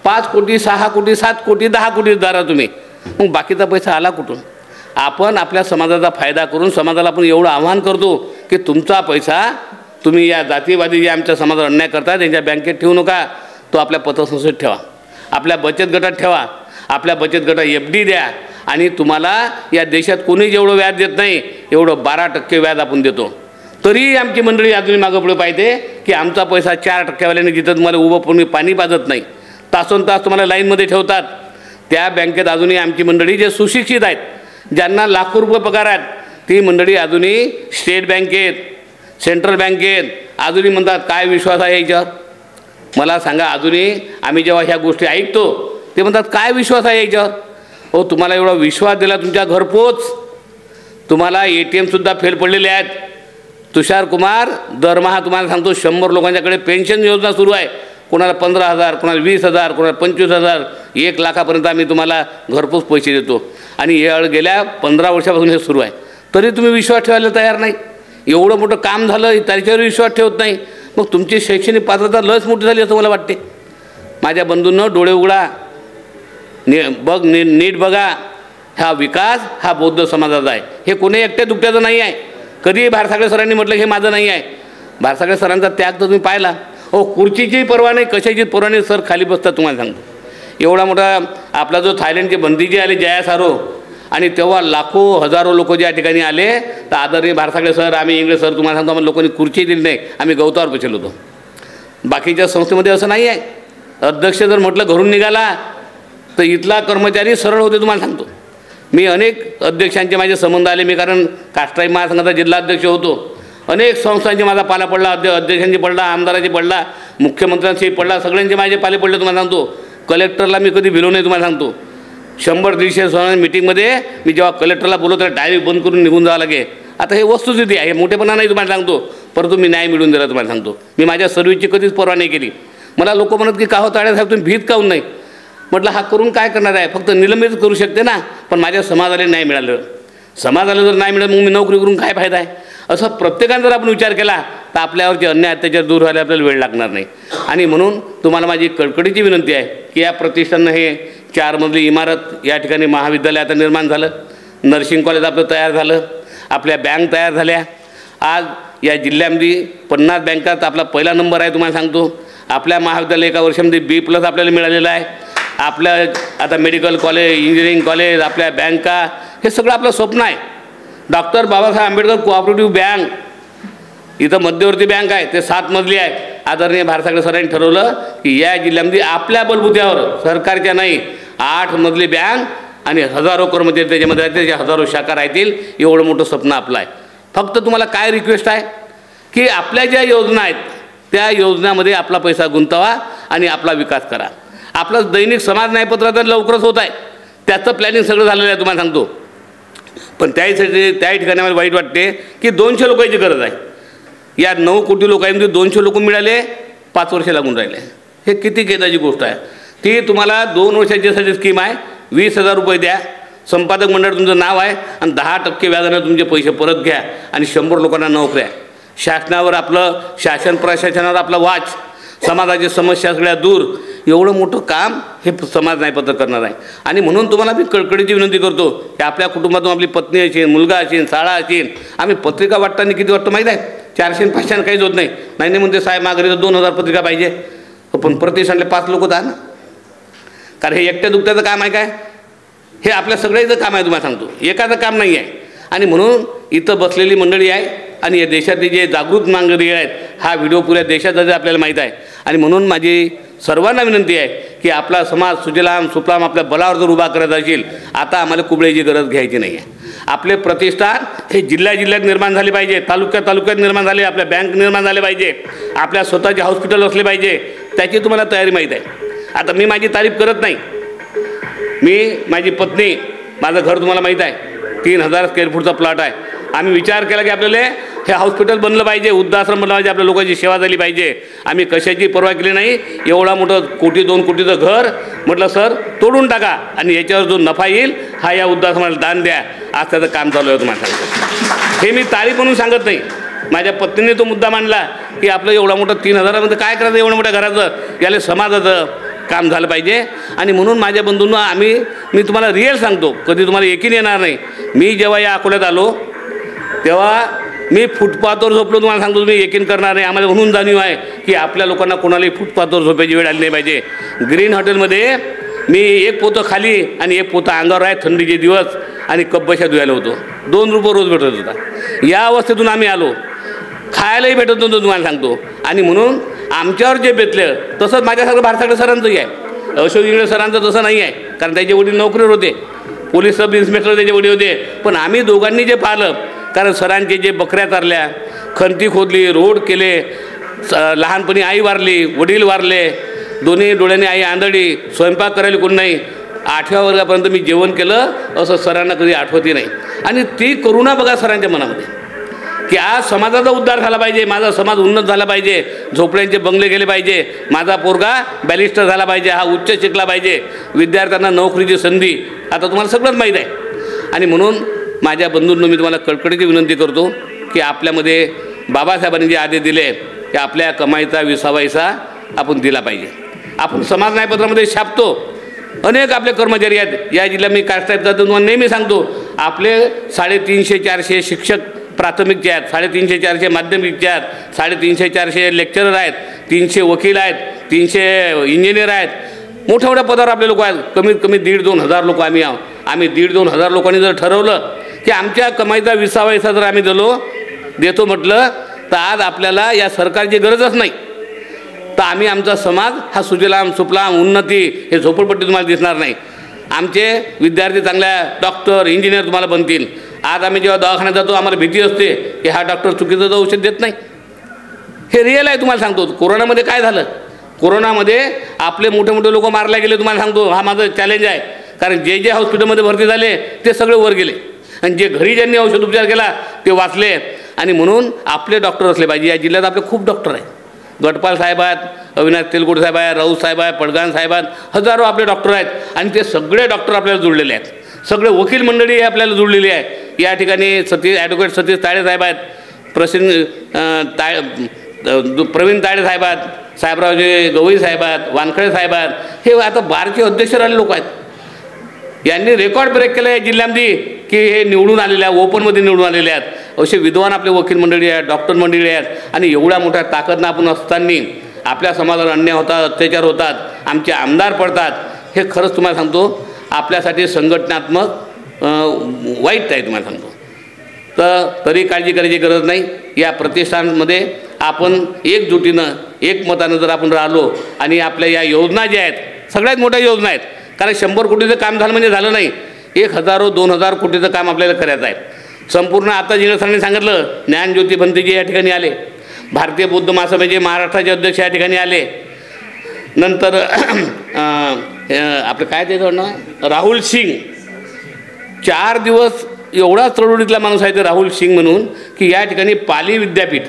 5 कोटी, 6 कोटी, 7 कोटी, 10 कोटी दारा तुम्ही. मग बाकीचा पैसा आला कुठून? आपण आपल्या समाजाचा फायदा करून समाजाला आपण एवढं आव्हान करतो की तुमचा पैसा तुम्ही या जातीवादी जे आमच्या समाजावर अन्याय करतात त्यांच्या बँकेत ठेवू नका, तो आपल्या पतसंस्थेत ठेवा, आपल्या बचत गटात ठेवा, आपल्या बचत गटात FD द्या. आणि तुम्हाला या देशात कोणी जेवढं व्याज देत नाही एवढं 12% व्याज आपण देतो. तरी आमची मंडळी अजूनही मागं पुढे पाहिजे की आमचा पैसा 4%वाल्याने जिथं तुम्हाला उभं पूर्ण पाणी पाजत नाही, तासोनतास तुम्हाला लाईनमध्ये ठेवतात, त्या बँकेत अजूनही आमची मंडळी जे सुशिक्षित आहेत, ज्यांना लाखो रुपये पगार आहेत, ती मंडळी अजूनही स्टेट बँकेत, सेंट्रल बँकेत अजूनही म्हणतात. काय विश्वास आहे याच्यावर? मला सांगा. अजूनही आम्ही जेव्हा ह्या गोष्टी ऐकतो ते म्हणतात काय विश्वास आहे याच्यावर? हो, तुम्हाला एवढा विश्वास दिला तुमच्या घरपोच. तुम्हाला ATMसुद्धा फेल पडलेले आहेत. तुषार कुमार दरमहा तुम्हाला सांगतो 100 लोकांच्याकडे पेन्शन योजना सुरू आहे. कोणाला 15,000, कोणाला 20,000, कोणाला 25,000, 1 लाखापर्यंत आम्ही तुम्हाला घरपोच पैसे देतो. आणि हे गेल्या 15 वर्षापासून हे सुरू आहे. तरी तुम्ही विश्वास ठेवायला तयार नाही. एवढं मोठं काम झालं त्याच्यावर विश्वास ठेवत नाही. मग तुमची शैक्षणिक पात्रता लस मोठी झाली असं मला वाटते. माझ्या बंधूंनो, डोळे उघडा, नीट बघा. हा विकास हा बौद्ध समाजाचा आहे. हे कोणी एकट्या दुकट्याचं नाही आहे. कधीही बाळासाहेब सरांनी म्हटलं हे माझं नाही आहे. बाळासाहेब सरांचा त्याग तर तुम्ही पाहिला. हो, खुर्चीची पर्वा नाही, कशाची पर्वा नाही, सर खाली बसतात. तुम्हाला सांगतो, एवढा मोठा आपला जो थायलंडचे बंदी जे आले जया सारो, आणि तेव्हा लाखो हजारो लोक ज्या ठिकाणी आले, तर आदरणीय बाळासाहेब सर, आम्ही इंग्रज सर, तुम्हाला सांगतो, आम्हाला लोकांनी खुर्ची दिली नाही, आम्ही गवतावर बसलो होतो. बाकीच्या संस्थेमध्ये असं नाही आहे. अध्यक्ष जर म्हटलं घरून निघाला तर इथला कर्मचारी सरळ होते. तुम्हाला सांगतो, मी अनेक अध्यक्षांचे माझे संबंध आले. मी कारण काष्टाई महासंघाचा जिल्हाध्यक्ष होतो. अनेक संस्थांचे माझा पाला पडला, अध्यक्षांची पडला, आमदारांची पडला, मुख्यमंत्र्यांची पडला, सगळ्यांचे माझे पाले पडले. तुम्हाला सांगतो, कलेक्टरला मी कधी भिलो नाही. तुम्हाला सांगतो, 100-150 मीटिंगमध्ये मी जेव्हा कलेक्टरला बोलतो तर डायरेक्ट बंद करून निघून जावं लागे. आता हे वस्तुस्थिती आहे, हे मोठेपणा नाही. तुम्हाला सांगतो, परंतु मी न्याय मिळवून दिला. तुम्हाला सांगतो, मी माझ्या सर्व्हिसची कधीच पर्वा नाही केली. मला लोक म्हणत की का हो ताड्यासाहेब तुम्ही भीत काहून नाही? म्हटलं हा करून काय करणार आहे, फक्त निलंबित करू शकते ना. पण माझ्या समाजाला नाही मिळालं. समाजाला जर नाही मिळालं मग मी नोकरी करून काय फायदा आहे? असं प्रत्येकाने जर आपण विचार केला तर आपल्यावरचे अन्याय अत्याचार दूर व्हायला आपल्याला वेळ लागणार नाही. आणि म्हणून तुम्हाला माझी कळकळीची विनंती आहे की या प्रतिष्ठानं हे 4 मजली इमारत या ठिकाणी महाविद्यालय आता निर्माण झालं, नर्सिंग कॉलेज आपलं तयार झालं, आपल्या बँक तयार झाल्या. आज या जिल्ह्यामध्ये 50 बँकात आपला पहिला नंबर आहे. तुम्हाला सांगतो, आपल्या महाविद्यालय एका वर्षामध्ये B+ आपल्याला मिळालेला आहे. आपल्या आता मेडिकल कॉलेज, इंजिनिअरिंग कॉलेज, आपल्या बँका, हे सगळं आपलं स्वप्न आहे. Doctor Babasaheb Ambedkar cooperative bank, इथं मध्यवर्ती बँक आहे, ते 7 मजली आहे. आदरणीय भारसागळे सरांनी ठरवलं की या जिल्ह्यामध्ये आपल्या बलबुत्यावर, सरकारच्या नाही, 8 मजली बँक आणि हजारो कर्मचारी त्याच्यामध्ये राहतील, त्याच्या हजारो शाखा राहतील, एवढं मोठं स्वप्न आपलं आहे. फक्त तुम्हाला काय रिक्वेस्ट आहे की आपल्या ज्या योजना आहेत त्या योजनामध्ये आपला पैसा गुंतवा आणि आपला विकास करा. आपलं दैनिक समाज न्यायपत्र तर लवकरच होत आहे, त्याचं प्लॅनिंग सगळं झालेलं आहे तुम्हाला सांगतो. पण त्याही ठिकाणी मला वाईट वाटते की 200 लोकांची गरज आहे. या 9 कोटी लोकांमध्ये 200 लोक मिळाले, 5 वर्ष लागून राहिले. हे किती खेदाची गोष्ट आहे. ती तुम्हाला 2 वर्षाची स्कीम आहे. 20,000 रुपये द्या, संपादक मंडळ तुमचं नाव आहे आणि 10% व्याजाने तुमचे पैसे परत घ्या आणि 100 लोकांना नोकऱ्या. शासनावर आपलं, शासन प्रशासनावर आपला वाच, समाजाची समस्या सगळ्या दूर, एवढं मोठं काम हे समाज न्यायपत्र करणार आहे. आणि म्हणून तुम्हाला मी कळकळीची विनंती करतो की आपल्या कुटुंबातून आपली पत्नी असेल, मुलगा असेल, शाळा असेल, आम्ही पत्रिका वाटताना किती वाटतं माहीत आहे? 400-500 काहीच होत नाही. नाही म्हणते साहेब माघारी तर 2000 पत्रिका पाहिजे, पण प्रतिष्ठानले 5 लोक द्या ना. कारण हे एकट्या दुकट्याचं काम आहे काय? हे आपल्या सगळ्याचं काम आहे, तुम्हाला सांगतो, एकाचं काम नाही आहे. आणि म्हणून इथं बसलेली मंडळी आहे आणि या देशातले जे जागृत नागरिक आहेत, हा व्हिडिओ पुऱ्या देशात आपल्याला माहीत आहे. आणि म्हणून माझी सर्वांना विनंती आहे की आपला समाज सुजलाम सुफलाम आपल्या बलावर जर उभा करत असेल, आता आम्हाला कुबळेची गरज घ्यायची नाही आहे. आपले प्रतिष्ठान हे जिल्ह्यात निर्माण झाले पाहिजे, तालुक्यात निर्माण झाले, आपल्या बँक निर्माण झाले पाहिजे, आपल्या स्वतःचे हॉस्पिटल असले पाहिजे, त्याची तुम्हाला तयारी माहीत आहे. आता मी माझी तारीफ करत नाही. माझी पत्नी, माझं घर तुम्हाला माहीत आहे, 3000 स्क्वेअर फूटचा प्लॉट आहे. आम्ही विचार केला की आपल्याला हे हॉस्पिटल बनलं पाहिजे, वृद्धाश्रम बनलं पाहिजे, आपल्या लोकांची सेवा झाली पाहिजे. आम्ही कशाची पर्वा केली नाही. एवढा मोठं 1-2 कोटीचं घर म्हटलं सर तोडून टाका आणि याच्यावर जो नफा येईल हा या वृद्धाश्रमाला दान द्या. आज त्याचं काम चालू आहे तुम्हाला सांगतो. हे मी तारीफ म्हणून सांगत नाही. माझ्या पत्नीने तो मुद्दा मांडला की आपलं एवढा मोठं 3000मध्ये काय करायचं, एवढं मोठ्या घराचं, याला समाजाचं काम झालं पाहिजे. आणि म्हणून माझ्या बंधूंना मी तुम्हाला रिअल सांगतो, कधी तुम्हाला यकीन येणार नाही. मी जेव्हा या अकोल्यात आलो तेव्हा मी फुटपाथवर झोपलो, तुम्हाला सांगतो, तुम्ही यकीन करणार नाही. आम्हाला म्हणून जाणीव आहे की आपल्या लोकांना कोणालाही फुटपाथवर झोपायची वेळ आली नाही पाहिजे. ग्रीन हॉटेलमध्ये मी 1 पोतं खाली आणि 1 पोतं अंगावर आहे, थंडीचे दिवस, आणि कब्बशा धुवायला होतो. 2 रुपये रोज भेटत होता. या अवस्थेतून आम्ही आलो, खायलाही भेटत नव्हतं तुम्हाला सांगतो. आणि म्हणून आमच्यावर जे बेतलं तसंच माझ्यासारखं भारसागळे सरांचंही आहे. अशोक इंगळे सरांचं तसं नाही आहे, कारण त्याचे वडील नोकरीवर होते, पोलीस सब इन्स्पेक्टर त्याचे वडील होते. पण आम्ही दोघांनी जे पाहिलं, कारण सरांचे जे बकऱ्या चारल्या, खंती खोदली, रोड केले, लहानपणी आई वारली, वडील वारले, दोन्ही डोळ्याने आई आंधळी, स्वयंपाक करायला कोण नाही, 8व्या वर्गापर्यंत मी जेवण केलं असं सरांना कधी आठवती नाही. आणि ती करुणा बघा सरांच्या मनामध्ये की आज समाजाचा उद्धार झाला पाहिजे, माझा समाज उन्नत झाला पाहिजे, झोपड्यांचे बंगले गेले पाहिजे, माझा पोरगा बॅरिस्टर झाला पाहिजे, हा उच्च शिकला पाहिजे, विद्यार्थ्यांना नोकरीची संधी, आता तुम्हाला सगळंच माहीत आहे. आणि म्हणून माझ्या बंधूंना मी तुम्हाला कळकळीची विनंती करतो की आपल्यामध्ये बाबासाहेबांनी जे आदेश दिले की आपल्या कमाईचा 20वा हिस्सा आपण दिला पाहिजे. आपण समाज न्यायपत्रामध्ये छापतो, अनेक आपले कर्मचारी आहेत या जिल्ह्यात. मी कास्ट टाईप जातो, तुम्हाला नेहमी सांगतो, आपले 350-400 शिक्षक प्राथमिकचे आहेत, 350-400 माध्यमिकचे आहेत, 350-400 लेक्चरर आहेत, 300 वकील आहेत, 300 इंजिनियर आहेत, मोठ्या मोठ्या पदावर आपले लोक आहेत. कमीत कमी 1,500-2 हजार लोक आम्ही आहोत. आम्ही 1,500-2 हजार लोकांनी जर ठरवलं की आमच्या कमाईचा 20वा हिस्सा जर आम्ही देतो म्हटलं, तर आज आपल्याला या सरकारची गरजच नाही. तर आम्ही आमचा समाज हा सुजलाम सुफलाम उन्नती, हे झोपडपट्टी तुम्हाला दिसणार नाही. आमचे विद्यार्थी चांगल्या डॉक्टर इंजिनियर तुम्हाला बनतील. आज आम्ही जेव्हा दवाखान्यात जातो आम्हाला भीती असते की हा डॉक्टर चुकीचं औषध देत नाही. हे रिअल आहे, तुम्हाला सांगतो. कोरोनामध्ये काय झालं, कोरोनामध्ये आपले मोठे मोठे लोक मारले गेले, तुम्हाला सांगतो. हा माझं चॅलेंज आहे, कारण जे हॉस्पिटलमध्ये भरती झाले ते सगळे वर गेले आणि जे घरी ज्यांनी औषध उपचार केला ते वाचले. आणि म्हणून आपले डॉक्टर असले पाहिजे. या जिल्ह्यात आपले खूप डॉक्टर आहेत. गटपाल साहेब आहेत, अविनाश तेलगुड साहेब आहेत, राऊत साहेब आहेत, पडगाण साहेब आहेत, हजारो आपले डॉक्टर आहेत. आणि ते सगळे डॉक्टर आपल्याला जुळलेले आहेत. सगळे वकील मंडळी आपल्याला जुळलेली आहे. या ठिकाणी ॲडव्होकेट सतीश ताळे साहेब आहेत, प्रवीण ताळे साहेब आहेत, साहेबरावजी गवई साहेब आहेत, वानखळे साहेब आहेत. हे आता बारचे अध्यक्ष राहिले लोक आहेत. यांनी रेकॉर्ड ब्रेक केलं आहे जिल्ह्यामध्ये की हे निवडून आलेले आहेत, ओपनमध्ये निवडून आलेले आहेत. असे विद्वान आपले वकील मंडळी आहेत, डॉक्टर मंडळी आहेत. आणि एवढ्या मोठ्या ताकदनं आपण असताना आपल्या समाजावर अन्याय होतात, अत्याचार होतात, आमचे आमदार पडतात. हे खरंच तुम्हाला सांगतो आपल्यासाठी संघटनात्मक वाईट आहे तुम्हाला सांगतो. तर तरी काळजी करायची गरज नाही. या प्रतिष्ठानमध्ये आपण एकजुटीनं एकमतानं जर आपण राहिलो आणि आपल्या या योजना ज्या आहेत सगळ्यात मोठ्या योजना आहेत, कारण 100 कोटीचं काम झालं म्हणजे झालं नाही, 1000-2000 कोटीचं काम आपल्याला करायचं आहे. संपूर्ण आता जिने सरांनी सांगितलं ज्ञानज्योती भंतेजी या ठिकाणी आले, भारतीय बौद्ध महासभेचे महाराष्ट्राचे अध्यक्ष या ठिकाणी आले, नंतर आपलं काय त्याचं नाव राहुल सिंग, 4 दिवस एवढा चळवळीतला माणूस आहे ते राहुल सिंग म्हणून की या ठिकाणी पाली विद्यापीठ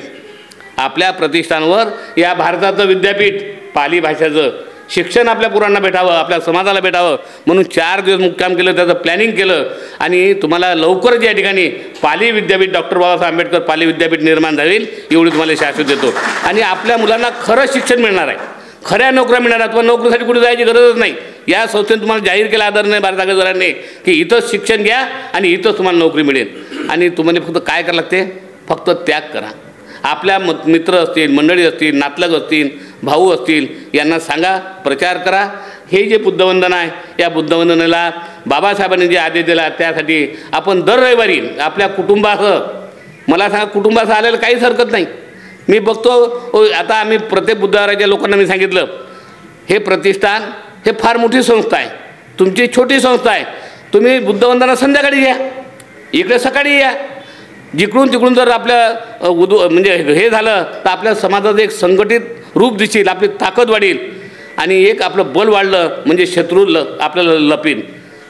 आपल्या प्रतिष्ठानवर या भारताचं विद्यापीठ पाली भाषेचं शिक्षण आपल्या पोरांना भेटावं, आपल्या समाजाला भेटावं म्हणून 4 दिवस मुक्काम केलं, त्याचं प्लॅनिंग केलं आणि तुम्हाला लवकरच या ठिकाणी पाली विद्यापीठ डॉक्टर बाबासाहेब आंबेडकर पाली विद्यापीठ निर्माण झाईल एवढी तुम्हाला शाश्वत देतो. आणि आपल्या मुलांना खरं शिक्षण मिळणार आहे, खऱ्या नोकऱ्या मिळणार आहेत. तुम्हाला नोकरीसाठी कुठे जायची गरजच नाही. या संस्थेने तुम्हाला जाहीर केला आदरणीय भारत आगरकरांनी की इथंच शिक्षण घ्या आणि इथंच तुम्हाला नोकरी मिळेल. आणि तुम्हाला फक्त काय करावं लागते, फक्त त्याग करा. आपल्या मित्र असतील, मंडळी असतील, नातलग असतील, भाऊ असतील यांना सांगा, प्रचार करा. हे जे बुद्धवंदन आहे या बुद्धवंदनेला बाबासाहेबांनी जे आदेश दिला त्यासाठी आपण दर रविवारी आपल्या कुटुंबासह, मला सांगा कुटुंबासह आलेलं काहीच हरकत नाही. मी बघतो आता आम्ही प्रत्येक बुद्धवाराच्या लोकांना मी सांगितलं हे प्रतिष्ठान हे फार मोठी संस्था आहे, तुमची छोटी संस्था आहे. तुम्ही बुद्धवंदना संध्याकाळी घ्या, इकडे सकाळी या. जिकडून तिकडून जर आपल्या म्हणजे हे झालं तर आपल्या समाजाचं एक संघटित रूप दिसेल, आपली ताकद वाढेल आणि एक आपलं बल वाढलं म्हणजे शत्रू आपल्याला लपीन.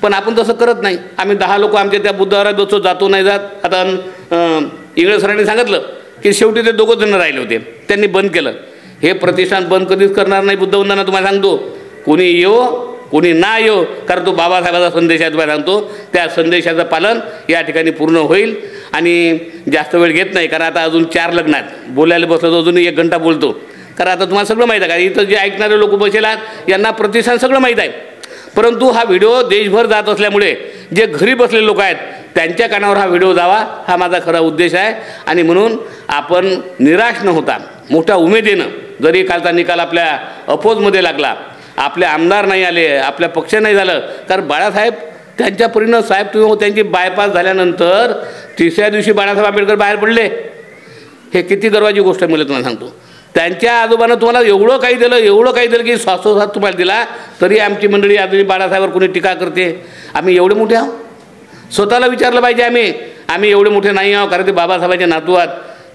पण आपण तसं करत नाही. आम्ही 10 लोक आमच्या त्या बुद्धवारात बसतो, जातो नाही जात. आता इंगळे सरांनी सांगितलं की शेवटी ते 2 जण राहिले होते, त्यांनी बंद केलं. हे प्रतिष्ठान बंद कधीच करणार नाही. बुद्धवंदना तुम्हाला सांगतो, कोणी येऊ कोणी ना येऊ, कारण तो बाबासाहेबाचा संदेश आहे तुम्हाला सांगतो. त्या संदेशाचं पालन या ठिकाणी पूर्ण होईल. आणि जास्त वेळ घेत नाही कारण आता अजून 4 लग्न आहेत. बोलायला बसलं तर अजून 1 घंटा बोलतो, कारण आता तुम्हाला सगळं माहीत आहे. कारण इथं जे ऐकणारे लोक बसेल आहेत यांना प्रतिष्ठान सगळं माहीत आहे. परंतु हा व्हिडिओ देशभर जात असल्यामुळे जे घरी बसलेले लोक आहेत त्यांच्या कानावर हा व्हिडिओ जावा हा माझा खरा उद्देश आहे. आणि म्हणून आपण निराश न होता मोठ्या उमेदीनं, जरी कालचा निकाल आपल्या अपोजमध्ये लागला, आपले आमदार नाही आले, आपल्या पक्ष नाही झालं, कारण बाळासाहेब त्यांच्या परीनं साहेब तुम्ही त्यांची बायपास झाल्यानंतर 3ऱ्या दिवशी बाळासाहेब आंबेडकर बाहेर पडले. हे किती गर्वाची गोष्ट आहे मला तुम्हाला सांगतो. त्यांच्या आजोबानं तुम्हाला एवढं काही दिलं की श्वासोश्वास तुम्हाला दिला, तरी आमची मंडळी आधी बाळासाहेबांवर कोणी टीका करते. आम्ही एवढे मोठे आहोत, स्वतःला विचारलं पाहिजे आम्ही एवढे मोठे नाही आहोत. कारण ते बाबासाहेबांचे नातू आहात.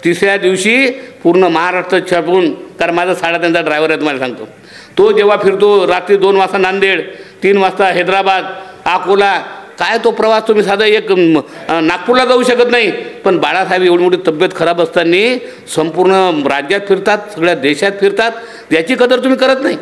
3ऱ्या दिवशी पूर्ण महाराष्ट्र छापून, कारण माझा साडा त्यांचा ड्रायव्हर आहे तुम्हाला सांगतो, तो जेव्हा फिरतो रात्री 2 वाजता नांदेड, 3 वाजता हैदराबाद, अकोला, काय तो प्रवास तुम्ही साधा एक नागपूरला जाऊ शकत नाही. पण बाळासाहेब एवढी मोठी तब्येत खराब असताना संपूर्ण राज्यात फिरतात, सगळ्या देशात फिरतात. याची कदर तुम्ही करत नाही.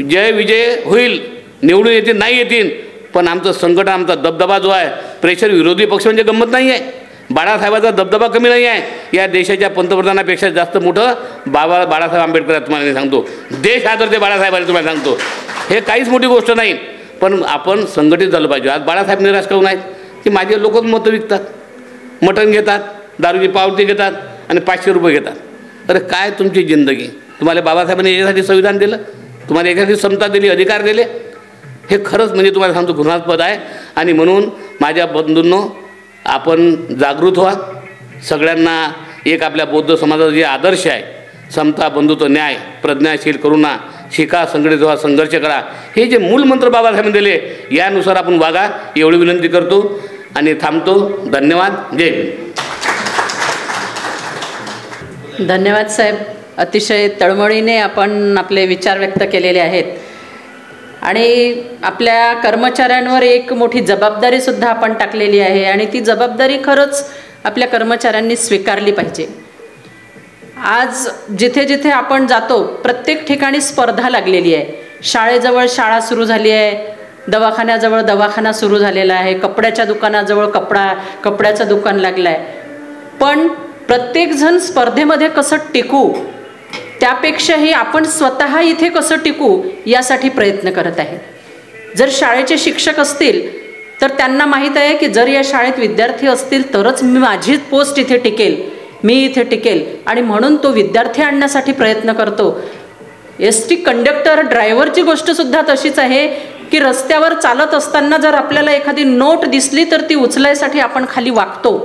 जय विजय होईल, निवडून येतील नाही येतील, पण आमचं संघटन, आमचा दबदबा जो आहे, प्रेशर विरोधी पक्ष म्हणजे गंमत नाही आहे. बाळासाहेबाचा दबदबा कमी नाही आहे. या देशाच्या पंतप्रधानापेक्षा जास्त मोठं बाळासाहेब आंबेडकर तुम्हाला मी सांगतो. देश आदरते बाळासाहेबांनी तुम्हाला सांगतो. हे काहीच मोठी गोष्ट नाही. पण आपण संघटित झालं पाहिजे. आज बाळासाहेब निराश करून आहेत की माझे लोकच मतं विकतात, मटण घेतात, दारूची पावती घेतात आणि 500 रुपये घेतात. अरे काय तुमची जिंदगी? तुम्हाला बाबासाहेबांनी याच्यासाठी संविधान दिलं, तुम्हाला याच्यासाठी समता दिली, अधिकार दिले. हे खरंच म्हणजे तुम्हाला सांगतो घृणास्पद आहे. आणि म्हणून माझ्या बंधूंनो आपण जागृत व्हा. सगळ्यांना एक आपल्या बौद्ध समाजाचा जे आदर्श आहे, समता, बंधुत्व, न्याय, प्रज्ञाशील, करुणा, शिका, संघटित व्हा, संघर्ष करा, हे जे मूल मंत्र बाबासाहेबांनी दिले यानुसार आपण वागा एवढी विनंती करतो आणि थांबतो. धन्यवाद. जय हिंद. धन्यवाद साहेब. अतिशय तळमळीने आपण आपले विचार व्यक्त केलेले आहेत आणि आपल्या कर्मचाऱ्यांवर एक मोठी जबाबदारीसुद्धा आपण टाकलेली आहे आणि ती जबाबदारी खरंच आपल्या कर्मचाऱ्यांनी स्वीकारली पाहिजे. आज जिथे जिथे आपण जातो प्रत्येक ठिकाणी स्पर्धा लागलेली आहे. शाळेजवळ शाळा सुरू झाली आहे, दवाखान्याजवळ दवाखाना सुरू झालेला आहे, कपड्याच्या दुकानाजवळ कपड्याचं दुकान लागलं आहे. पण प्रत्येकजण स्पर्धेमध्ये कसं टिकू, त्यापेक्षाही आपण स्वतः इथे कसं टिकू यासाठी प्रयत्न करत आहे. जर शाळेचे शिक्षक असतील तर त्यांना माहीत आहे की जर या शाळेत विद्यार्थी असतील तरच माझी पोस्ट इथे टिकेल, मी इथे टिकेल आणि म्हणून तो विद्यार्थी आणण्यासाठी प्रयत्न करतो. ST कंडक्टर ड्रायव्हरची गोष्टसुद्धा तशीच आहे की रस्त्यावर चालत असताना जर आपल्याला एखादी नोट दिसली तर ती उचलायसाठी आपण खाली वाकतो.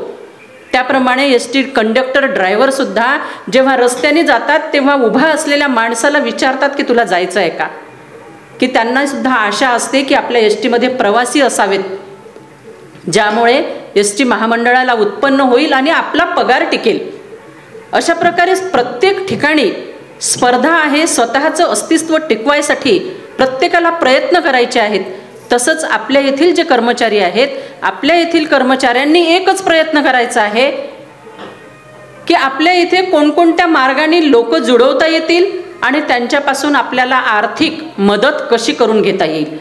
त्याप्रमाणे ST कंडक्टर ड्रायव्हरसुद्धा जेव्हा रस्त्याने जातात तेव्हा उभा असलेल्या माणसाला विचारतात की तुला जायचं आहे का, की त्यांनासुद्धा आशा असते की आपल्या STमध्ये प्रवासी असावेत, ज्यामुळे ST महामंडळाला उत्पन्न होईल आणि आपला पगार टिकेल. अशा प्रकारे प्रत्येक ठिकाणी स्पर्धा आहे. स्वतःचं अस्तित्व टिकवायसाठी प्रत्येकाला प्रयत्न करायचे आहेत. तसंच आपल्या येथील जे कर्मचारी आहेत, आपल्या येथील कर्मचाऱ्यांनी एकच प्रयत्न करायचा आहे की आपल्या इथे कोणकोणत्या मार्गाने लोक जुळवता येतील आणि त्यांच्यापासून आपल्याला आर्थिक मदत कशी करून घेता येईल.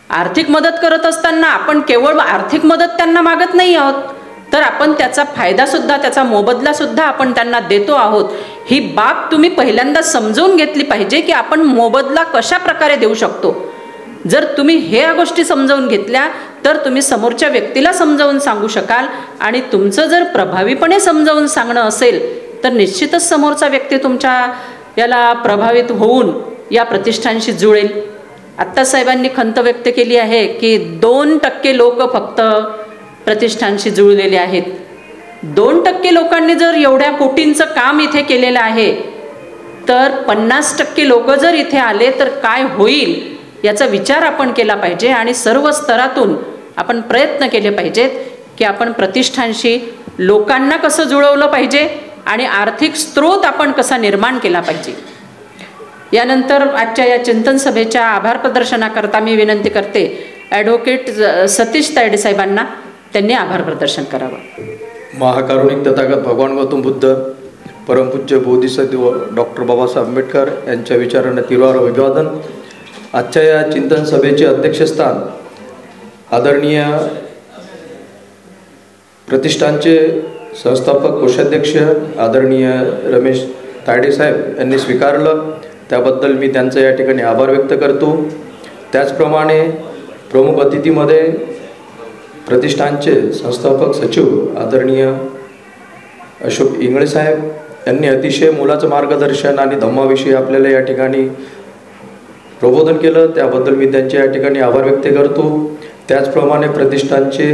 आर्थिक मदत करत असताना आपण केवळ आर्थिक मदत त्यांना मागत नाही आहोत, तर आपण त्याचा फायदासुद्धा, त्याचा मोबदलासुद्धा आपण त्यांना देतो आहोत. ही बाब तुम्ही पहिल्यांदा समजून घेतली पाहिजे की आपण मोबदला कशा प्रकारे देऊ शकतो. जर तुम्ही ह्या गोष्टी समजावून घेतल्या तर तुम्ही समोरच्या व्यक्तीला समजावून सांगू शकाल, आणि तुमचं जर प्रभावीपणे समजावून सांगणं असेल तर निश्चितच समोरचा व्यक्ती तुमच्या याला प्रभावित होऊन या प्रतिष्ठानशी जुळेल. आत्तासाहेबांनी खंत व्यक्त केली आहे की 2% लोक फक्त प्रतिष्ठानशी जुळलेले आहेत. 2% लोकांनी जर एवढ्या कोटींचं काम इथे केलेलं आहे तर 50% लोक जर इथे आले तर काय होईल याचा विचार आपण केला पाहिजे. आणि सर्व स्तरातून आपण प्रयत्न केले पाहिजेत की आपण प्रतिष्ठानशी लोकांना कसं जुळवलं पाहिजे आणि आर्थिक स्रोत आपण कसा निर्माण केला पाहिजे. यानंतर आजच्या या चिंतन सभेच्या आभार प्रदर्शनाकरता मी विनंती करते ॲडव्होकेट सतीश तायडे साहेबांना, त्यांनी आभार प्रदर्शन करावं. महाकारुणिक तथागत भगवान गौतम बुद्ध, परमपूज्य बोधिसत्व डॉक्टर बाबासाहेब आंबेडकर यांच्या विचारांना तीव्र अभिवादन. आजच्या या चिंतन सभेचे अध्यक्षस्थान आदरणीय प्रतिष्ठानचे संस्थापक कोषाध्यक्ष आदरणीय रमेश तायडे साहेब यांनी स्वीकारलं, त्याबद्दल मी त्यांचा या ठिकाणी आभार व्यक्त करतो. त्याचप्रमाणे प्रमुख अतिथीमध्ये प्रतिष्ठानचे संस्थापक सचिव आदरणीय अशोक इंगळे साहेब यांनी अतिशय मोलाचं मार्गदर्शन आणि धम्माविषयी आपल्याला या ठिकाणी प्रबोधन केलं, त्याबद्दल मी त्यांचे या ठिकाणी आभार व्यक्त करतो. त्याचप्रमाणे प्रतिष्ठानचे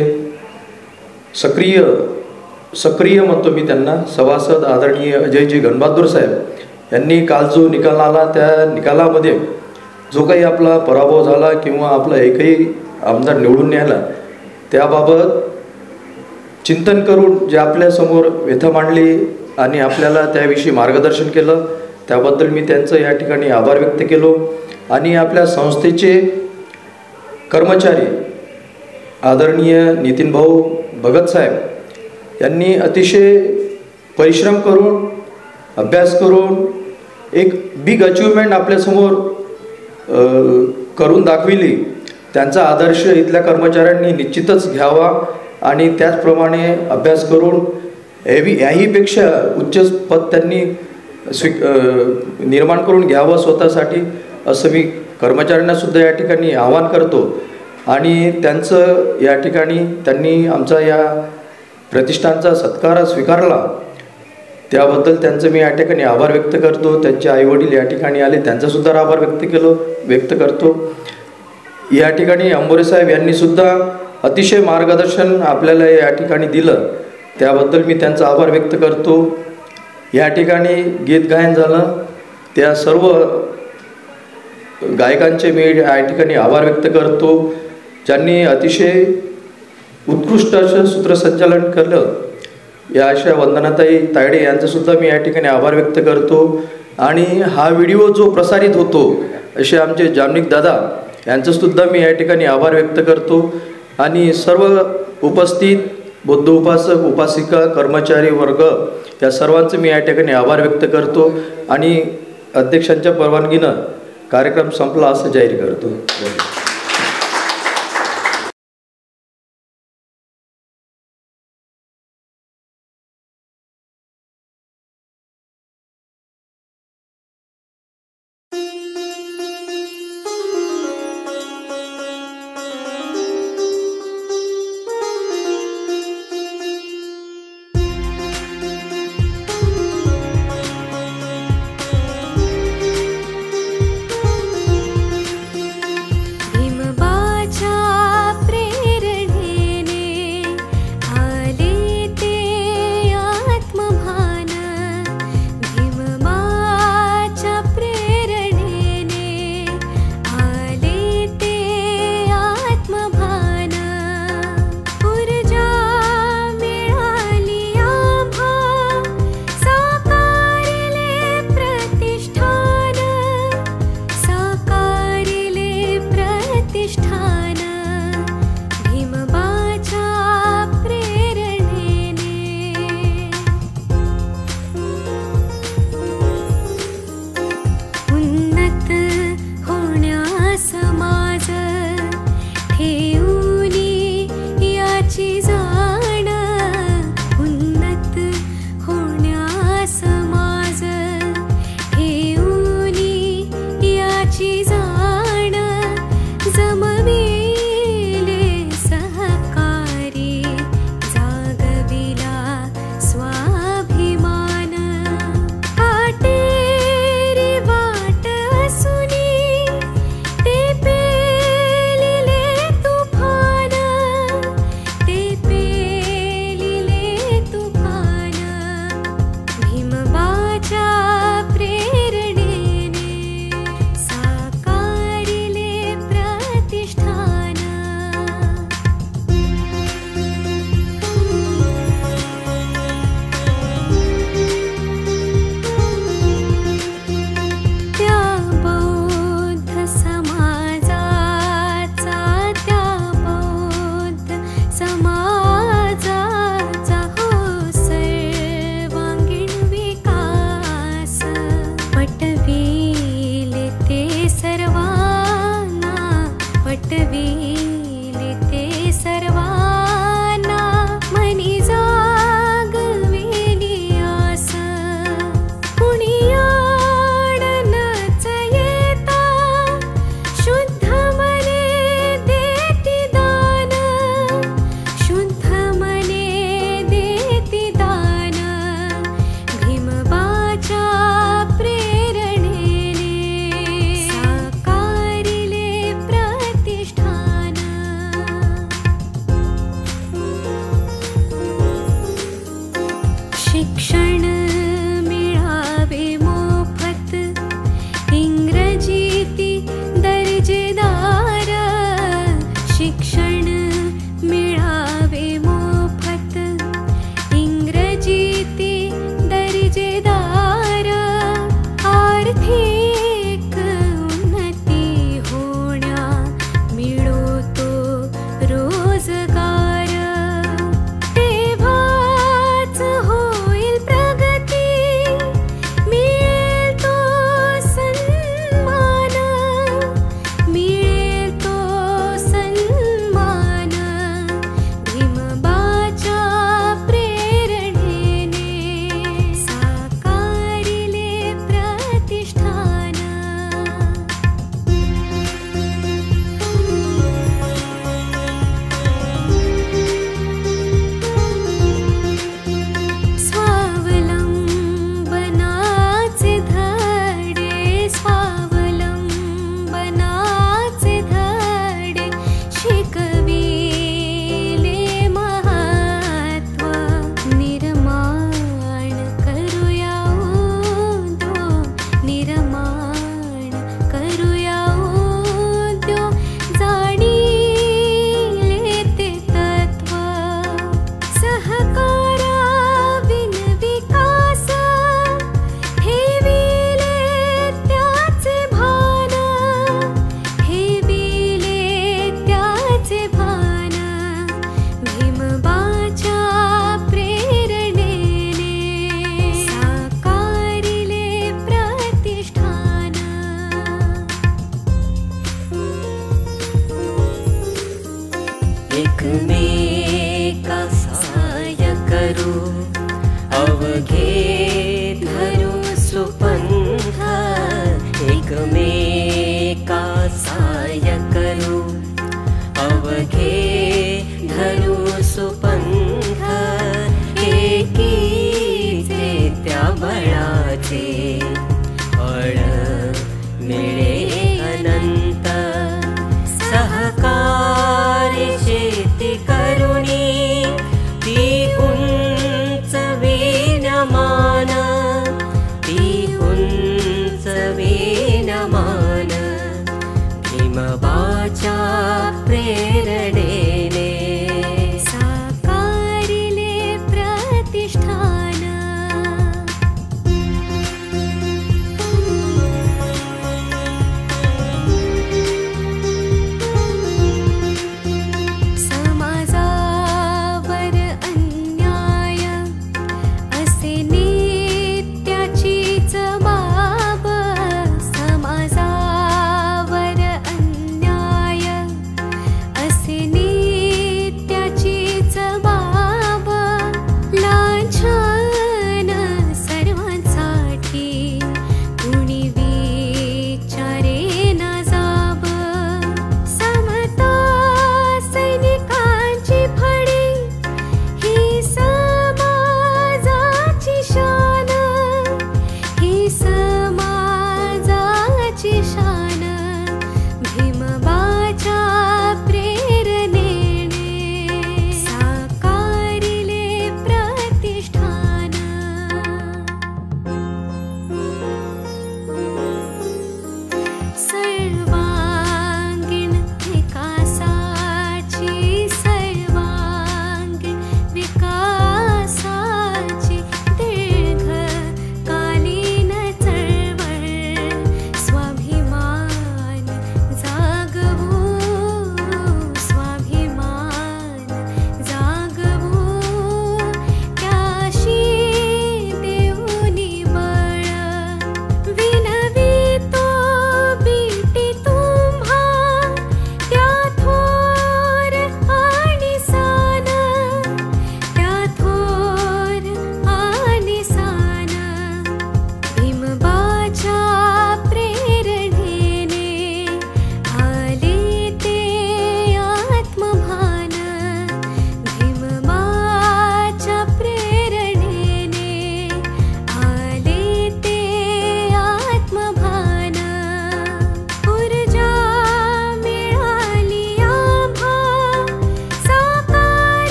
सक्रिय म्हणतो मी त्यांना सभासद आदरणीय अजयजी गणबहादूर साहेब यांनी काल जो निकाल आला त्या निकालामध्ये जो काही आपला पराभव झाला किंवा आपला एकही आमदार निवडून नाही आला त्याबाबत चिंतन करून जे आपल्यासमोर व्यथा मांडली आणि आपल्याला त्याविषयी मार्गदर्शन केलं, त्याबद्दल मी त्यांचं या ठिकाणी आभार व्यक्त केलो. आणि आपल्या संस्थेचे कर्मचारी आदरणीय नितीन भाऊ भगत साहेब यांनी अतिशय परिश्रम करून अभ्यास करून एक बिग अचिव्हमेंट आपल्यासमोर करून दाखविली. त्यांचा आदर्श इथल्या कर्मचाऱ्यांनी निश्चितच घ्यावा आणि त्याचप्रमाणे अभ्यास करून याहीपेक्षा उच्च पद त्यांनी निर्माण करून घ्यावं स्वतःसाठी, असं मी कर्मचाऱ्यांनासुद्धा या ठिकाणी आवाहन करतो. आणि त्यांचं या ठिकाणी त्यांनी आमचा या प्रतिष्ठानचा सत्कार स्वीकारला, त्याबद्दल त्यांचं मी या ठिकाणी आभार व्यक्त करतो. त्यांचे आईवडील या ठिकाणी आले, त्यांचासुद्धा आभार व्यक्त करतो. या ठिकाणी अंबोरे साहेब यांनीसुद्धा अतिशय मार्गदर्शन आपल्याला या ठिकाणी दिलं, त्याबद्दल मी त्यांचा आभार व्यक्त करतो. या ठिकाणी गीत गायन झालं, त्या सर्व गायकांचे मी या ठिकाणी आभार व्यक्त करतो, ज्यांनी अतिशय उत्कृष्ट असं सूत्रसंचालन केलं. या अशा वंदनाताई तायडे यांचासुद्धा मी या ठिकाणी आभार व्यक्त करतो. आणि हा व्हिडिओ जो प्रसारित होतो असे आमचे जामनिक दादा यांचंसुद्धा मी या ठिकाणी आभार व्यक्त करतो. आणि सर्व उपस्थित बौद्ध उपासक उपासिका कर्मचारी वर्ग या सर्वांचं मी या ठिकाणी आभार व्यक्त करतो. आणि अध्यक्षांच्या परवानगीनं कार्यक्रम संपला असं जाहीर करतो. नाव घे